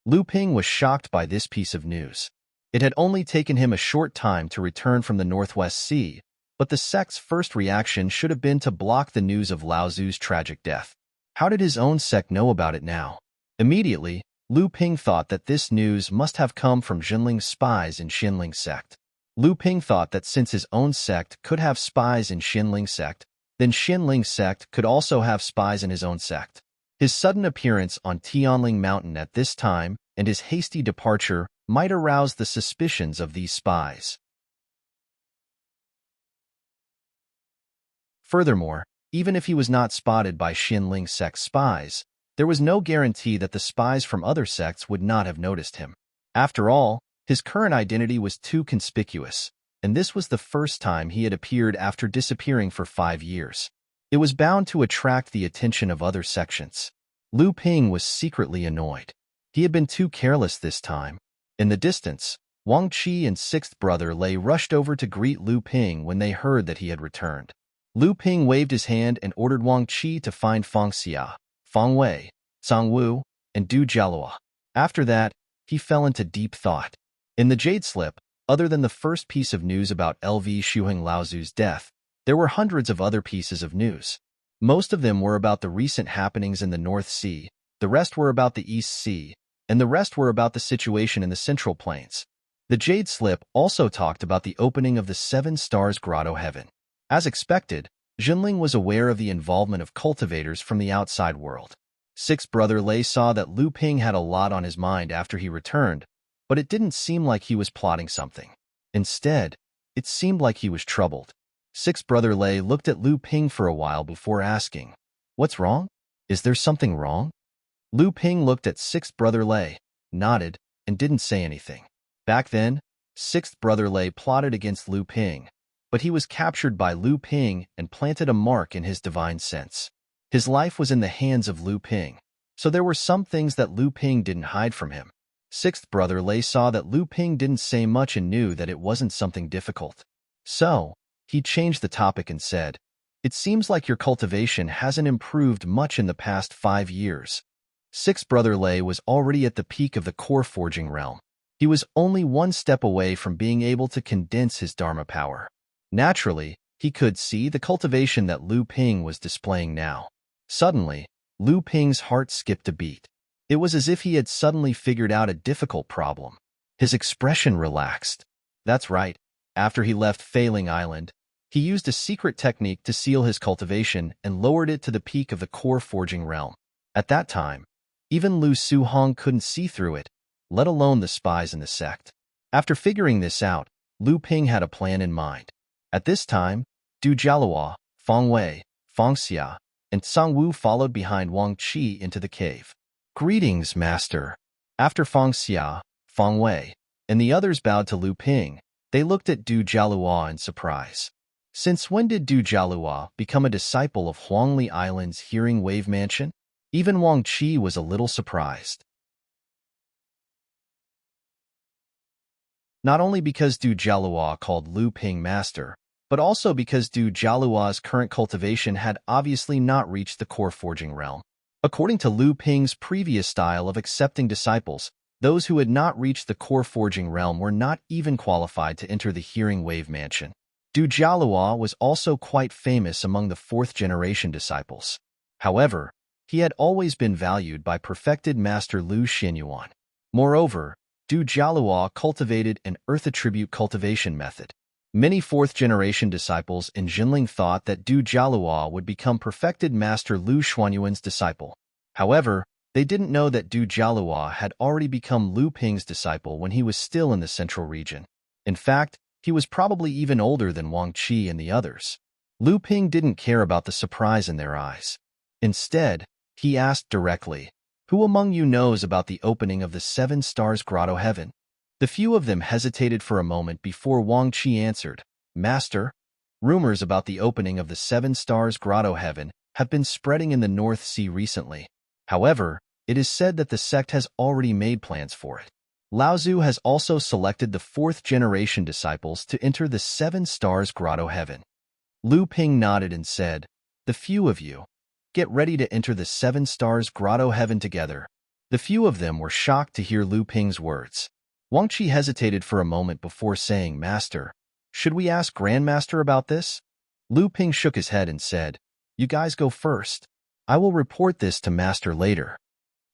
Speaker 1: Lu Ping was shocked by this piece of news. It had only taken him a short time to return from the Northwest Sea, but the sect's first reaction should have been to block the news of Lao Zu's tragic death. How did his own sect know about it now? Immediately, Lu Ping thought that this news must have come from Jinling's spies in Xianling sect. Lu Ping thought that since his own sect could have spies in Xianling sect, then Xianling sect could also have spies in his own sect. His sudden appearance on Tianling Mountain at this time and his hasty departure might arouse the suspicions of these spies. Furthermore, even if he was not spotted by Xianling sect spies, there was no guarantee that the spies from other sects would not have noticed him. After all, his current identity was too conspicuous, and this was the first time he had appeared after disappearing for 5 years. It was bound to attract the attention of other sections. Lu Ping was secretly annoyed. He had been too careless this time. In the distance, Wang Qi and sixth brother Lei rushed over to greet Lu Ping when they heard that he had returned. Lu Ping waved his hand and ordered Wang Qi to find Feng Xia, Feng Wei, Zhang Wu, and Du Jialua. After that, he fell into deep thought. In the Jade Slip, other than the first piece of news about LV Shuheng Laozu's death, there were hundreds of other pieces of news. Most of them were about the recent happenings in the North Sea, the rest were about the East Sea, and the rest were about the situation in the Central Plains. The Jade Slip also talked about the opening of the Seven Stars Grotto Heaven. As expected, Jinling was aware of the involvement of cultivators from the outside world. Sixth brother Lei saw that Lu Ping had a lot on his mind after he returned, but it didn't seem like he was plotting something. Instead, it seemed like he was troubled. Sixth brother Lei looked at Lu Ping for a while before asking, "What's wrong? Is there something wrong?" Lu Ping looked at sixth brother Lei, nodded, and didn't say anything. Back then, sixth brother Lei plotted against Lu Ping, but he was captured by Lu Ping and planted a mark in his divine sense. His life was in the hands of Lu Ping, so there were some things that Lu Ping didn't hide from him. Sixth brother Lei saw that Lu Ping didn't say much and knew that it wasn't something difficult. So, he changed the topic and said, "It seems like your cultivation hasn't improved much in the past 5 years." Sixth brother Lei was already at the peak of the core forging realm. He was only one step away from being able to condense his Dharma power. Naturally, he could see the cultivation that Lu Ping was displaying now. Suddenly, Lu Ping's heart skipped a beat. It was as if he had suddenly figured out a difficult problem. His expression relaxed. That's right. After he left Failing Island, he used a secret technique to seal his cultivation and lowered it to the peak of the core forging realm. At that time, even Lu Suhong couldn't see through it, let alone the spies in the sect. After figuring this out, Lu Ping had a plan in mind. At this time, Du Jialua, Feng Wei, Feng Xia, and Tsang Wu followed behind Wang Qi into the cave. Greetings, Master. After Feng Xia, Feng Wei, and the others bowed to Lu Ping, they looked at Du Jialua in surprise. Since when did Du Jialua become a disciple of Huangli Island's Hearing Wave Mansion? Even Wang Qi was a little surprised. Not only because Du Jialua called Lu Ping master, but also because Du Jialua's current cultivation had obviously not reached the core forging realm. According to Lu Ping's previous style of accepting disciples, those who had not reached the core forging realm were not even qualified to enter the Hearing Wave Mansion. Du Jialua was also quite famous among the fourth-generation disciples. However, he had always been valued by perfected Master Lu Xinyuan. Moreover, Du Jialua cultivated an earth attribute cultivation method. Many fourth-generation disciples in Jinling thought that Du Jialua would become perfected Master Lu Xuanyuan's disciple. However, they didn't know that Du Jialua had already become Lu Ping's disciple when he was still in the central region. In fact, he was probably even older than Wang Qi and the others. Lu Ping didn't care about the surprise in their eyes. Instead, he asked directly, "Who among you knows about the opening of the Seven Stars Grotto Heaven?" The few of them hesitated for a moment before Wang Qi answered, "Master, rumors about the opening of the Seven Stars Grotto Heaven have been spreading in the North Sea recently. However, it is said that the sect has already made plans for it. Laozu has also selected the fourth-generation disciples to enter the Seven Stars Grotto Heaven." Lu Ping nodded and said, "The few of you, get ready to enter the Seven Stars Grotto Heaven together." The few of them were shocked to hear Lu Ping's words. Wang Qi hesitated for a moment before saying, "Master, should we ask Grandmaster about this?" Lu Ping shook his head and said, "You guys go first. I will report this to Master later."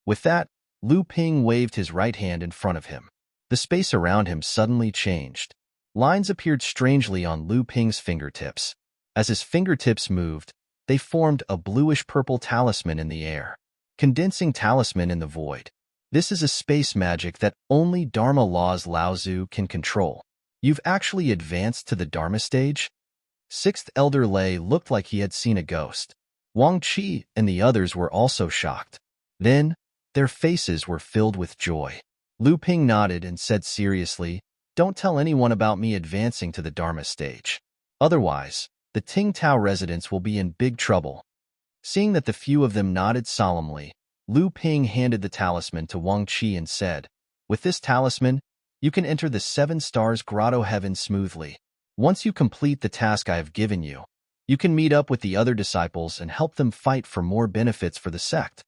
Speaker 1: With that, Lu Ping waved his right hand in front of him. The space around him suddenly changed. Lines appeared strangely on Lu Ping's fingertips. As his fingertips moved, they formed a bluish-purple talisman in the air. Condensing talisman in the void. This is a space magic that only Dharma laws Laozu can control. You've actually advanced to the Dharma stage? Sixth Elder Lei looked like he had seen a ghost. Wang Qi and the others were also shocked. Then, their faces were filled with joy. Lu Ping nodded and said seriously, "Don't tell anyone about me advancing to the Dharma stage. Otherwise, the Tingtao residents will be in big trouble." Seeing that the few of them nodded solemnly, Lu Ping handed the talisman to Wang Qi and said, "With this talisman, you can enter the Seven Stars Grotto Heaven smoothly. Once you complete the task I have given you, you can meet up with the other disciples and help them fight for more benefits for the sect."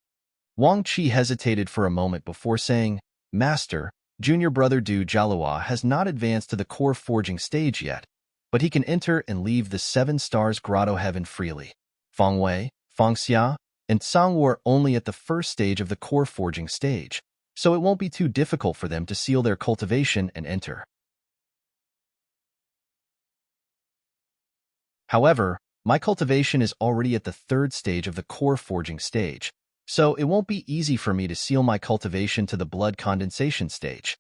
Speaker 1: Wang Qi hesitated for a moment before saying, "Master, junior brother Du Jialua has not advanced to the core forging stage yet, but he can enter and leave the Seven Stars Grotto Heaven freely. Feng Wei, Feng Xia, and Tsang Wu are only at the first stage of the core forging stage, so it won't be too difficult for them to seal their cultivation and enter. However, my cultivation is already at the third stage of the core forging stage, so it won't be easy for me to seal my cultivation to the blood condensation stage."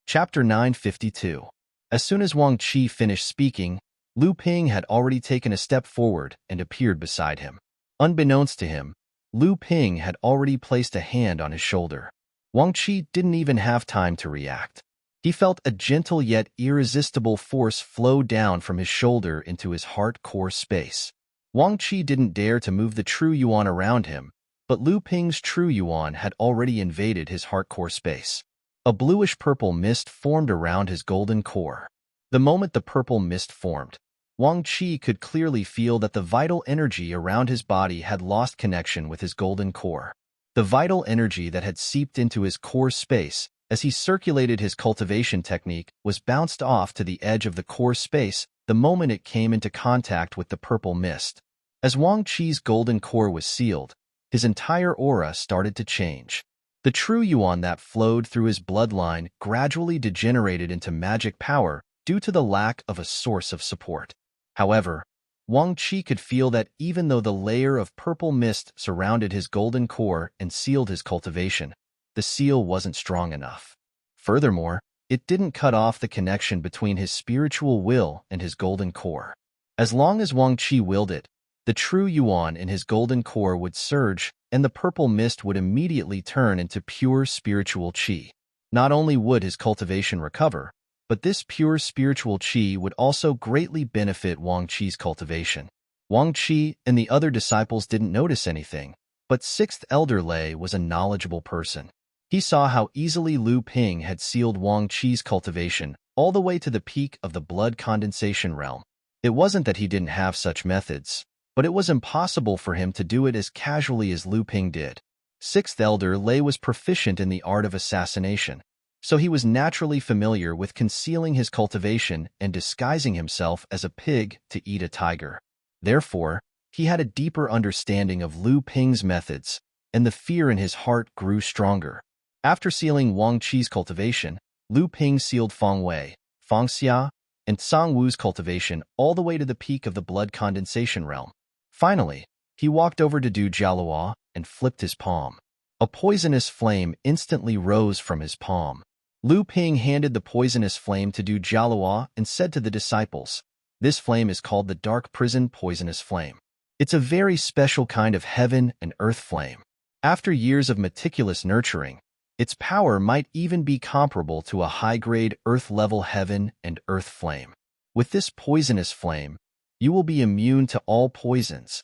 Speaker 1: Chapter 952. As soon as Wang Qi finished speaking, Lu Ping had already taken a step forward and appeared beside him. Unbeknownst to him, Lu Ping had already placed a hand on his shoulder. Wang Qi didn't even have time to react. He felt a gentle yet irresistible force flow down from his shoulder into his heart core space. Wang Qi didn't dare to move the true yuan around him, but Lu Ping's true yuan had already invaded his heart core space. A bluish-purple mist formed around his golden core. The moment the purple mist formed, Wang Qi could clearly feel that the vital energy around his body had lost connection with his golden core. The vital energy that had seeped into his core space as he circulated his cultivation technique was bounced off to the edge of the core space the moment it came into contact with the purple mist. As Wang Qi's golden core was sealed, his entire aura started to change. The true yuan that flowed through his bloodline gradually degenerated into magic power due to the lack of a source of support. However, Wang Qi could feel that even though the layer of purple mist surrounded his golden core and sealed his cultivation, the seal wasn't strong enough. Furthermore, it didn't cut off the connection between his spiritual will and his golden core. As long as Wang Qi willed it, the true yuan in his golden core would surge, and the purple mist would immediately turn into pure spiritual qi. Not only would his cultivation recover, but this pure spiritual qi would also greatly benefit Wang Qi's cultivation. Wang Qi and the other disciples didn't notice anything, but sixth elder Lei was a knowledgeable person. He saw how easily Lu Ping had sealed Wang Qi's cultivation all the way to the peak of the blood condensation realm. It wasn't that he didn't have such methods, but it was impossible for him to do it as casually as Lu Ping did. Sixth elder Lei was proficient in the art of assassination, so he was naturally familiar with concealing his cultivation and disguising himself as a pig to eat a tiger. Therefore, he had a deeper understanding of Lu Ping's methods, and the fear in his heart grew stronger. After sealing Wang Qi's cultivation, Lu Ping sealed Feng Wei, Feng Xia, and Sang Wu's cultivation all the way to the peak of the blood condensation realm. Finally, he walked over to Du Jialuo and flipped his palm. A poisonous flame instantly rose from his palm. Lu Ping handed the poisonous flame to Du Jialuo and said to the disciples, "This flame is called the Dark Prison Poisonous Flame. It's a very special kind of heaven and earth flame. After years of meticulous nurturing, its power might even be comparable to a high-grade earth-level heaven and earth flame. With this poisonous flame, you will be immune to all poisons."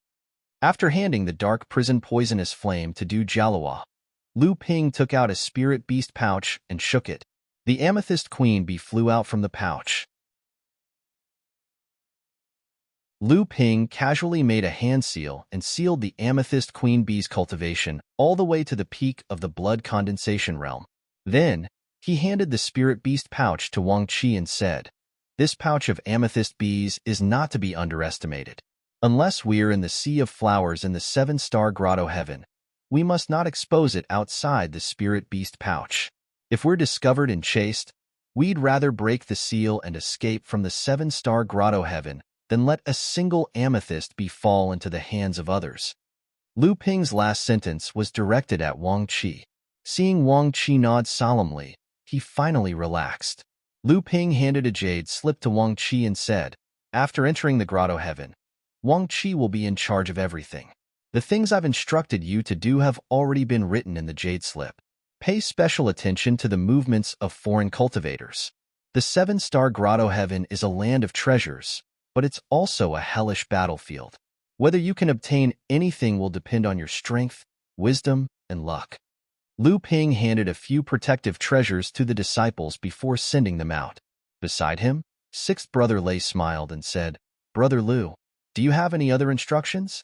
Speaker 1: After handing the Dark Prison Poisonous Flame to Du Jialuo, Lu Ping took out a spirit beast pouch and shook it. The amethyst queen bee flew out from the pouch. Lu Ping casually made a hand seal and sealed the amethyst queen bee's cultivation all the way to the peak of the blood condensation realm. Then, he handed the spirit beast pouch to Wang Qi and said, "This pouch of amethyst bees is not to be underestimated. Unless we're in the sea of flowers in the seven-star grotto heaven, we must not expose it outside the spirit beast pouch. If we're discovered and chased, we'd rather break the seal and escape from the seven-star grotto heaven than let a single amethyst bee fall into the hands of others." Lu Ping's last sentence was directed at Wang Qi. Seeing Wang Qi nod solemnly, he finally relaxed. Lu Ping handed a jade slip to Wang Qi and said, "After entering the grotto heaven, Wang Qi will be in charge of everything. The things I've instructed you to do have already been written in the jade slip. Pay special attention to the movements of foreign cultivators. The seven-star grotto heaven is a land of treasures, but it's also a hellish battlefield. Whether you can obtain anything will depend on your strength, wisdom, and luck." Lu Ping handed a few protective treasures to the disciples before sending them out. Beside him, sixth brother Lei smiled and said, "Brother Lu, do you have any other instructions?"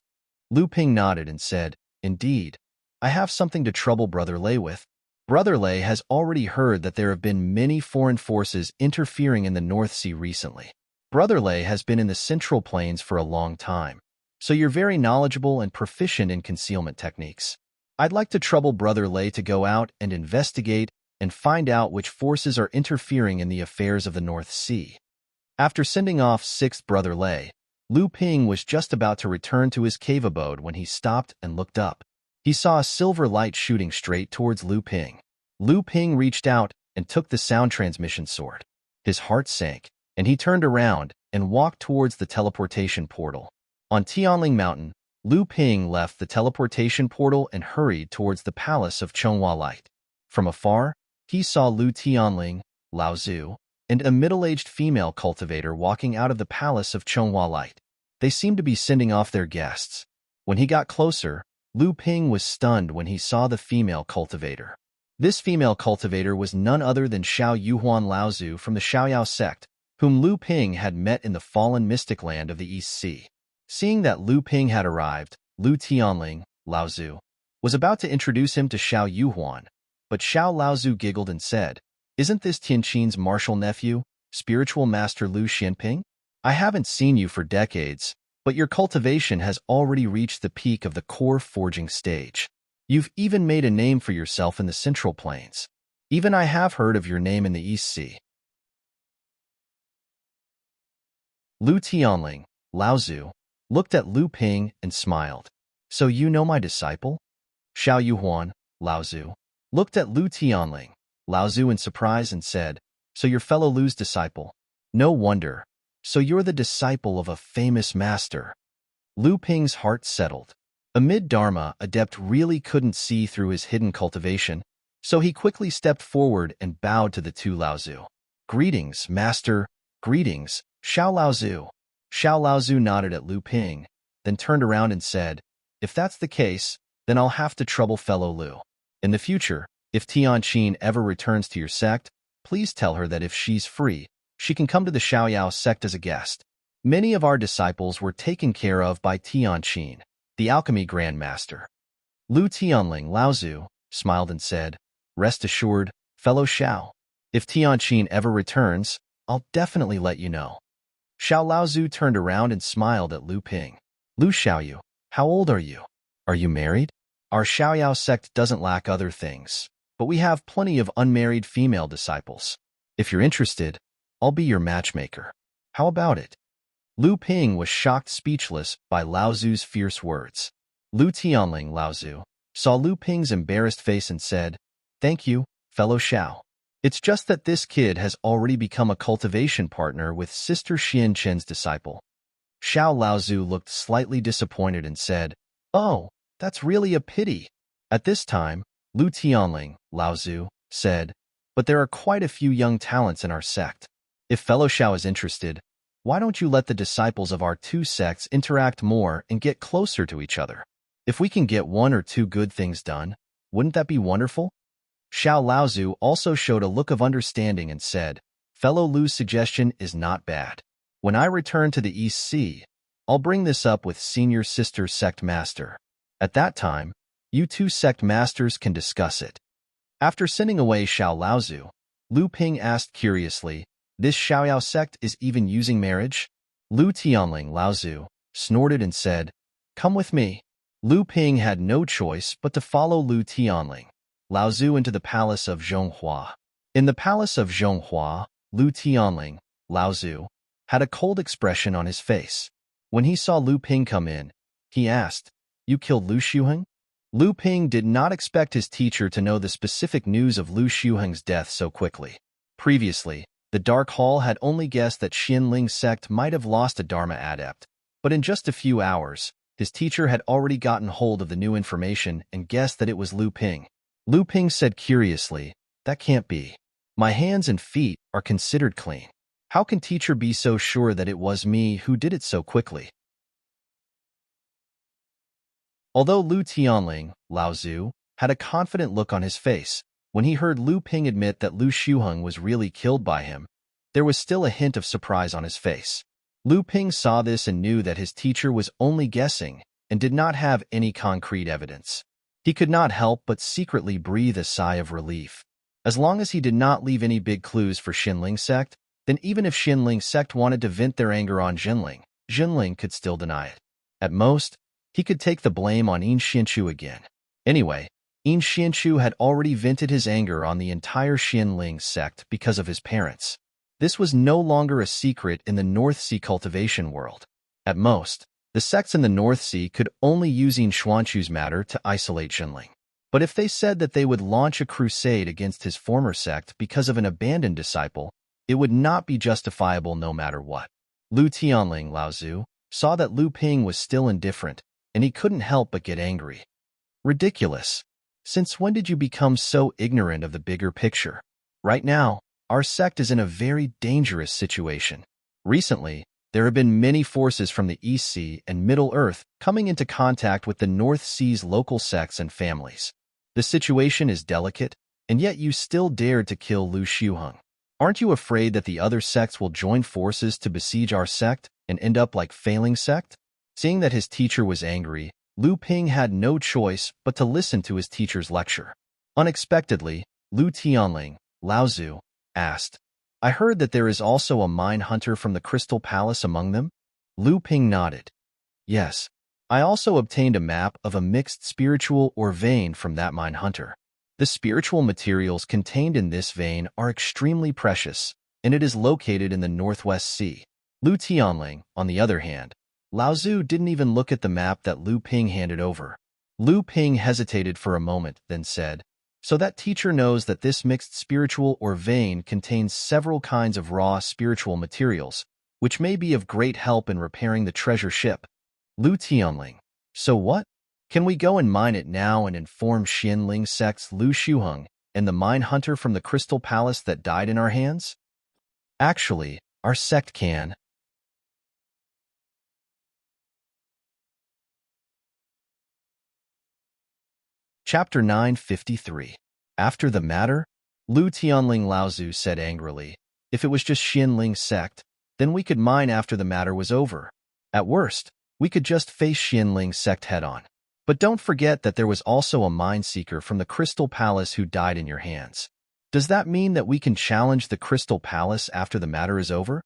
Speaker 1: Lu Ping nodded and said, "Indeed, I have something to trouble Brother Lei with. Brother Lei has already heard that there have been many foreign forces interfering in the North Sea recently. Brother Lei has been in the Central Plains for a long time, so you're very knowledgeable and proficient in concealment techniques. I'd like to trouble Brother Lei to go out and investigate and find out which forces are interfering in the affairs of the North Sea." After sending off sixth brother Lei, Lu Ping was just about to return to his cave abode when he stopped and looked up. He saw a silver light shooting straight towards Lu Ping. Lu Ping reached out and took the sound transmission sword. His heart sank, and he turned around and walked towards the teleportation portal. On Tianling Mountain, Lu Ping left the teleportation portal and hurried towards the palace of Chonghua Light. From afar, he saw Lu Tianling, Lao Zhu, and a middle-aged female cultivator walking out of the palace of Chonghua Light. They seemed to be sending off their guests. When he got closer, Lu Ping was stunned when he saw the female cultivator. This female cultivator was none other than Xiao Yuhuan Laozu from the Xiaoyao sect, whom Lu Ping had met in the fallen mystic land of the East Sea. Seeing that Lu Ping had arrived, Lu Tianling, Laozu, was about to introduce him to Xiao Yuhuan, but Xiao Laozu giggled and said, "Isn't this Tianqin's martial nephew, spiritual master Lu Xianping? I haven't seen you for decades, but your cultivation has already reached the peak of the core forging stage. You've even made a name for yourself in the Central Plains. Even I have heard of your name in the East Sea." Lu Tianling, Laozu, looked at Lu Ping and smiled. "So you know my disciple?" Xiao Yuhuan, Laozu, looked at Lu Tianling, Laozu in surprise and said, "So your fellow Lu's disciple? No wonder. So you're the disciple of a famous master." Lu Ping's heart settled. Amid Dharma, Adept really couldn't see through his hidden cultivation, so he quickly stepped forward and bowed to the two Laozu. "Greetings, master. Greetings, Xiao Laozu." Xiao Laozu nodded at Lu Ping, then turned around and said, "If that's the case, then I'll have to trouble fellow Lu. In the future, if Tianqin ever returns to your sect, please tell her that if she's free, she can come to the Xiaoyao sect as a guest." Many of our disciples were taken care of by Tianqin, the alchemy grandmaster. Lu Tianling Laozu smiled and said, "Rest assured, fellow Xiao. If Tianqin ever returns, I'll definitely let you know." Xiao Laozu turned around and smiled at Lu Ping. "Lu Xiaoyu, how old are you? Are you married? Our Xiaoyao sect doesn't lack other things, but we have plenty of unmarried female disciples. If you're interested, I'll be your matchmaker. How about it?" Lu Ping was shocked speechless by Laozu's fierce words. Lu Tianling Laozu saw Lu Ping's embarrassed face and said, "Thank you, fellow Xiao. It's just that this kid has already become a cultivation partner with Sister Xian Chen's disciple." Xiao Laozu looked slightly disappointed and said, "Oh, that's really a pity." At this time, Lu Tianling, Laozu, said, "But there are quite a few young talents in our sect. If fellow Xiao is interested, why don't you let the disciples of our two sects interact more and get closer to each other? If we can get one or two good things done, wouldn't that be wonderful?" Xiao Laozu also showed a look of understanding and said, "Fellow Lu's suggestion is not bad. When I return to the East Sea, I'll bring this up with Senior Sister Sect Master. At that time, you two sect masters can discuss it." After sending away Xiao Laozu, Lu Ping asked curiously, "This Xiaoyao sect is even using marriage?" Lu Tianling Laozu snorted and said, "Come with me." Lu Ping had no choice but to follow Lu Tianling Laozu into the palace of Zhonghua. In the palace of Zhonghua, Lu Tianling Laozu had a cold expression on his face. When he saw Lu Ping come in, he asked, "You killed Lu Xiuheng?" Lu Ping did not expect his teacher to know the specific news of Lu Xiuheng's death so quickly. Previously, the Dark Hall had only guessed that Xianling's sect might have lost a Dharma adept, but in just a few hours, his teacher had already gotten hold of the new information and guessed that it was Lu Ping. Lu Ping said curiously, "That can't be. My hands and feet are considered clean. How can teacher be so sure that it was me who did it so quickly?" Although Lu Tianling, Laozu, had a confident look on his face, when he heard Lu Ping admit that Lu Xiuheng was really killed by him, there was still a hint of surprise on his face. Lu Ping saw this and knew that his teacher was only guessing and did not have any concrete evidence. He could not help but secretly breathe a sigh of relief. As long as he did not leave any big clues for Xinling sect, then even if Xinling sect wanted to vent their anger on Xinling could still deny it. At most, he could take the blame on Yin Xianchu again. Anyway, Yin Xianchu had already vented his anger on the entire Xinling sect because of his parents. This was no longer a secret in the North Sea cultivation world. At most, the sects in the North Sea could only use Yin Xuanchu's matter to isolate Xinling. But if they said that they would launch a crusade against his former sect because of an abandoned disciple, it would not be justifiable no matter what. Lu Tianling Laozu saw that Lu Ping was still indifferent, and he couldn't help but get angry. Ridiculous. Since when did you become so ignorant of the bigger picture? Right now, our sect is in a very dangerous situation. Recently, there have been many forces from the East Sea and Middle Earth coming into contact with the North Sea's local sects and families. The situation is delicate, and yet you still dared to kill Lu Xiuheng. Aren't you afraid that the other sects will join forces to besiege our sect and end up like failing sect? Seeing that his teacher was angry, Lu Ping had no choice but to listen to his teacher's lecture. Unexpectedly, Lu Tianling, Laozu, asked, I heard that there is also a mine hunter from the Crystal Palace among them? Lu Ping nodded. Yes. I also obtained a map of a mixed spiritual or vein from that mine hunter. The spiritual materials contained in this vein are extremely precious, and it is located in the Northwest Sea. Lu Tianling, on the other hand, Laozu didn't even look at the map that Lu Ping handed over. Lu Ping hesitated for a moment, then said, So that teacher knows that this mixed spiritual or vein contains several kinds of raw spiritual materials, which may be of great help in repairing the treasure ship. Lu Tianling, so what? Can we go and mine it now and inform Xianling sect's Lu Shuheng and the mine hunter from the Crystal Palace that died in our hands? Actually, our sect can. Chapter 953. After the matter? Lu Tianling Laozu said angrily, If it was just Xianling sect, then we could mine after the matter was over. At worst, we could just face Xianling sect head-on. But don't forget that there was also a mine seeker from the Crystal Palace who died in your hands. Does that mean that we can challenge the Crystal Palace after the matter is over?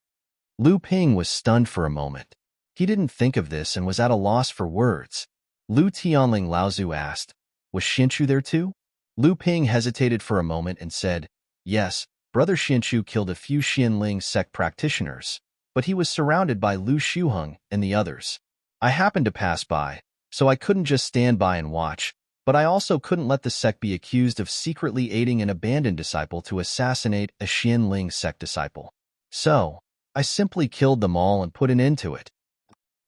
Speaker 1: Lu Ping was stunned for a moment. He didn't think of this and was at a loss for words. Lu Tianling Laozu asked, Was Xinshu there too? Lu Ping hesitated for a moment and said, Yes, Brother Xinshu killed a few Xianling sect practitioners, but he was surrounded by Lu Shuheng and the others. I happened to pass by, so I couldn't just stand by and watch, but I also couldn't let the sect be accused of secretly aiding an abandoned disciple to assassinate a Xianling sect disciple. So, I simply killed them all and put an end to it.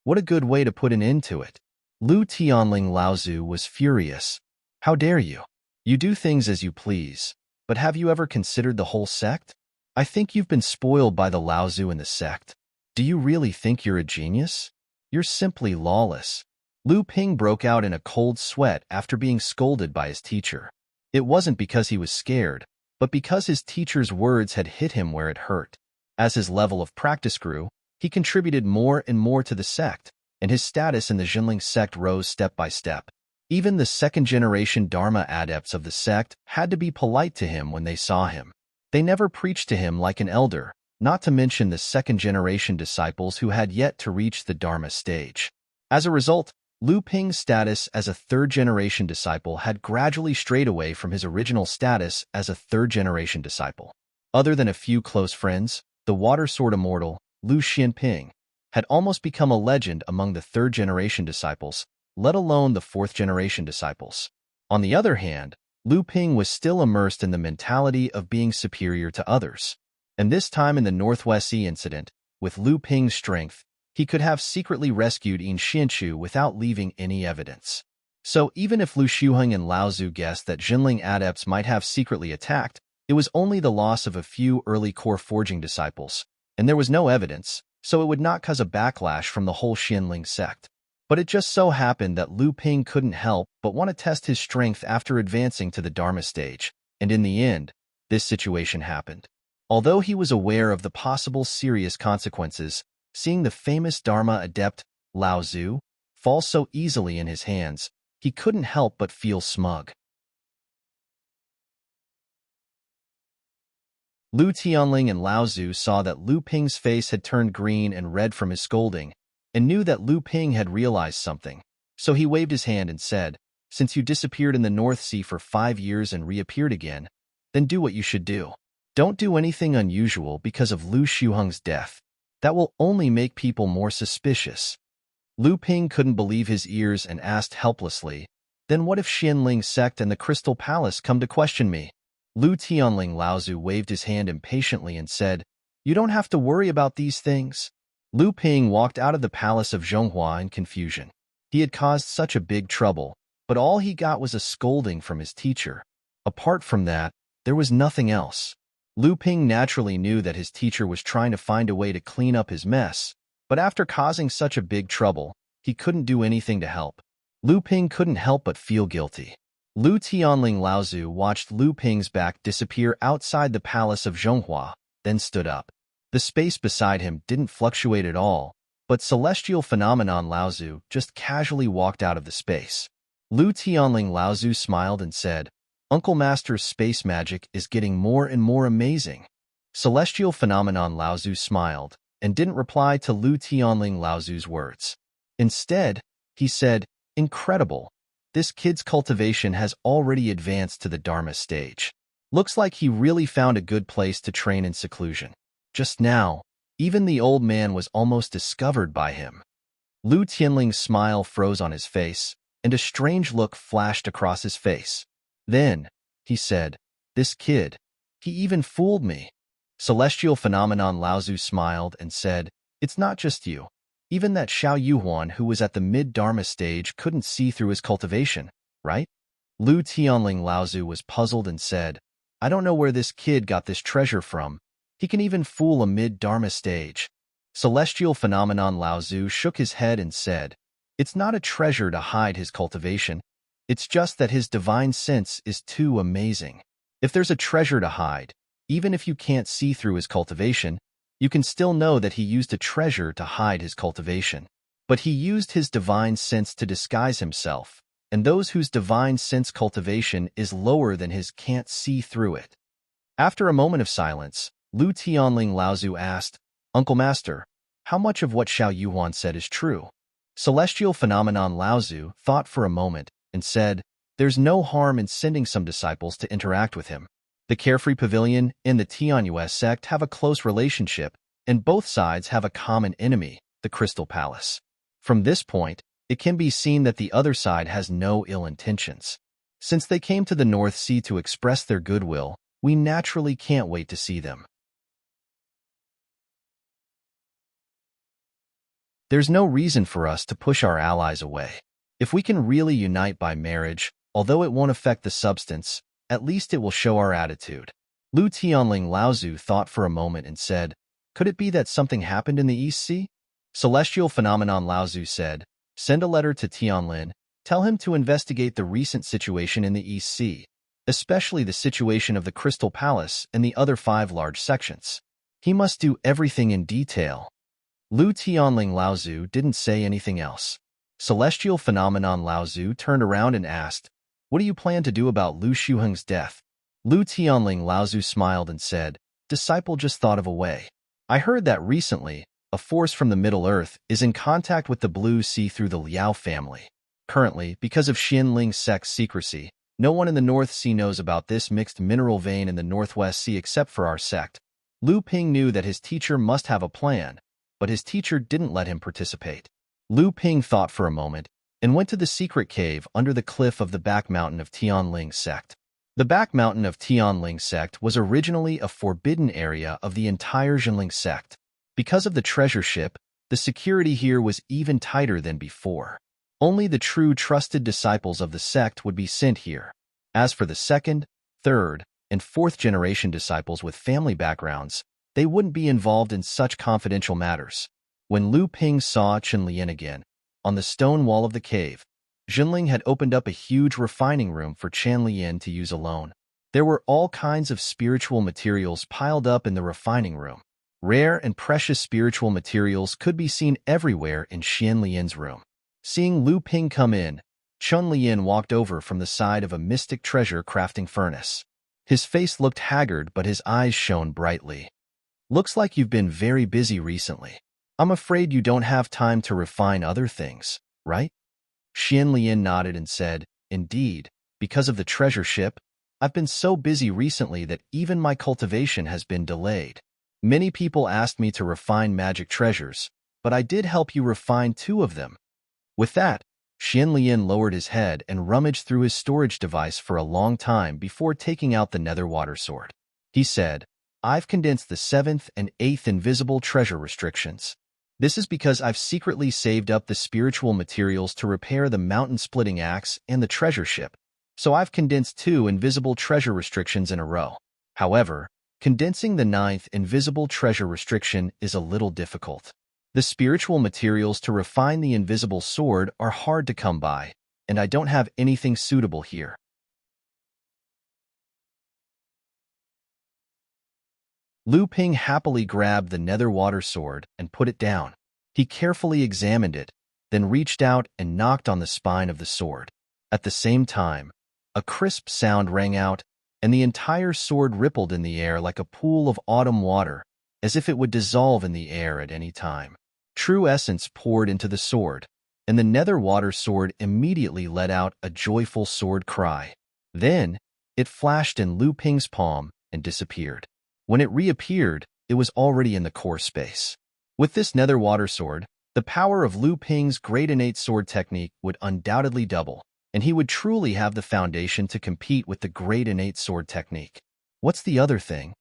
Speaker 1: What a good way to put an end to it. Lu Tianling Laozu was furious. How dare you? You do things as you please, but have you ever considered the whole sect? I think you've been spoiled by the Laozu and the sect. Do you really think you're a genius? You're simply lawless. Lu Ping broke out in a cold sweat after being scolded by his teacher. It wasn't because he was scared, but because his teacher's words had hit him where it hurt. As his level of practice grew, he contributed more and more to the sect, and his status in the Jinling sect rose step by step. Even the second-generation Dharma adepts of the sect had to be polite to him when they saw him. They never preached to him like an elder, not to mention the second-generation disciples who had yet to reach the Dharma stage. As a result, Lu Ping's status as a third-generation disciple had gradually strayed away from his original status as a third-generation disciple. Other than a few close friends, the water sword immortal, Lu Xianping, had almost become a legend among the third-generation disciples, let alone the fourth-generation disciples. On the other hand, Lu Ping was still immersed in the mentality of being superior to others. And this time in the Northwest Sea incident, with Lu Ping's strength, he could have secretly rescued Yin Xinshu without leaving any evidence. So even if Lu Shuheng and Laozu guessed that Jinling adepts might have secretly attacked, it was only the loss of a few early core forging disciples, and there was no evidence, so it would not cause a backlash from the whole Xianling sect. But it just so happened that Lu Ping couldn't help but want to test his strength after advancing to the Dharma stage, and in the end, this situation happened. Although he was aware of the possible serious consequences, seeing the famous Dharma adept, Laozu, fall so easily in his hands, he couldn't help but feel smug. Lu Tianling and Laozu saw that Lu Ping's face had turned green and red from his scolding, and knew that Lu Ping had realized something. So he waved his hand and said, Since you disappeared in the North Sea for 5 years and reappeared again, then do what you should do. Don't do anything unusual because of Lu Shuheng's death. That will only make people more suspicious. Lu Ping couldn't believe his ears and asked helplessly, Then what if Xianling sect and the Crystal Palace come to question me? Lu Tianling Laozu waved his hand impatiently and said, You don't have to worry about these things. Lu Ping walked out of the palace of Zhonghua in confusion. He had caused such a big trouble, but all he got was a scolding from his teacher. Apart from that, there was nothing else. Lu Ping naturally knew that his teacher was trying to find a way to clean up his mess, but after causing such a big trouble, he couldn't do anything to help. Lu Ping couldn't help but feel guilty. Lu Tianling Laozu watched Lu Ping's back disappear outside the palace of Zhonghua, then stood up. The space beside him didn't fluctuate at all, but celestial phenomenon Laozu just casually walked out of the space. Lu Tianling Laozu smiled and said, Uncle Master's space magic is getting more and more amazing. Celestial phenomenon Laozu smiled and didn't reply to Lu Tianling Laozu's words. Instead, he said, Incredible. This kid's cultivation has already advanced to the Dharma stage. Looks like he really found a good place to train in seclusion. Just now, even the old man was almost discovered by him. Lu Tianling's smile froze on his face, and a strange look flashed across his face. Then, he said, This kid, he even fooled me. Celestial phenomenon Laozu smiled and said, It's not just you. Even that Xiao Yuhuan who was at the mid-Dharma stage couldn't see through his cultivation, right? Lu Tianling Laozu was puzzled and said, I don't know where this kid got this treasure from. He can even fool a mid-Dharma stage. Celestial phenomenon Laozu shook his head and said, It's not a treasure to hide his cultivation. It's just that his divine sense is too amazing. If there's a treasure to hide, even if you can't see through his cultivation, you can still know that he used a treasure to hide his cultivation. But he used his divine sense to disguise himself, and those whose divine sense cultivation is lower than his can't see through it. After a moment of silence, Lu Tianling Laozu asked, Uncle Master, how much of what Xiao Yuhuan said is true? Celestial phenomenon Laozu thought for a moment and said, There's no harm in sending some disciples to interact with him. The Carefree Pavilion and the Tianyue sect have a close relationship, and both sides have a common enemy, the Crystal Palace. From this point, it can be seen that the other side has no ill intentions. Since they came to the North Sea to express their goodwill, we naturally can't wait to see them. There's no reason for us to push our allies away. If we can really unite by marriage, although it won't affect the substance, at least it will show our attitude. Lu Tianling Laozu thought for a moment and said, Could it be that something happened in the East Sea? Celestial phenomenon Laozu said, Send a letter to Tianlin, tell him to investigate the recent situation in the East Sea, especially the situation of the Crystal Palace and the other 5 large sections. He must do everything in detail. Lu Tianling Laozu didn't say anything else. Celestial phenomenon Laozu turned around and asked, What do you plan to do about Lu Shuheng's death? Lu Tianling Laozu smiled and said, Disciple just thought of a way. I heard that recently, a force from the Middle Earth is in contact with the Blue Sea through the Liao family. Currently, because of Xianling sect's secrecy, no one in the North Sea knows about this mixed mineral vein in the Northwest Sea except for our sect. Lu Ping knew that his teacher must have a plan, but his teacher didn't let him participate. Lu Ping thought for a moment and went to the secret cave under the cliff of the back mountain of Tianling sect. The back mountain of Tianling sect was originally a forbidden area of the entire Xianling sect. Because of the treasure ship, the security here was even tighter than before. Only the true trusted disciples of the sect would be sent here. As for the 2nd, 3rd, and 4th generation disciples with family backgrounds, they wouldn't be involved in such confidential matters. When Lu Ping saw Chen Lian again, on the stone wall of the cave, Jinling had opened up a huge refining room for Chen Lian to use alone. There were all kinds of spiritual materials piled up in the refining room. Rare and precious spiritual materials could be seen everywhere in Xian Lian's room. Seeing Lu Ping come in, Chen Lian walked over from the side of a mystic treasure crafting furnace. His face looked haggard, but his eyes shone brightly. Looks like you've been very busy recently. I'm afraid you don't have time to refine other things, right? Xian Lian nodded and said, Indeed, because of the treasure ship, I've been so busy recently that even my cultivation has been delayed. Many people asked me to refine magic treasures, but I did help you refine 2 of them. With that, Xian Lian lowered his head and rummaged through his storage device for a long time before taking out the nether water sword. He said, I've condensed the 7th and 8th invisible treasure restrictions. This is because I've secretly saved up the spiritual materials to repair the mountain-splitting axe and the treasure ship, so I've condensed 2 invisible treasure restrictions in a row. However, condensing the 9th invisible treasure restriction is a little difficult. The spiritual materials to refine the invisible sword are hard to come by, and I don't have anything suitable here. Lu Ping happily grabbed the nether water sword and put it down. He carefully examined it, then reached out and knocked on the spine of the sword. At the same time, a crisp sound rang out, and the entire sword rippled in the air like a pool of autumn water, as if it would dissolve in the air at any time. True essence poured into the sword, and the nether water sword immediately let out a joyful sword cry. Then, it flashed in Lu Ping's palm and disappeared. When it reappeared, it was already in the core space. With this nether water sword, the power of Lu Ping's great innate sword technique would undoubtedly double, and he would truly have the foundation to compete with the great innate sword technique. What's the other thing?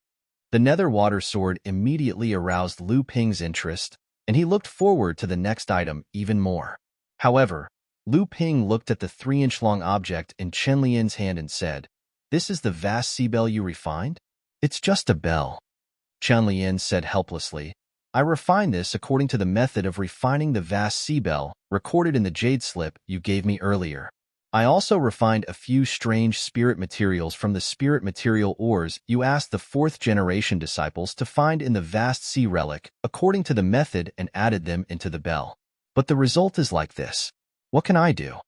Speaker 1: The nether water sword immediately aroused Lu Ping's interest, and he looked forward to the next item even more. However, Lu Ping looked at the 3-inch-long object in Chen Lian's hand and said, "This is the vast sea bell you refined?" "It's just a bell," Chen Lian said helplessly. "I refined this according to the method of refining the vast sea bell recorded in the jade slip you gave me earlier. I also refined a few strange spirit materials from the spirit material ores you asked the 4th-generation disciples to find in the vast sea relic according to the method and added them into the bell. But the result is like this. What can I do?"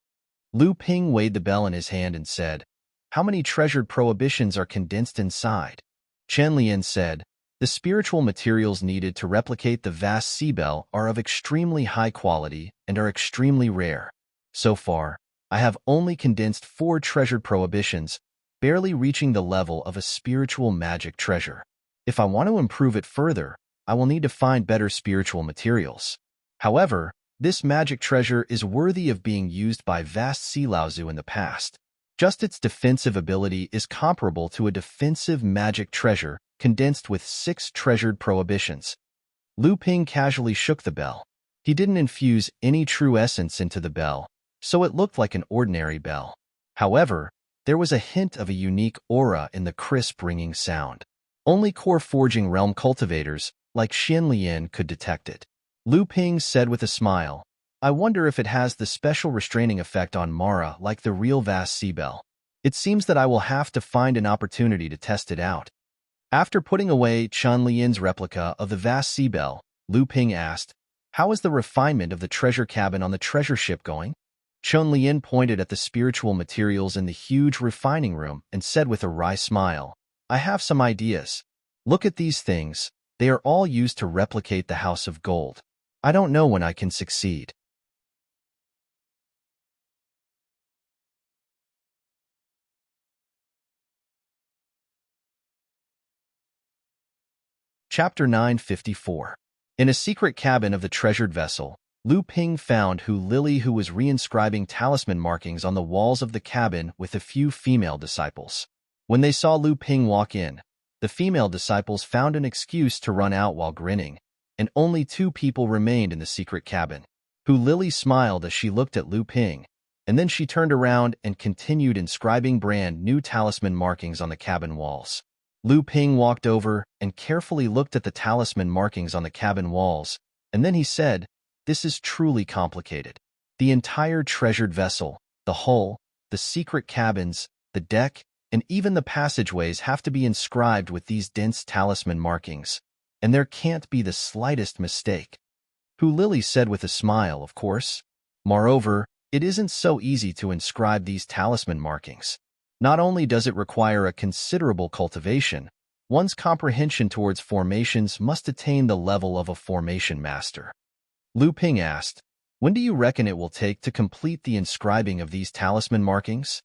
Speaker 1: Lu Ping weighed the bell in his hand and said, "How many treasured prohibitions are condensed inside?" Chen Lian said, "The spiritual materials needed to replicate the vast sea bell are of extremely high quality and are extremely rare. So far, I have only condensed 4 treasured prohibitions, barely reaching the level of a spiritual magic treasure. If I want to improve it further, I will need to find better spiritual materials. However, this magic treasure is worthy of being used by vast sea Laozu in the past. Just its defensive ability is comparable to a defensive magic treasure condensed with 6 treasured prohibitions." Lu Ping casually shook the bell. He didn't infuse any true essence into the bell, so it looked like an ordinary bell. However, there was a hint of a unique aura in the crisp ringing sound. Only core forging realm cultivators, like Chen Lian, could detect it. Lu Ping said with a smile, "I wonder if it has the special restraining effect on Mara like the real vast sea bell. It seems that I will have to find an opportunity to test it out." After putting away Chen Lian's replica of the vast sea bell, Lu Ping asked, "How is the refinement of the treasure cabin on the treasure ship going?" Chen Lian pointed at the spiritual materials in the huge refining room and said with a wry smile, "I have some ideas. Look at these things. They are all used to replicate the House of Gold. I don't know when I can succeed." Chapter 954. In a secret cabin of the treasured vessel, Lu Ping found Lily, who was reinscribing talisman markings on the walls of the cabin with a few female disciples. When they saw Lu Ping walk in, the female disciples found an excuse to run out while grinning, and only 2 people remained in the secret cabin. Lily smiled as she looked at Lu Ping, and then she turned around and continued inscribing brand new talisman markings on the cabin walls. Lu Ping walked over and carefully looked at the talisman markings on the cabin walls, and then he said, "This is truly complicated. The entire treasured vessel, the hull, the secret cabins, the deck, and even the passageways have to be inscribed with these dense talisman markings, and there can't be the slightest mistake." Lily said with a smile, "Of course. Moreover, it isn't so easy to inscribe these talisman markings. Not only does it require a considerable cultivation, one's comprehension towards formations must attain the level of a formation master." Lu Ping asked, "When do you reckon it will take to complete the inscribing of these talisman markings?"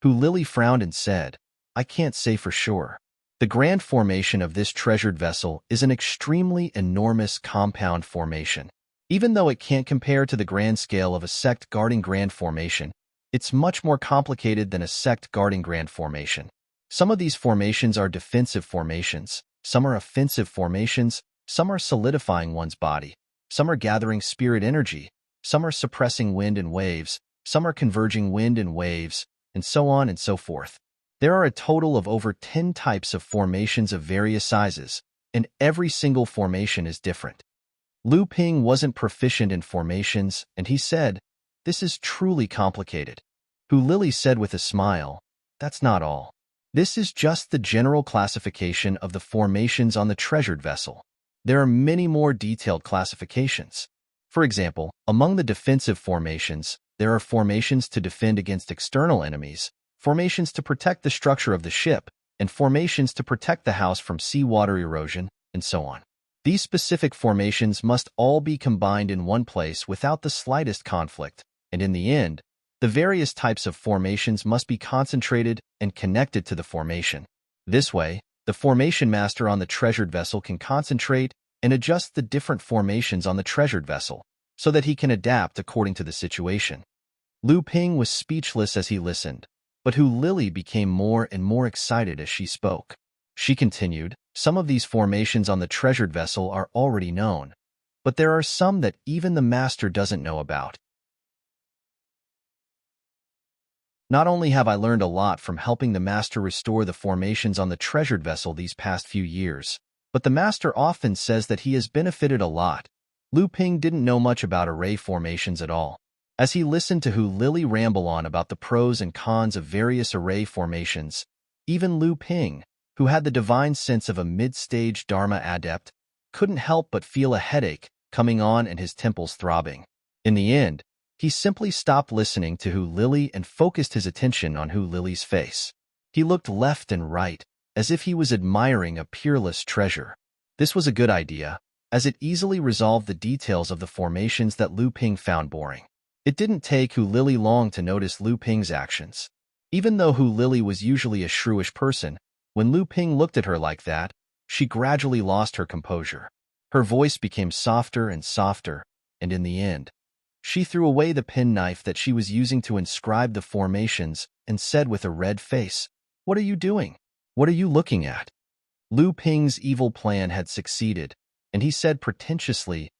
Speaker 1: Lily frowned and said, "I can't say for sure. The grand formation of this treasured vessel is an extremely enormous compound formation. Even though it can't compare to the grand scale of a sect guarding grand formation, it's much more complicated than a sect guarding grand formation. Some of these formations are defensive formations, some are offensive formations, some are solidifying one's body, some are gathering spirit energy, some are suppressing wind and waves, some are converging wind and waves, and so on and so forth. There are a total of over 10 types of formations of various sizes, and every single formation is different." Lu Ping wasn't proficient in formations, and he said, "This is truly complicated." Lily said with a smile, "That's not all. This is just the general classification of the formations on the treasured vessel. There are many more detailed classifications. For example, among the defensive formations, there are formations to defend against external enemies, formations to protect the structure of the ship, and formations to protect the house from seawater erosion, and so on. These specific formations must all be combined in one place without the slightest conflict, and in the end, the various types of formations must be concentrated and connected to the formation. This way, the formation master on the treasured vessel can concentrate and adjust the different formations on the treasured vessel, so that he can adapt according to the situation. Lu Ping was speechless as he listened, but Hu Lily became more and more excited as she spoke. She continued, "Some of these formations on the treasured vessel are already known, but there are some that even the master doesn't know about. Not only have I learned a lot from helping the master restore the formations on the treasured vessel these past few years, but the master often says that he has benefited a lot." Lu Ping didn't know much about array formations at all. As he listened to Hu Lily ramble on about the pros and cons of various array formations, even Lu Ping, who had the divine sense of a mid-stage Dharma adept, couldn't help but feel a headache coming on and his temples throbbing. In the end, he simply stopped listening to Hu Lily and focused his attention on Hu Lily's face. He looked left and right, as if he was admiring a peerless treasure. This was a good idea, as it easily resolved the details of the formations that Lu Ping found boring. It didn't take Hu Lily long to notice Lu Ping's actions. Even though Hu Lily was usually a shrewish person, when Lu Ping looked at her like that, she gradually lost her composure. Her voice became softer and softer, and in the end, she threw away the penknife that she was using to inscribe the formations and said with a red face, "What are you doing? What are you looking at?" Lu Ping's evil plan had succeeded, and he said pretentiously,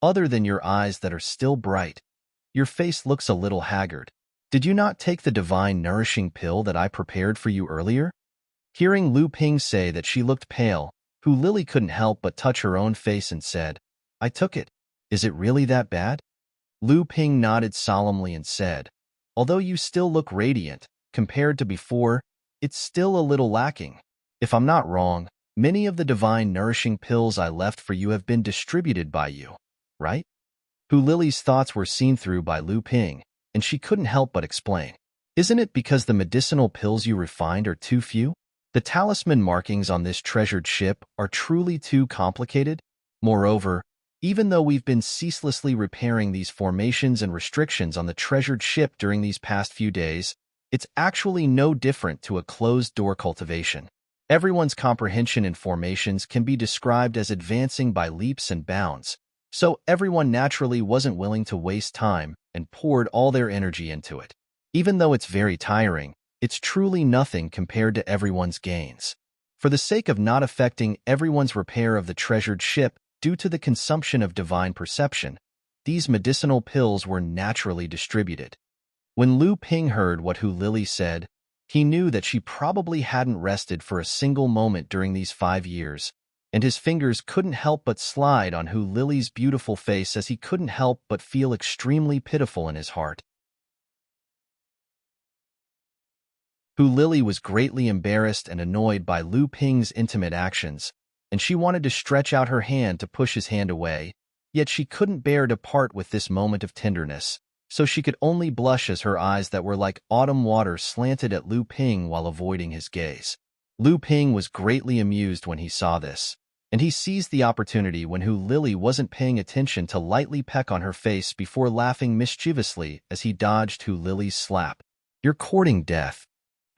Speaker 1: "Other than your eyes that are still bright, your face looks a little haggard. Did you not take the divine nourishing pill that I prepared for you earlier?" Hearing Lu Ping say that she looked pale, Hu Lily couldn't help but touch her own face and said, "I took it. Is it really that bad?" Lu Ping nodded solemnly and said, "Although you still look radiant, compared to before, it's still a little lacking. If I'm not wrong, many of the divine nourishing pills I left for you have been distributed by you, right?" Hu Lily's thoughts were seen through by Lu Ping, and she couldn't help but explain. "Isn't it because the medicinal pills you refined are too few? The talisman markings on this treasured ship are truly too complicated. Moreover, even though we've been ceaselessly repairing these formations and restrictions on the treasured ship during these past few days, it's actually no different to a closed-door cultivation. Everyone's comprehension in formations can be described as advancing by leaps and bounds, so everyone naturally wasn't willing to waste time and poured all their energy into it. Even though it's very tiring, it's truly nothing compared to everyone's gains. For the sake of not affecting everyone's repair of the treasured ship due to the consumption of divine perception, these medicinal pills were naturally distributed." When Lu Ping heard what Hu Lily said, he knew that she probably hadn't rested for a single moment during these 5 years, and his fingers couldn't help but slide on Hu Lily's beautiful face as he couldn't help but feel extremely pitiful in his heart. Hu Lily was greatly embarrassed and annoyed by Lu Ping's intimate actions, and she wanted to stretch out her hand to push his hand away, yet she couldn't bear to part with this moment of tenderness, so she could only blush as her eyes that were like autumn water slanted at Lu Ping while avoiding his gaze. Lu Ping was greatly amused when he saw this, and he seized the opportunity when Hu Lily wasn't paying attention to lightly peck on her face before laughing mischievously as he dodged Hu Lily's slap. "You're courting death."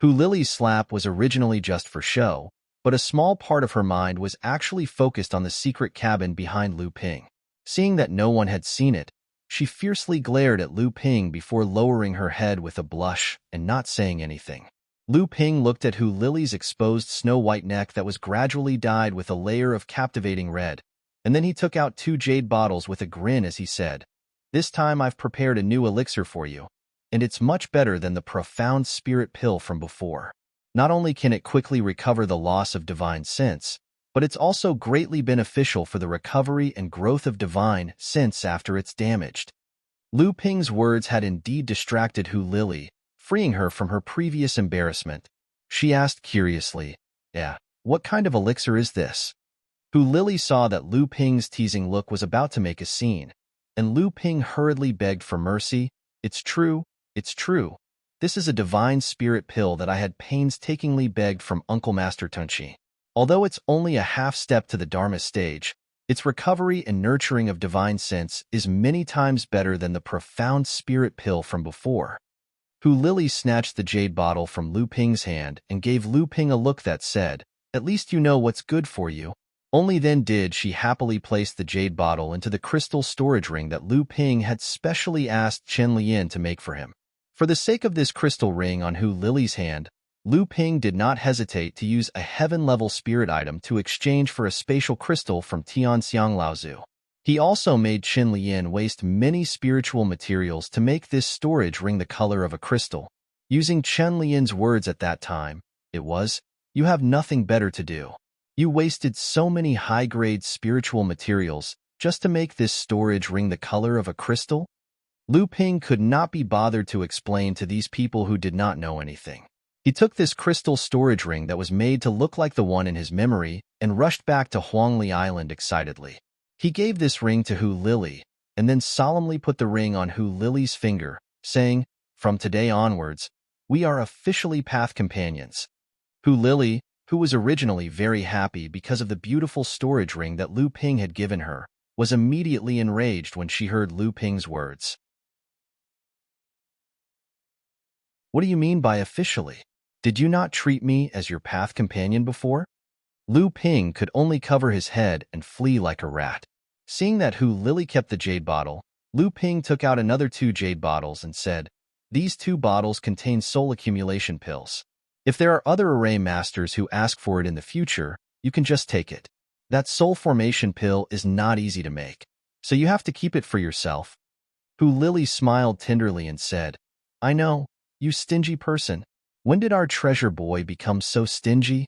Speaker 1: Hu Lily's slap was originally just for show, but a small part of her mind was actually focused on the secret cabin behind Lu Ping. Seeing that no one had seen it, she fiercely glared at Lu Ping before lowering her head with a blush and not saying anything. Lu Ping looked at Hu Lily's exposed snow-white neck that was gradually dyed with a layer of captivating red, and then he took out 2 jade bottles with a grin as he said, "This time I've prepared a new elixir for you, and it's much better than the profound spirit pill from before. Not only can it quickly recover the loss of divine sense, but it's also greatly beneficial for the recovery and growth of divine sense after it's damaged." Lu Ping's words had indeed distracted Hu Lily, freeing her from her previous embarrassment. She asked curiously. Yeah, what kind of elixir is this? Hu Lili saw that Lu Ping's teasing look was about to make a scene, and Lu Ping hurriedly begged for mercy. It's true, it's true. This is a divine spirit pill that I had painstakingly begged from Uncle Master Tunchi. Although it's only a half step to the Dharma stage, its recovery and nurturing of divine sense is many times better than the profound spirit pill from before. Hu Lili snatched the jade bottle from Lu Ping's hand and gave Lu Ping a look that said, "At least you know what's good for you." Only then did she happily place the jade bottle into the crystal storage ring that Lu Ping had specially asked Chen Lian to make for him. For the sake of this crystal ring on Hu Lili's hand, Lu Ping did not hesitate to use a heaven-level spirit item to exchange for a spatial crystal from Tianxiang Laozu. He also made Chen Lian waste many spiritual materials to make this storage ring the color of a crystal. Using Chen Lian's words at that time, it was, "You have nothing better to do. You wasted so many high-grade spiritual materials just to make this storage ring the color of a crystal?" Lu Ping could not be bothered to explain to these people who did not know anything. He took this crystal storage ring that was made to look like the one in his memory and rushed back to Huangli Island excitedly. He gave this ring to Hu Lili, and then solemnly put the ring on Hu Lili's finger, saying, "From today onwards, we are officially path companions." Hu Lili, who was originally very happy because of the beautiful storage ring that Lu Ping had given her, was immediately enraged when she heard Lu Ping's words. "What do you mean by officially? Did you not treat me as your path companion before?" Lu Ping could only cover his head and flee like a rat. Seeing that Hu Lili kept the jade bottle, Lu Ping took out another 2 jade bottles and said, "These 2 bottles contain soul accumulation pills. If there are other array masters who ask for it in the future, you can just take it. That soul formation pill is not easy to make, so you have to keep it for yourself." Hu Lili smiled tenderly and said, "I know, you stingy person. When did our treasure boy become so stingy?"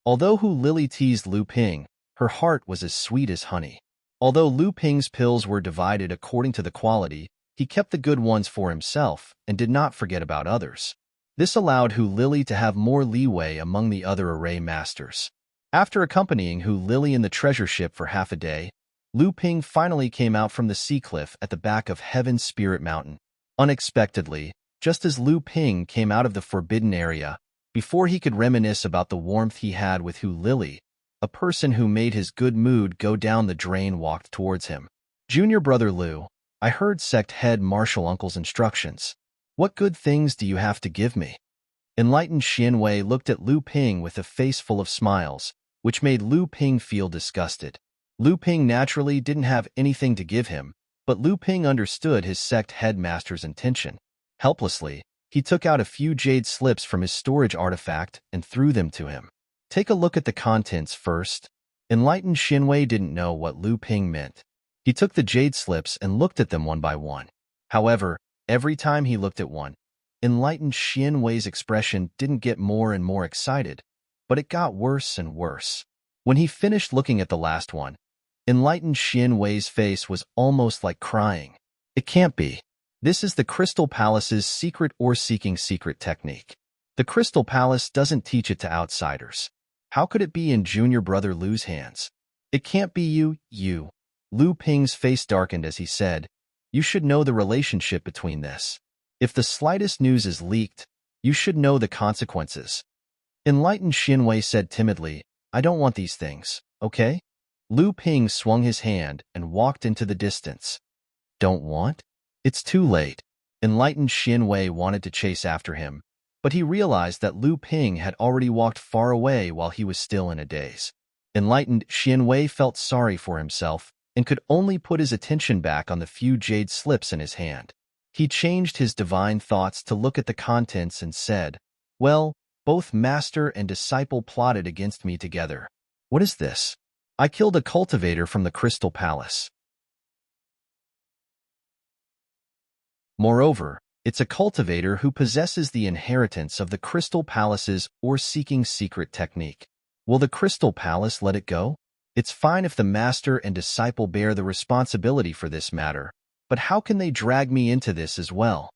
Speaker 1: Although Hu Lili teased Lu Ping, her heart was as sweet as honey. Although Lu Ping's pills were divided according to the quality, he kept the good ones for himself and did not forget about others. This allowed Hu Lili to have more leeway among the other array masters. After accompanying Hu Lili in the treasure ship for half a day, Lu Ping finally came out from the sea cliff at the back of Heaven's Spirit Mountain. Unexpectedly, just as Lu Ping came out of the forbidden area, before he could reminisce about the warmth he had with Hu Lili, a person who made his good mood go down the drain walked towards him. "Junior brother Lu, I heard sect head Marshal Uncle's instructions. What good things do you have to give me?" Enlightened Xianwei looked at Lu Ping with a face full of smiles, which made Lu Ping feel disgusted. Lu Ping naturally didn't have anything to give him, but Lu Ping understood his sect headmaster's intention. Helplessly, he took out a few jade slips from his storage artifact and threw them to him. "Take a look at the contents first." Enlightened Xianwei didn't know what Lu Ping meant. He took the jade slips and looked at them one by one. However, every time he looked at one, Enlightened Xianwei's expression didn't get more and more excited, but it got worse and worse. When he finished looking at the last one, Enlightened Xianwei's face was almost like crying. "It can't be. This is the Crystal Palace's secret or seeking secret technique. The Crystal Palace doesn't teach it to outsiders. How could it be in junior brother Lu's hands? It can't be you. Lu Ping's face darkened as he said, "You should know the relationship between this. If the slightest news is leaked, you should know the consequences." Enlightened Xianwei said timidly, "I don't want these things, okay?" Lu Ping swung his hand and walked into the distance. "Don't want? It's too late." Enlightened Xianwei wanted to chase after him, but he realized that Lu Ping had already walked far away while he was still in a daze. Enlightened Xianwei felt sorry for himself and could only put his attention back on the few jade slips in his hand. He changed his divine thoughts to look at the contents and said, "Well, both master and disciple plotted against me together. What is this? I killed a cultivator from the Crystal Palace. Moreover, it's a cultivator who possesses the inheritance of the Crystal Palace's or seeking secret technique. Will the Crystal Palace let it go? It's fine if the master and disciple bear the responsibility for this matter, but how can they drag me into this as well?"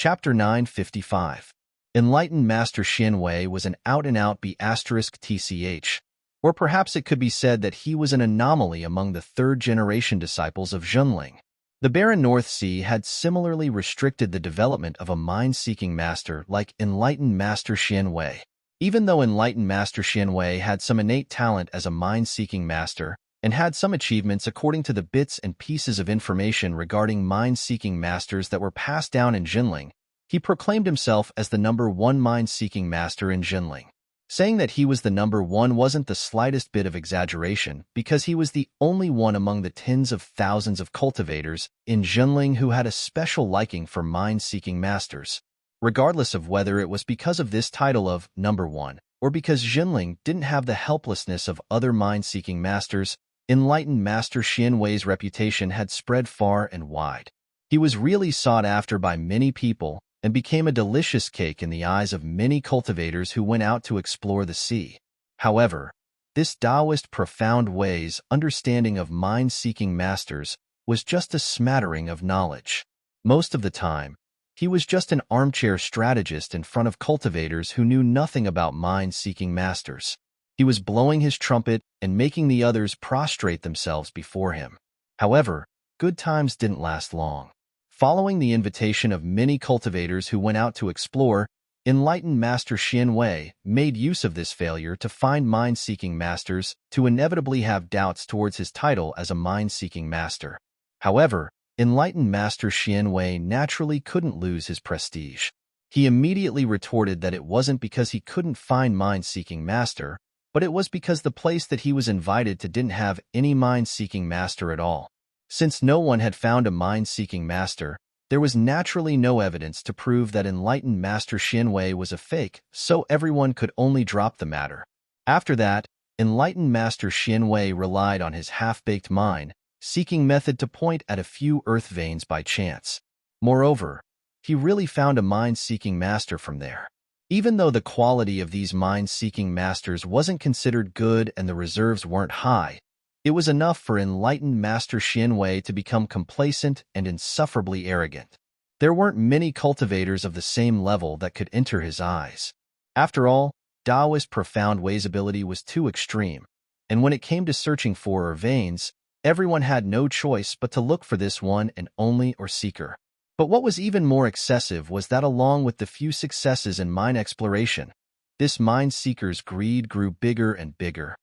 Speaker 1: Chapter 955. Enlightened Master Xin Wei was an out-and-out B***TCH, or perhaps it could be said that he was an anomaly among the third-generation disciples of Zhenling. The barren North Sea had similarly restricted the development of a mind-seeking master like Enlightened Master Xin Wei. Even though Enlightened Master Xin Wei had some innate talent as a mind-seeking master and had some achievements according to the bits and pieces of information regarding mind-seeking masters that were passed down in Zhenling, he proclaimed himself as the #1 mind-seeking master in Zhenling. Saying that he was the #1 wasn't the slightest bit of exaggeration, because he was the only one among the tens of thousands of cultivators in Zhenling who had a special liking for mind-seeking masters. Regardless of whether it was because of this title of #1 or because Zhenling didn't have the helplessness of other mind-seeking masters, Enlightened Master Xin Wei's reputation had spread far and wide. He was really sought after by many people and became a delicious cake in the eyes of many cultivators who went out to explore the sea. However, this Taoist profound Wei's understanding of mind-seeking masters was just a smattering of knowledge. Most of the time, he was just an armchair strategist in front of cultivators who knew nothing about mind-seeking masters. He was blowing his trumpet and making the others prostrate themselves before him. However, good times didn't last long. Following the invitation of many cultivators who went out to explore, Enlightened Master Xin Wei made use of this failure to find mind-seeking masters to inevitably have doubts towards his title as a mind-seeking master. However, Enlightened Master Xin Wei naturally couldn't lose his prestige. He immediately retorted that it wasn't because he couldn't find mind-seeking master, but it was because the place that he was invited to didn't have any mind-seeking master at all. Since no one had found a mind-seeking master, there was naturally no evidence to prove that Enlightened Master Xin Wei was a fake, so everyone could only drop the matter. After that, Enlightened Master Xin Wei relied on his half-baked mind, seeking method to point at a few earth veins by chance. Moreover, he really found a mind-seeking master from there. Even though the quality of these mind-seeking masters wasn't considered good and the reserves weren't high, it was enough for Enlightened Master Xin Wei to become complacent and insufferably arrogant. There weren't many cultivators of the same level that could enter his eyes. After all, Taoist Profound Wei's ability was too extreme, and when it came to searching for veins, everyone had no choice but to look for this one and only seeker. But what was even more excessive was that along with the few successes in mine exploration, this mine seeker's greed grew bigger and bigger.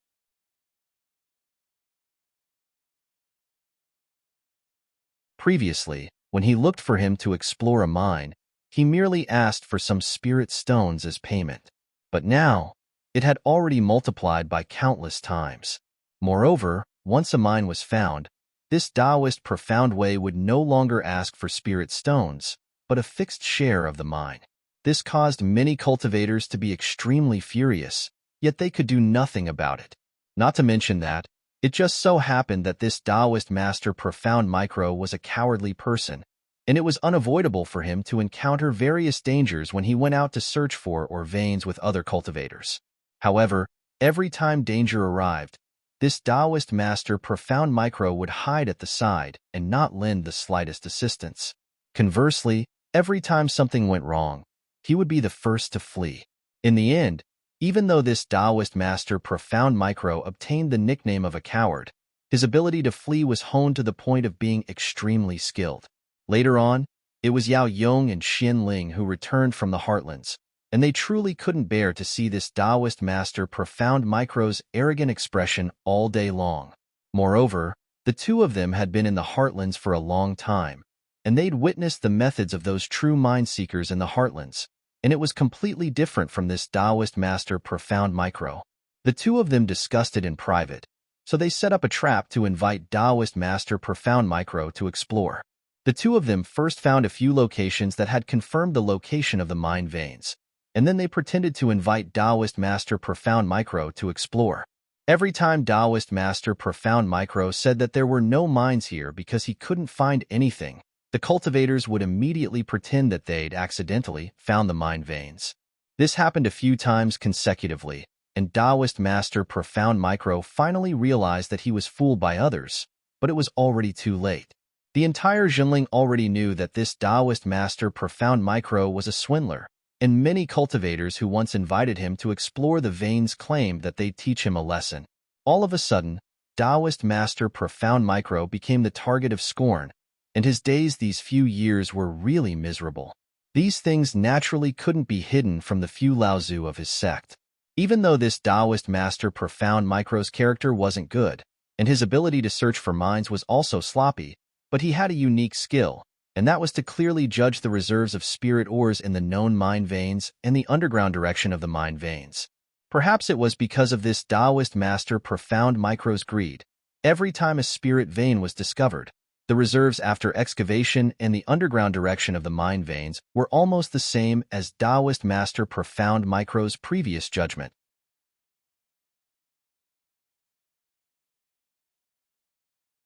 Speaker 1: Previously, when he looked for him to explore a mine, he merely asked for some spirit stones as payment. But now, it had already multiplied by countless times. Moreover, once a mine was found, this Taoist Profound Wei would no longer ask for spirit stones, but a fixed share of the mine. This caused many cultivators to be extremely furious, yet they could do nothing about it. Not to mention that, it just so happened that this Taoist Master Profound Micro was a cowardly person, and it was unavoidable for him to encounter various dangers when he went out to search for veins with other cultivators. However, every time danger arrived, this Taoist Master Profound Micro would hide at the side and not lend the slightest assistance. Conversely, every time something went wrong, he would be the first to flee. In the end, even though this Taoist Master Profound Micro obtained the nickname of a coward, his ability to flee was honed to the point of being extremely skilled. Later on, it was Yao Yong and Xin Ling who returned from the Heartlands, and they truly couldn't bear to see this Taoist Master Profound Micro's arrogant expression all day long. Moreover, the two of them had been in the Heartlands for a long time, and they'd witnessed the methods of those true mind seekers in the Heartlands, and it was completely different from this Taoist Master Profound Micro. The two of them discussed it in private, so they set up a trap to invite Taoist Master Profound Micro to explore. The two of them first found a few locations that had confirmed the location of the mine veins, and then they pretended to invite Taoist Master Profound Micro to explore. Every time Taoist Master Profound Micro said that there were no mines here because he couldn't find anything, the cultivators would immediately pretend that they'd accidentally found the mine veins. This happened a few times consecutively, and Taoist Master Profound Micro finally realized that he was fooled by others, but it was already too late. The entire Jinling already knew that this Taoist master Profound Micro was a swindler, and many cultivators who once invited him to explore the veins claimed that they'd teach him a lesson. All of a sudden, Taoist master Profound Micro became the target of scorn, and his days these few years were really miserable. These things naturally couldn't be hidden from the few Laozu of his sect. Even though this Taoist master Profound Micro's character wasn't good, and his ability to search for mines was also sloppy, but he had a unique skill, and that was to clearly judge the reserves of spirit ores in the known mine veins and the underground direction of the mine veins. Perhaps it was because of this Taoist master Profound Micro's greed. Every time a spirit vein was discovered, the reserves after excavation and the underground direction of the mine veins were almost the same as Taoist master Profound Micro's previous judgment.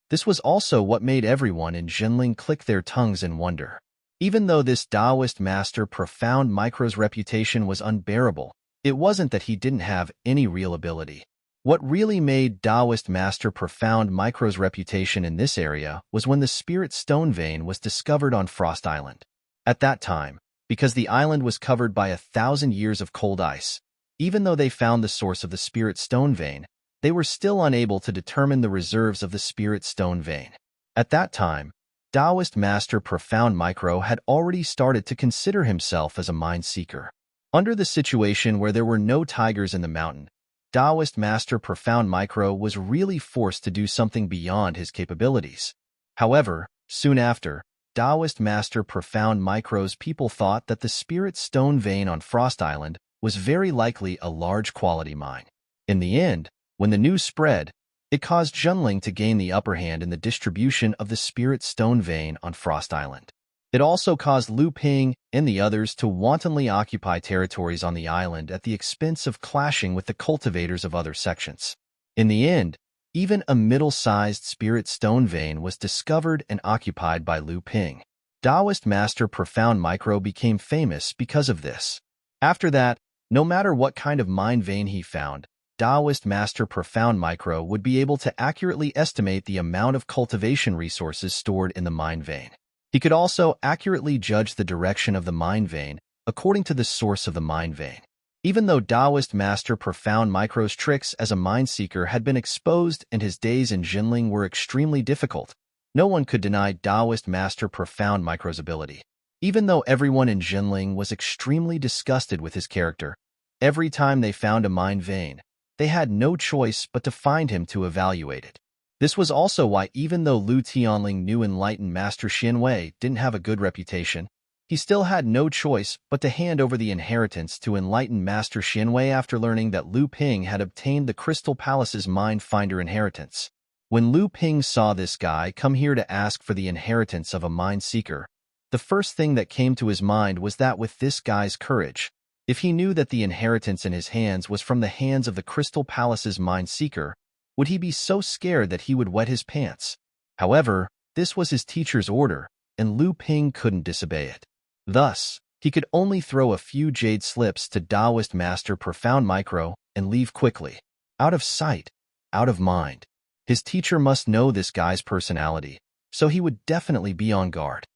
Speaker 1: This was also what made everyone in Jinling click their tongues in wonder. Even though this Taoist master Profound Micro's reputation was unbearable, it wasn't that he didn't have any real ability. What really made Taoist master Profound Micro's reputation in this area was when the Spirit Stone Vein was discovered on Frost Island. At that time, because the island was covered by 1,000 years of cold ice, even though they found the source of the Spirit Stone Vein, they were still unable to determine the reserves of the Spirit Stone Vein. At that time, Taoist master Profound Micro had already started to consider himself as a mine seeker. Under the situation where there were no tigers in the mountain, Taoist master Profound Micro was really forced to do something beyond his capabilities. However, soon after, Taoist master Profound Micro's people thought that the Spirit Stone Vein on Frost Island was very likely a large quality mine. In the end, when the news spread, it caused Jinling to gain the upper hand in the distribution of the Spirit Stone Vein on Frost Island. It also caused Lu Ping and the others to wantonly occupy territories on the island at the expense of clashing with the cultivators of other sections. In the end, even a middle-sized Spirit Stone Vein was discovered and occupied by Lu Ping. Taoist master Profound Micro became famous because of this. After that, no matter what kind of mine vein he found, Taoist master Profound Micro would be able to accurately estimate the amount of cultivation resources stored in the mine vein. He could also accurately judge the direction of the mine vein according to the source of the mine vein. Even though Taoist master Profound Micro's tricks as a mine seeker had been exposed and his days in Jinling were extremely difficult, no one could deny Taoist master Profound Micro's ability. Even though everyone in Jinling was extremely disgusted with his character, every time they found a mine vein, they had no choice but to find him to evaluate it. This was also why even though Lu Tianling knew enlightened Master Xianwei didn't have a good reputation, he still had no choice but to hand over the inheritance to enlightened Master Xianwei after learning that Lu Ping had obtained the Crystal Palace's Mind Finder inheritance. When Lu Ping saw this guy come here to ask for the inheritance of a mind seeker, the first thing that came to his mind was that with this guy's courage, if he knew that the inheritance in his hands was from the hands of the Crystal Palace's mind seeker, would he be so scared that he would wet his pants? However, this was his teacher's order, and Lu Ping couldn't disobey it. Thus, he could only throw a few jade slips to Taoist master Profound Micro and leave quickly. Out of sight, out of mind. His teacher must know this guy's personality, so he would definitely be on guard.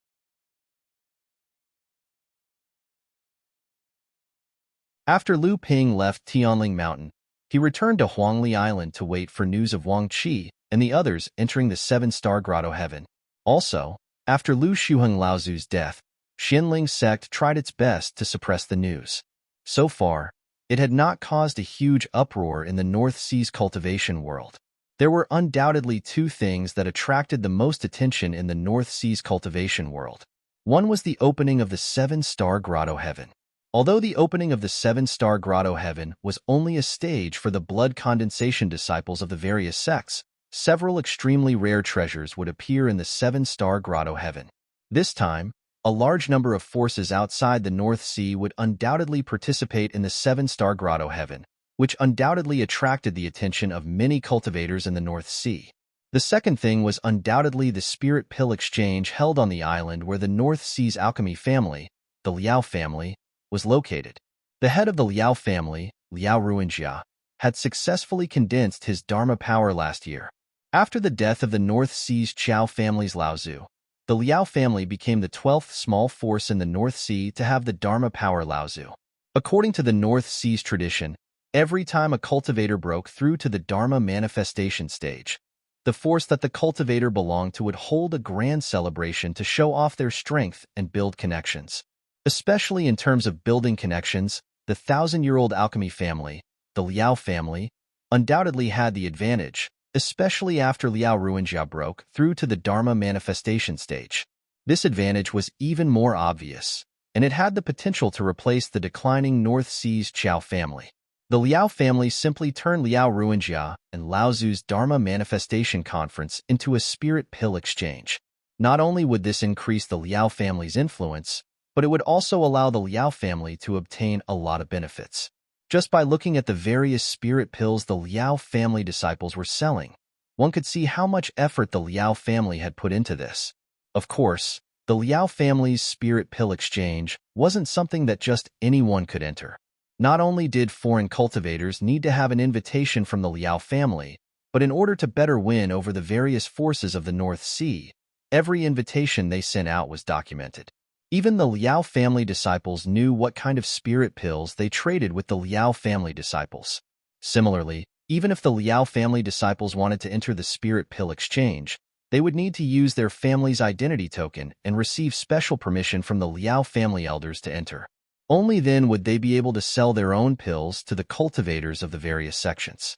Speaker 1: After Lu Ping left Tianling Mountain, he returned to Huangli Island to wait for news of Wang Qi and the others entering the seven-star grotto heaven. Also, after Lu Shuheng Laozu's death, Xianling's sect tried its best to suppress the news. So far, it had not caused a huge uproar in the North Sea's cultivation world. There were undoubtedly two things that attracted the most attention in the North Sea's cultivation world. One was the opening of the seven-star grotto heaven. Although the opening of the seven-star grotto heaven was only a stage for the blood condensation disciples of the various sects, several extremely rare treasures would appear in the seven-star grotto heaven. This time, a large number of forces outside the North Sea would undoubtedly participate in the seven-star grotto heaven, which undoubtedly attracted the attention of many cultivators in the North Sea. The second thing was undoubtedly the spirit pill exchange held on the island where the North Sea's alchemy family, the Liao family, was located. The head of the Liao family, Liao Ruinjia, had successfully condensed his Dharma power last year. After the death of the North Sea's Chao family's Laozu, the Liao family became the 12th small force in the North Sea to have the Dharma power Laozu. According to the North Sea's tradition, every time a cultivator broke through to the Dharma manifestation stage, the force that the cultivator belonged to would hold a grand celebration to show off their strength and build connections. Especially in terms of building connections, the 1,000-year-old alchemy family, the Liao family, undoubtedly had the advantage, especially after Liao Ruinjia broke through to the Dharma manifestation stage. This advantage was even more obvious, and it had the potential to replace the declining North Sea's Qiao family. The Liao family simply turned Liao Ruinjia and Laozu's Dharma Manifestation Conference into a spirit pill exchange. Not only would this increase the Liao family's influence, but it would also allow the Liao family to obtain a lot of benefits. Just by looking at the various spirit pills the Liao family disciples were selling, one could see how much effort the Liao family had put into this. Of course, the Liao family's spirit pill exchange wasn't something that just anyone could enter. Not only did foreign cultivators need to have an invitation from the Liao family, but in order to better win over the various forces of the North Sea, every invitation they sent out was documented. Even the Liao family disciples knew what kind of spirit pills they traded with the Liao family disciples. Similarly, even if the Liao family disciples wanted to enter the spirit pill exchange, they would need to use their family's identity token and receive special permission from the Liao family elders to enter. Only then would they be able to sell their own pills to the cultivators of the various sections.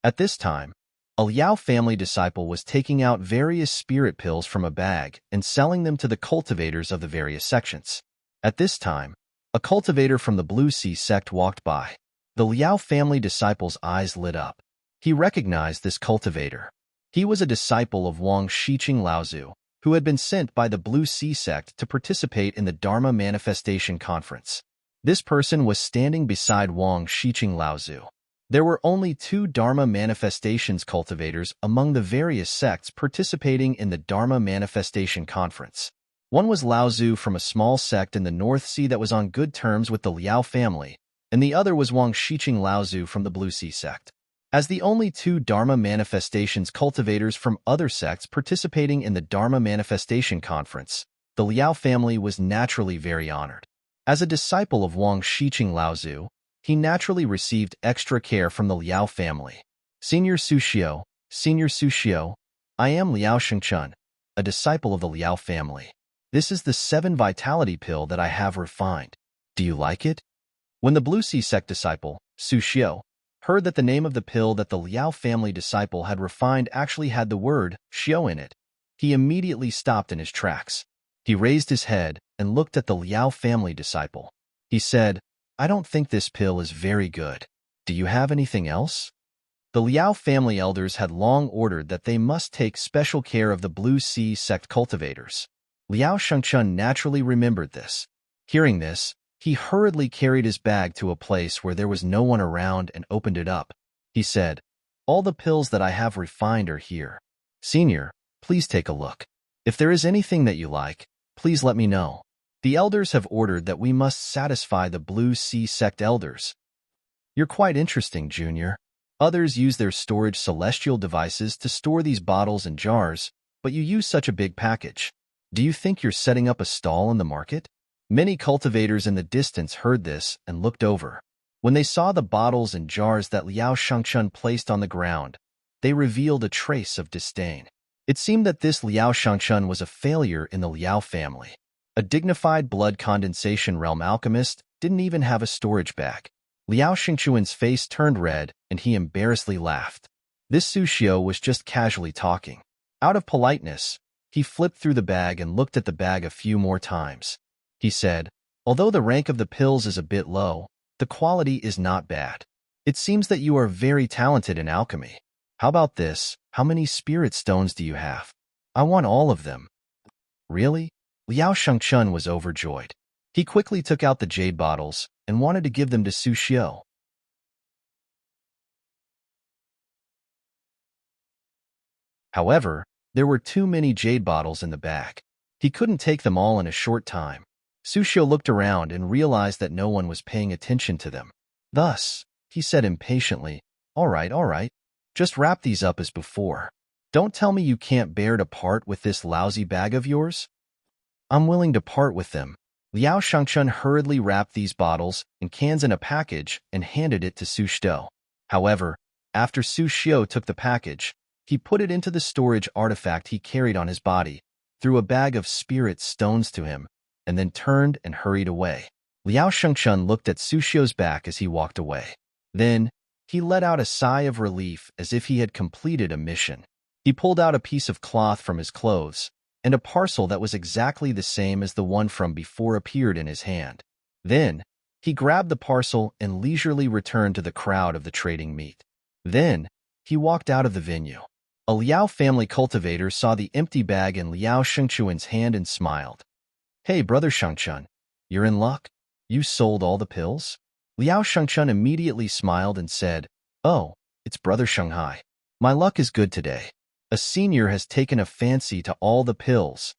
Speaker 1: At this time, a Liao family disciple was taking out various spirit pills from a bag and selling them to the cultivators of the various sections. At this time, a cultivator from the Blue Sea sect walked by. The Liao family disciple's eyes lit up. He recognized this cultivator. He was a disciple of Wang Shiqing Laozu, who had been sent by the Blue Sea sect to participate in the Dharma Manifestation Conference. This person was standing beside Wang Shiqing Laozu. There were only 2 Dharma Manifestations cultivators among the various sects participating in the Dharma Manifestation Conference. One was Laozu from a small sect in the North Sea that was on good terms with the Liao family, and the other was Wang Shiqing Laozu from the Blue Sea sect. As the only 2 Dharma Manifestations cultivators from other sects participating in the Dharma Manifestation Conference, the Liao family was naturally very honored. As a disciple of Wang Shiqing Laozu, he naturally received extra care from the Liao family. Senior Sushio, I am Liao Shengchun, a disciple of the Liao family. This is the 7 vitality pill that I have refined. Do you like it? When the Blue Sea sect disciple, Sushio, heard that the name of the pill that the Liao family disciple had refined actually had the word Xiao in it, he immediately stopped in his tracks. He raised his head and looked at the Liao family disciple. He said, I don't think this pill is very good. Do you have anything else? The Liao family elders had long ordered that they must take special care of the Blue Sea sect cultivators. Liao Shengchun naturally remembered this. Hearing this, he hurriedly carried his bag to a place where there was no one around and opened it up. He said, all the pills that I have refined are here. Senior, please take a look. If there is anything that you like, please let me know. The elders have ordered that we must satisfy the Blue Sea sect elders. You're quite interesting, Junior. Others use their storage celestial devices to store these bottles and jars, but you use such a big package. Do you think you're setting up a stall in the market? Many cultivators in the distance heard this and looked over. When they saw the bottles and jars that Liao Shengchun placed on the ground, they revealed a trace of disdain. It seemed that this Liao Shengchun was a failure in the Liao family. A dignified blood condensation realm alchemist didn't even have a storage bag. Liao Shengchun's face turned red and he embarrassedly laughed. This Sushio was just casually talking. Out of politeness, he flipped through the bag and looked at the bag a few more times. He said, although the rank of the pills is a bit low, the quality is not bad. It seems that you are very talented in alchemy. How about this? How many spirit stones do you have? I want all of them. Really? Liao Shengchun was overjoyed. He quickly took out the jade bottles and wanted to give them to Sushio. However, there were too many jade bottles in the bag. He couldn't take them all in a short time. Sushio looked around and realized that no one was paying attention to them. Thus, he said impatiently, all right. Just wrap these up as before. Don't tell me you can't bear to part with this lousy bag of yours. I'm willing to part with them. Liao Shangchun hurriedly wrapped these bottles and cans in a package and handed it to Su Xiao. However, after Su Xiao took the package, he put it into the storage artifact he carried on his body, threw a bag of spirit stones to him, and then turned and hurried away. Liao Shangchun looked at Su Xiao's back as he walked away. Then, he let out a sigh of relief as if he had completed a mission. He pulled out a piece of cloth from his clothes, and a parcel that was exactly the same as the one from before appeared in his hand. Then, he grabbed the parcel and leisurely returned to the crowd of the trading meat. Then, he walked out of the venue. A Liao family cultivator saw the empty bag in Liao Shengchuan's hand and smiled. "Hey, brother Shengchun, you're in luck? You sold all the pills?" Liao Shengchun immediately smiled and said, "Oh, it's brother Shanghai. My luck is good today. A senior has taken a fancy to all the pills."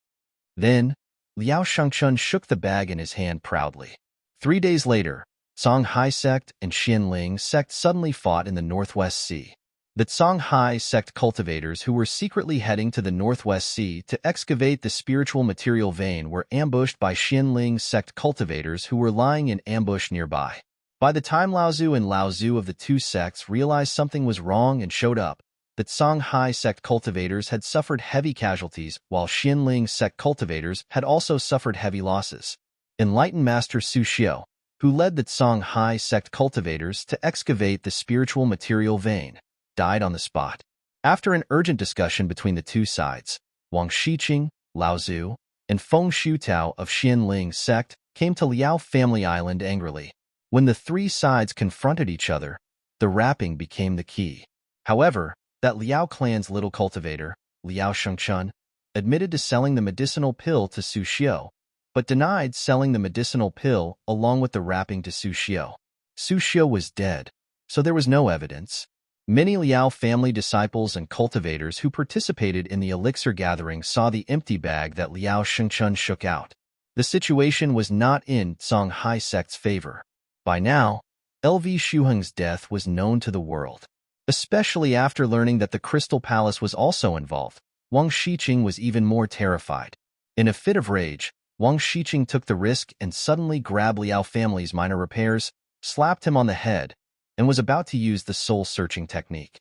Speaker 1: Then, Liao Shangchun shook the bag in his hand proudly. 3 days later, Songhai sect and Xianling sect suddenly fought in the Northwest Sea. The Songhai sect cultivators who were secretly heading to the Northwest Sea to excavate the spiritual material vein were ambushed by Xianling sect cultivators who were lying in ambush nearby. By the time Laozu and Laozu of the two sects realized something was wrong and showed up, that Songhai sect cultivators had suffered heavy casualties, while Xianling sect cultivators had also suffered heavy losses. Enlightened Master Su Xiao, who led the Songhai sect cultivators to excavate the spiritual material vein, died on the spot. After an urgent discussion between the two sides, Wang Shiqing, Laozu, and Feng Shutao of Xianling sect came to Liao Family Island angrily. When the three sides confronted each other, the rapping became the key. However, that Liao clan's little cultivator, Liao Shengchun, admitted to selling the medicinal pill to Su Xiao, but denied selling the medicinal pill along with the wrapping to Su Xiao. Su Xiao was dead, so there was no evidence. Many Liao family disciples and cultivators who participated in the elixir gathering saw the empty bag that Liao Shengchun shook out. The situation was not in Songhai sect's favor. By now, LV Shuheng's death was known to the world. Especially after learning that the Crystal Palace was also involved, Wang Shiqing was even more terrified. In a fit of rage, Wang Shiqing took the risk and suddenly grabbed Liao family's minor repairs, slapped him on the head, and was about to use the soul-searching technique.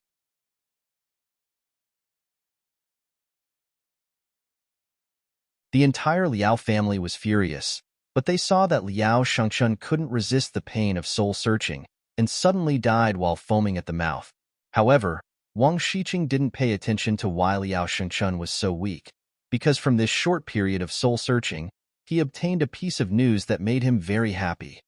Speaker 1: The entire Liao family was furious, but they saw that Liao Shengchun couldn't resist the pain of soul-searching and suddenly died while foaming at the mouth. However, Wang Shiqing didn't pay attention to why Liao Shengchun was so weak, because from this short period of soul-searching, he obtained a piece of news that made him very happy.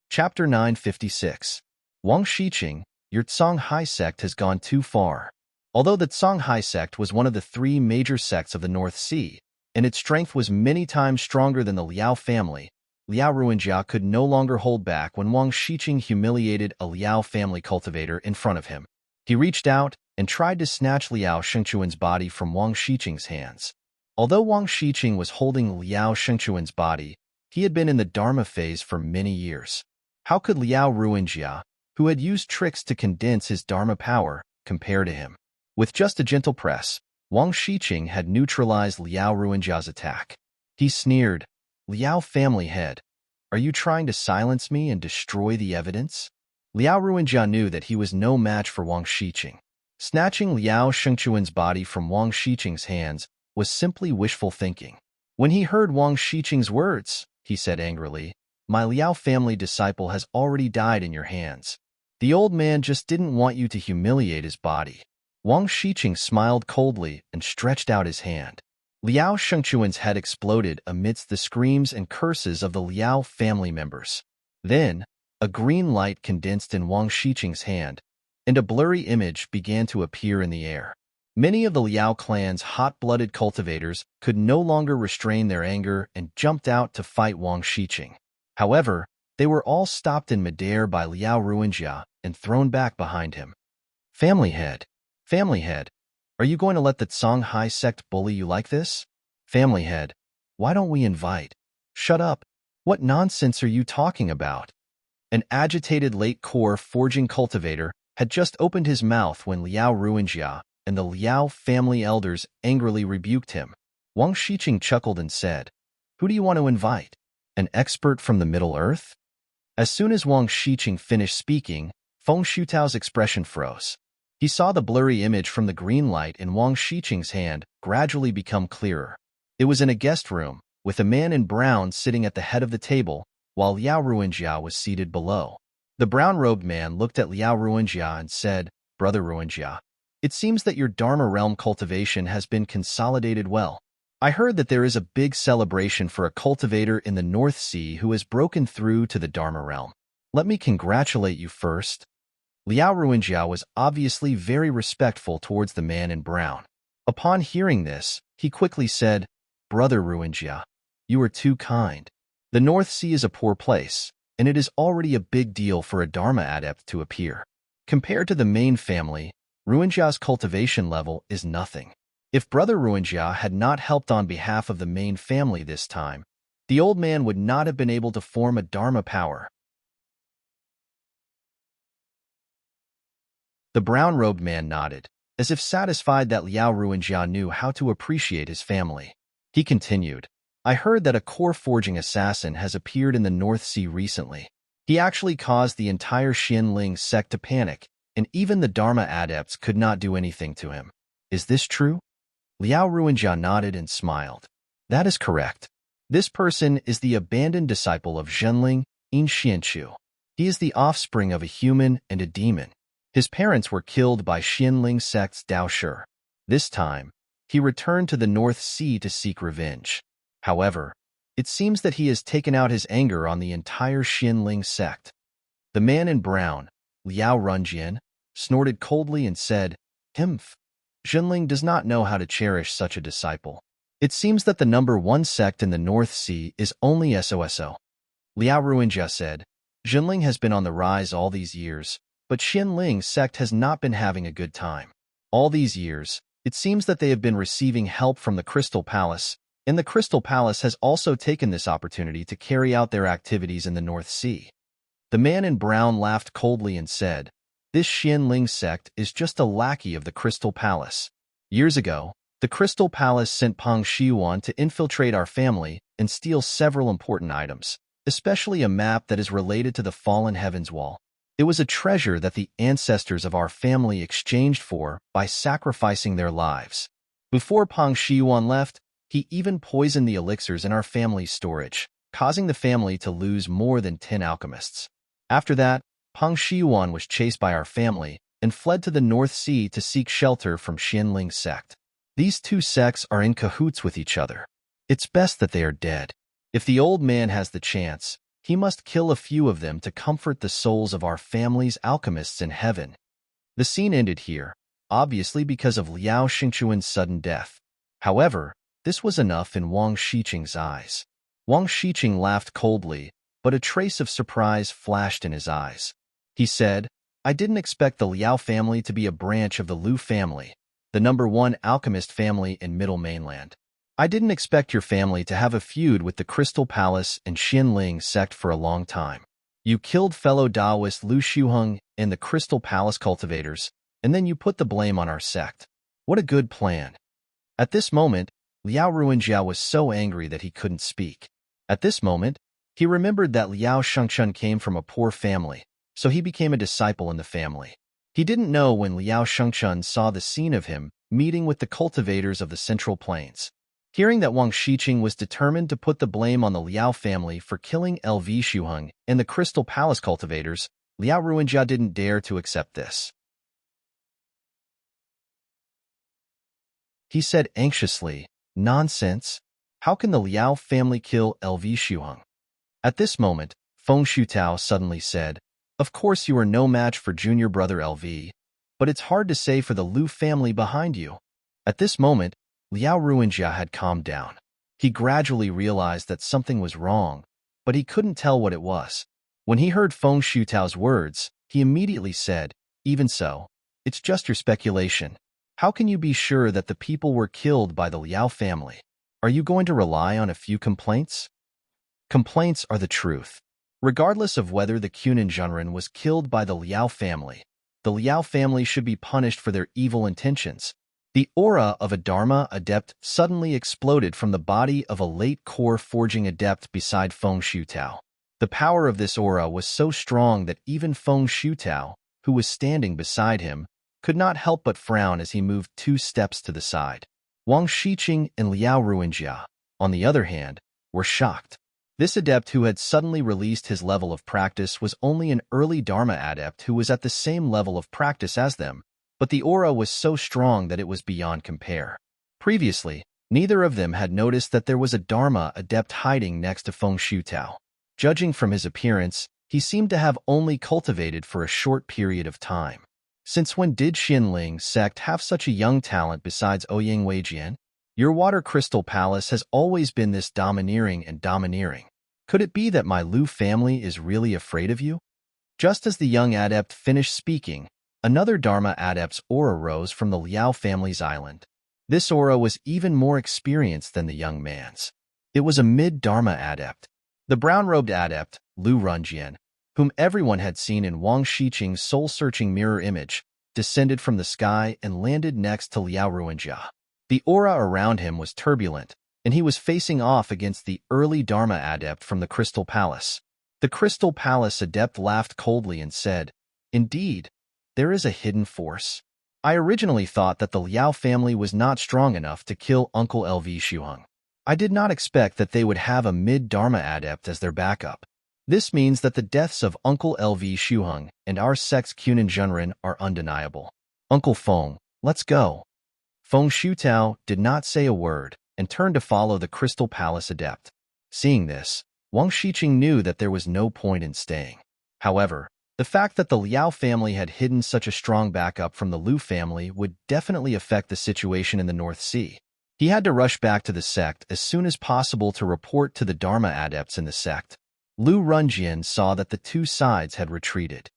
Speaker 1: Chapter 956. Wang Shiqing, your Songhai sect has gone too far. Although the Songhai sect was one of the three major sects of the North Sea, and its strength was many times stronger than the Liao family, Liao Ruinjia could no longer hold back when Wang Shiqing humiliated a Liao family cultivator in front of him. He reached out and tried to snatch Liao Shengchuan's body from Wang Shiqing's hands. Although Wang Shiqing was holding Liao Shengchuan's body, he had been in the Dharma phase for many years. How could Liao Ruinjia, who had used tricks to condense his Dharma power, compare to him? With just a gentle press, Wang Shiqing had neutralized Liao Ruinjia's attack. He sneered, "Liao family head, are you trying to silence me and destroy the evidence?" Liao Ruinjia knew that he was no match for Wang Shiqing. Snatching Liao Shengchuan's body from Wang Shiqing's hands was simply wishful thinking. When he heard Wang Shiqing's words, he said angrily, "My Liao family disciple has already died in your hands. The old man just didn't want you to humiliate his body." Wang Shiqing smiled coldly and stretched out his hand. Liao Shengchuan's head exploded amidst the screams and curses of the Liao family members. Then, a green light condensed in Wang Shiqing's hand, and a blurry image began to appear in the air. Many of the Liao clan's hot-blooded cultivators could no longer restrain their anger and jumped out to fight Wang Shiqing. However, they were all stopped in midair by Liao Ruinjia and thrown back behind him. Family head, Are you going to let the Songhai sect bully you like this? Family head, why don't we invite? Shut up. What nonsense are you talking about? An agitated late core forging cultivator had just opened his mouth when Liao Ruinjia and the Liao family elders angrily rebuked him. Wang Shiqing chuckled and said, "Who do you want to invite? An expert from the Middle Earth?" As soon as Wang Shiqing finished speaking, Feng Shutao's expression froze. He saw the blurry image from the green light in Wang Shiqing's hand gradually become clearer. It was in a guest room, with a man in brown sitting at the head of the table, while Liao Ruinjia was seated below. The brown-robed man looked at Liao Ruinjia and said, "Brother Ruinjia, it seems that your Dharma realm cultivation has been consolidated well. I heard that there is a big celebration for a cultivator in the North Sea who has broken through to the Dharma realm. Let me congratulate you first." Liao Ruinjia was obviously very respectful towards the man in brown. Upon hearing this, he quickly said, "Brother Ruinjia, you are too kind. The North Sea is a poor place, and it is already a big deal for a Dharma adept to appear. Compared to the main family, Ruinjia's cultivation level is nothing. If Brother Ruinjia had not helped on behalf of the main family this time, the old man would not have been able to form a Dharma power." The brown-robed man nodded, as if satisfied that Liao Ruinjia knew how to appreciate his family. He continued, "I heard that a core-forging assassin has appeared in the North Sea recently. He actually caused the entire Xianling sect to panic, and even the Dharma adepts could not do anything to him. Is this true?" Liao Ruinjia nodded and smiled. "That is correct. This person is the abandoned disciple of Zhenling, In Xianchu. He is the offspring of a human and a demon. His parents were killed by Xianling sect's Dao Shi. This time, he returned to the North Sea to seek revenge. However, it seems that he has taken out his anger on the entire Xianling sect." The man in brown, Liao Runjian, snorted coldly and said, "Himph. Zhenling does not know how to cherish such a disciple. It seems that the number one sect in the North Sea is only SOSO. Liao Ruinjia said, "Zhenling has been on the rise all these years, but Xianling sect has not been having a good time. All these years, it seems that they have been receiving help from the Crystal Palace, and the Crystal Palace has also taken this opportunity to carry out their activities in the North Sea." The man in brown laughed coldly and said, "This Xianling sect is just a lackey of the Crystal Palace. Years ago, the Crystal Palace sent Pang Shiyuan to infiltrate our family and steal several important items, especially a map that is related to the Fallen Heavens Wall. It was a treasure that the ancestors of our family exchanged for by sacrificing their lives. Before Pang Shiyuan left, he even poisoned the elixirs in our family's storage, causing the family to lose more than 10 alchemists. After that, Pang Shiyuan was chased by our family and fled to the North Sea to seek shelter from Xianling sect. These two sects are in cahoots with each other. It's best that they are dead. If the old man has the chance, he must kill a few of them to comfort the souls of our family's alchemists in heaven." The scene ended here, obviously because of Liao Xingchuan's sudden death. However, this was enough in Wang Shiqing's eyes. Wang Shiqing laughed coldly, but a trace of surprise flashed in his eyes. He said, "I didn't expect the Liao family to be a branch of the Lu family, the number one alchemist family in Middle Mainland. I didn't expect your family to have a feud with the Crystal Palace and Xianling sect for a long time. You killed fellow Taoist Lu Shuheng and the Crystal Palace cultivators, and then you put the blame on our sect. What a good plan." At this moment, Liao Ruinjia was so angry that he couldn't speak. At this moment, he remembered that Liao Shengchun came from a poor family, so he became a disciple in the family. He didn't know when Liao Shengchun saw the scene of him meeting with the cultivators of the Central Plains. Hearing that Wang Shiqing was determined to put the blame on the Liao family for killing LV Shuheng and the Crystal Palace cultivators, Liao Ruinjia didn't dare to accept this. He said anxiously, "Nonsense. How can the Liao family kill LV Shuheng?" At this moment, Feng Shutao suddenly said, "Of course you are no match for junior brother LV, but it's hard to say for the Lu family behind you." At this moment, Liao Ruinjia had calmed down. He gradually realized that something was wrong, but he couldn't tell what it was. When he heard Feng Shutao's words, he immediately said, "Even so, it's just your speculation. How can you be sure that the people were killed by the Liao family? Are you going to rely on a few complaints? Complaints are the truth. Regardless of whether the Kunin Zhenren was killed by the Liao family should be punished for their evil intentions. The aura of a Dharma adept suddenly exploded from the body of a late core forging adept beside Feng Shutao. The power of this aura was so strong that even Feng Shutao, who was standing beside him, could not help but frown as he moved 2 steps to the side. Wang Shiqing and Liao Ruinjia, on the other hand, were shocked. This adept who had suddenly released his level of practice was only an early Dharma adept who was at the same level of practice as them, but the aura was so strong that it was beyond compare. Previously, neither of them had noticed that there was a Dharma adept hiding next to Feng Shutao. Judging from his appearance, he seemed to have only cultivated for a short period of time. Since when did Xinling sect have such a young talent besides Ouyang Weijian? Your water crystal palace has always been this domineering. Could it be that my Lu family is really afraid of you? Just as the young adept finished speaking, another Dharma adept's aura rose from the Liao family's island. This aura was even more experienced than the young man's. It was a mid-Dharma adept. The brown-robed adept, Lu Runjian, whom everyone had seen in Wang Shiqing's soul-searching mirror image, descended from the sky and landed next to Liao Ruinjia. The aura around him was turbulent, and he was facing off against the early Dharma adept from the Crystal Palace. The Crystal Palace adept laughed coldly and said, "Indeed, there is a hidden force. I originally thought that the Liao family was not strong enough to kill Uncle LV Shuheng. I did not expect that they would have a mid-Dharma adept as their backup. This means that the deaths of Uncle LV Shuheng and our sect's Kunin Zhenren are undeniable. Uncle Feng, let's go." Feng Shutao did not say a word and turned to follow the Crystal Palace adept. Seeing this, Wang Shiqing knew that there was no point in staying. However, the fact that the Liao family had hidden such a strong backup from the Lu family would definitely affect the situation in the North Sea. He had to rush back to the sect as soon as possible to report to the Dharma adepts in the sect. Lu Runjian saw that the 2 sides had retreated.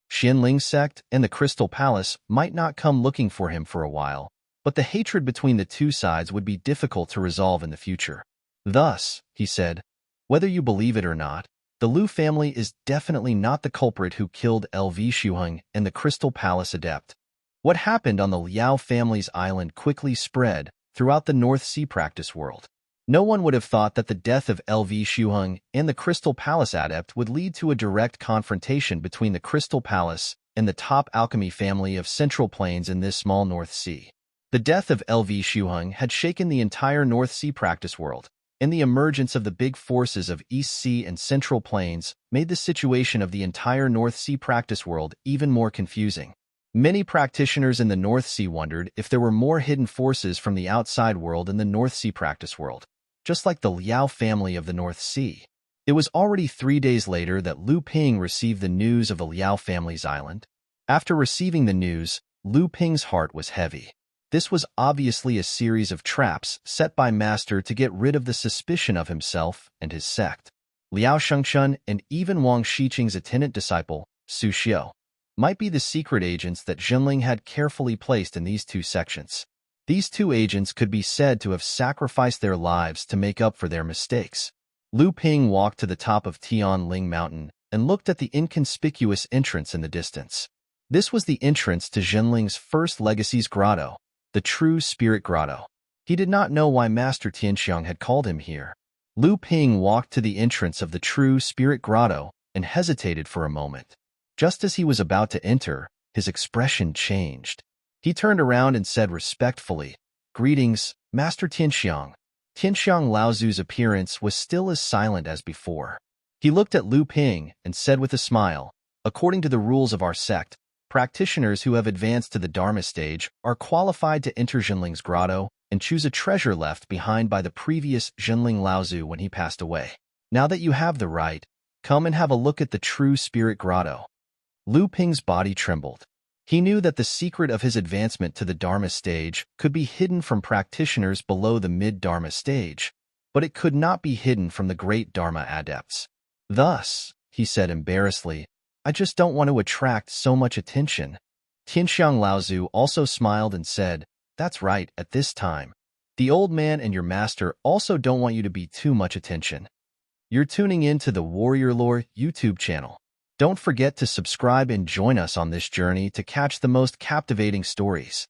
Speaker 1: Xinling sect and the Crystal Palace might not come looking for him for a while, but the hatred between the 2 sides would be difficult to resolve in the future. Thus, he said, whether you believe it or not, the Lu family is definitely not the culprit who killed LV Shuheng and the Crystal Palace adept. What happened on the Liao family's island quickly spread throughout the North Sea practice world. No one would have thought that the death of LV Shuheng and the Crystal Palace adept would lead to a direct confrontation between the Crystal Palace and the top alchemy family of Central Plains in this small North Sea. The death of LV Shuheng had shaken the entire North Sea practice world, and the emergence of the big forces of East Sea and Central Plains made the situation of the entire North Sea practice world even more confusing. Many practitioners in the North Sea wondered if there were more hidden forces from the outside world in the North Sea practice world, just like the Liao family of the North Sea. It was already 3 days later that Lu Ping received the news of the Liao family's island. After receiving the news, Lu Ping's heart was heavy. This was obviously a series of traps set by Master to get rid of the suspicion of himself and his sect. Liao Shengchun and even Wang Shiqing's attendant disciple, Su Xiu, might be the secret agents that Xinling had carefully placed in these 2 sections. These 2 agents could be said to have sacrificed their lives to make up for their mistakes. Lu Ping walked to the top of Tianling Mountain and looked at the inconspicuous entrance in the distance. This was the entrance to Xinling's first legacy's grotto, the True Spirit Grotto. He did not know why Master Tianxiang had called him here. Lu Ping walked to the entrance of the True Spirit Grotto and hesitated for a moment. Just as he was about to enter, his expression changed. He turned around and said respectfully, "Greetings, Master Tianxiang." Tianxiang Laozu's appearance was still as silent as before. He looked at Lu Ping and said with a smile, "According to the rules of our sect, practitioners who have advanced to the Dharma stage are qualified to enter Xinling's grotto and choose a treasure left behind by the previous Xinling Laozu when he passed away. Now that you have the right, come and have a look at the True Spirit Grotto." Lu Ping's body trembled. He knew that the secret of his advancement to the Dharma stage could be hidden from practitioners below the mid-Dharma stage, but it could not be hidden from the great Dharma adepts. "Thus," he said embarrassedly, I just don't want to attract so much attention. Tianxiang Laozu also smiled and said, That's right, at this time. The old man and your master also don't want you to be too much attention. You're tuning in to the Warrior Lore YouTube channel. Don't forget to subscribe and join us on this journey to catch the most captivating stories.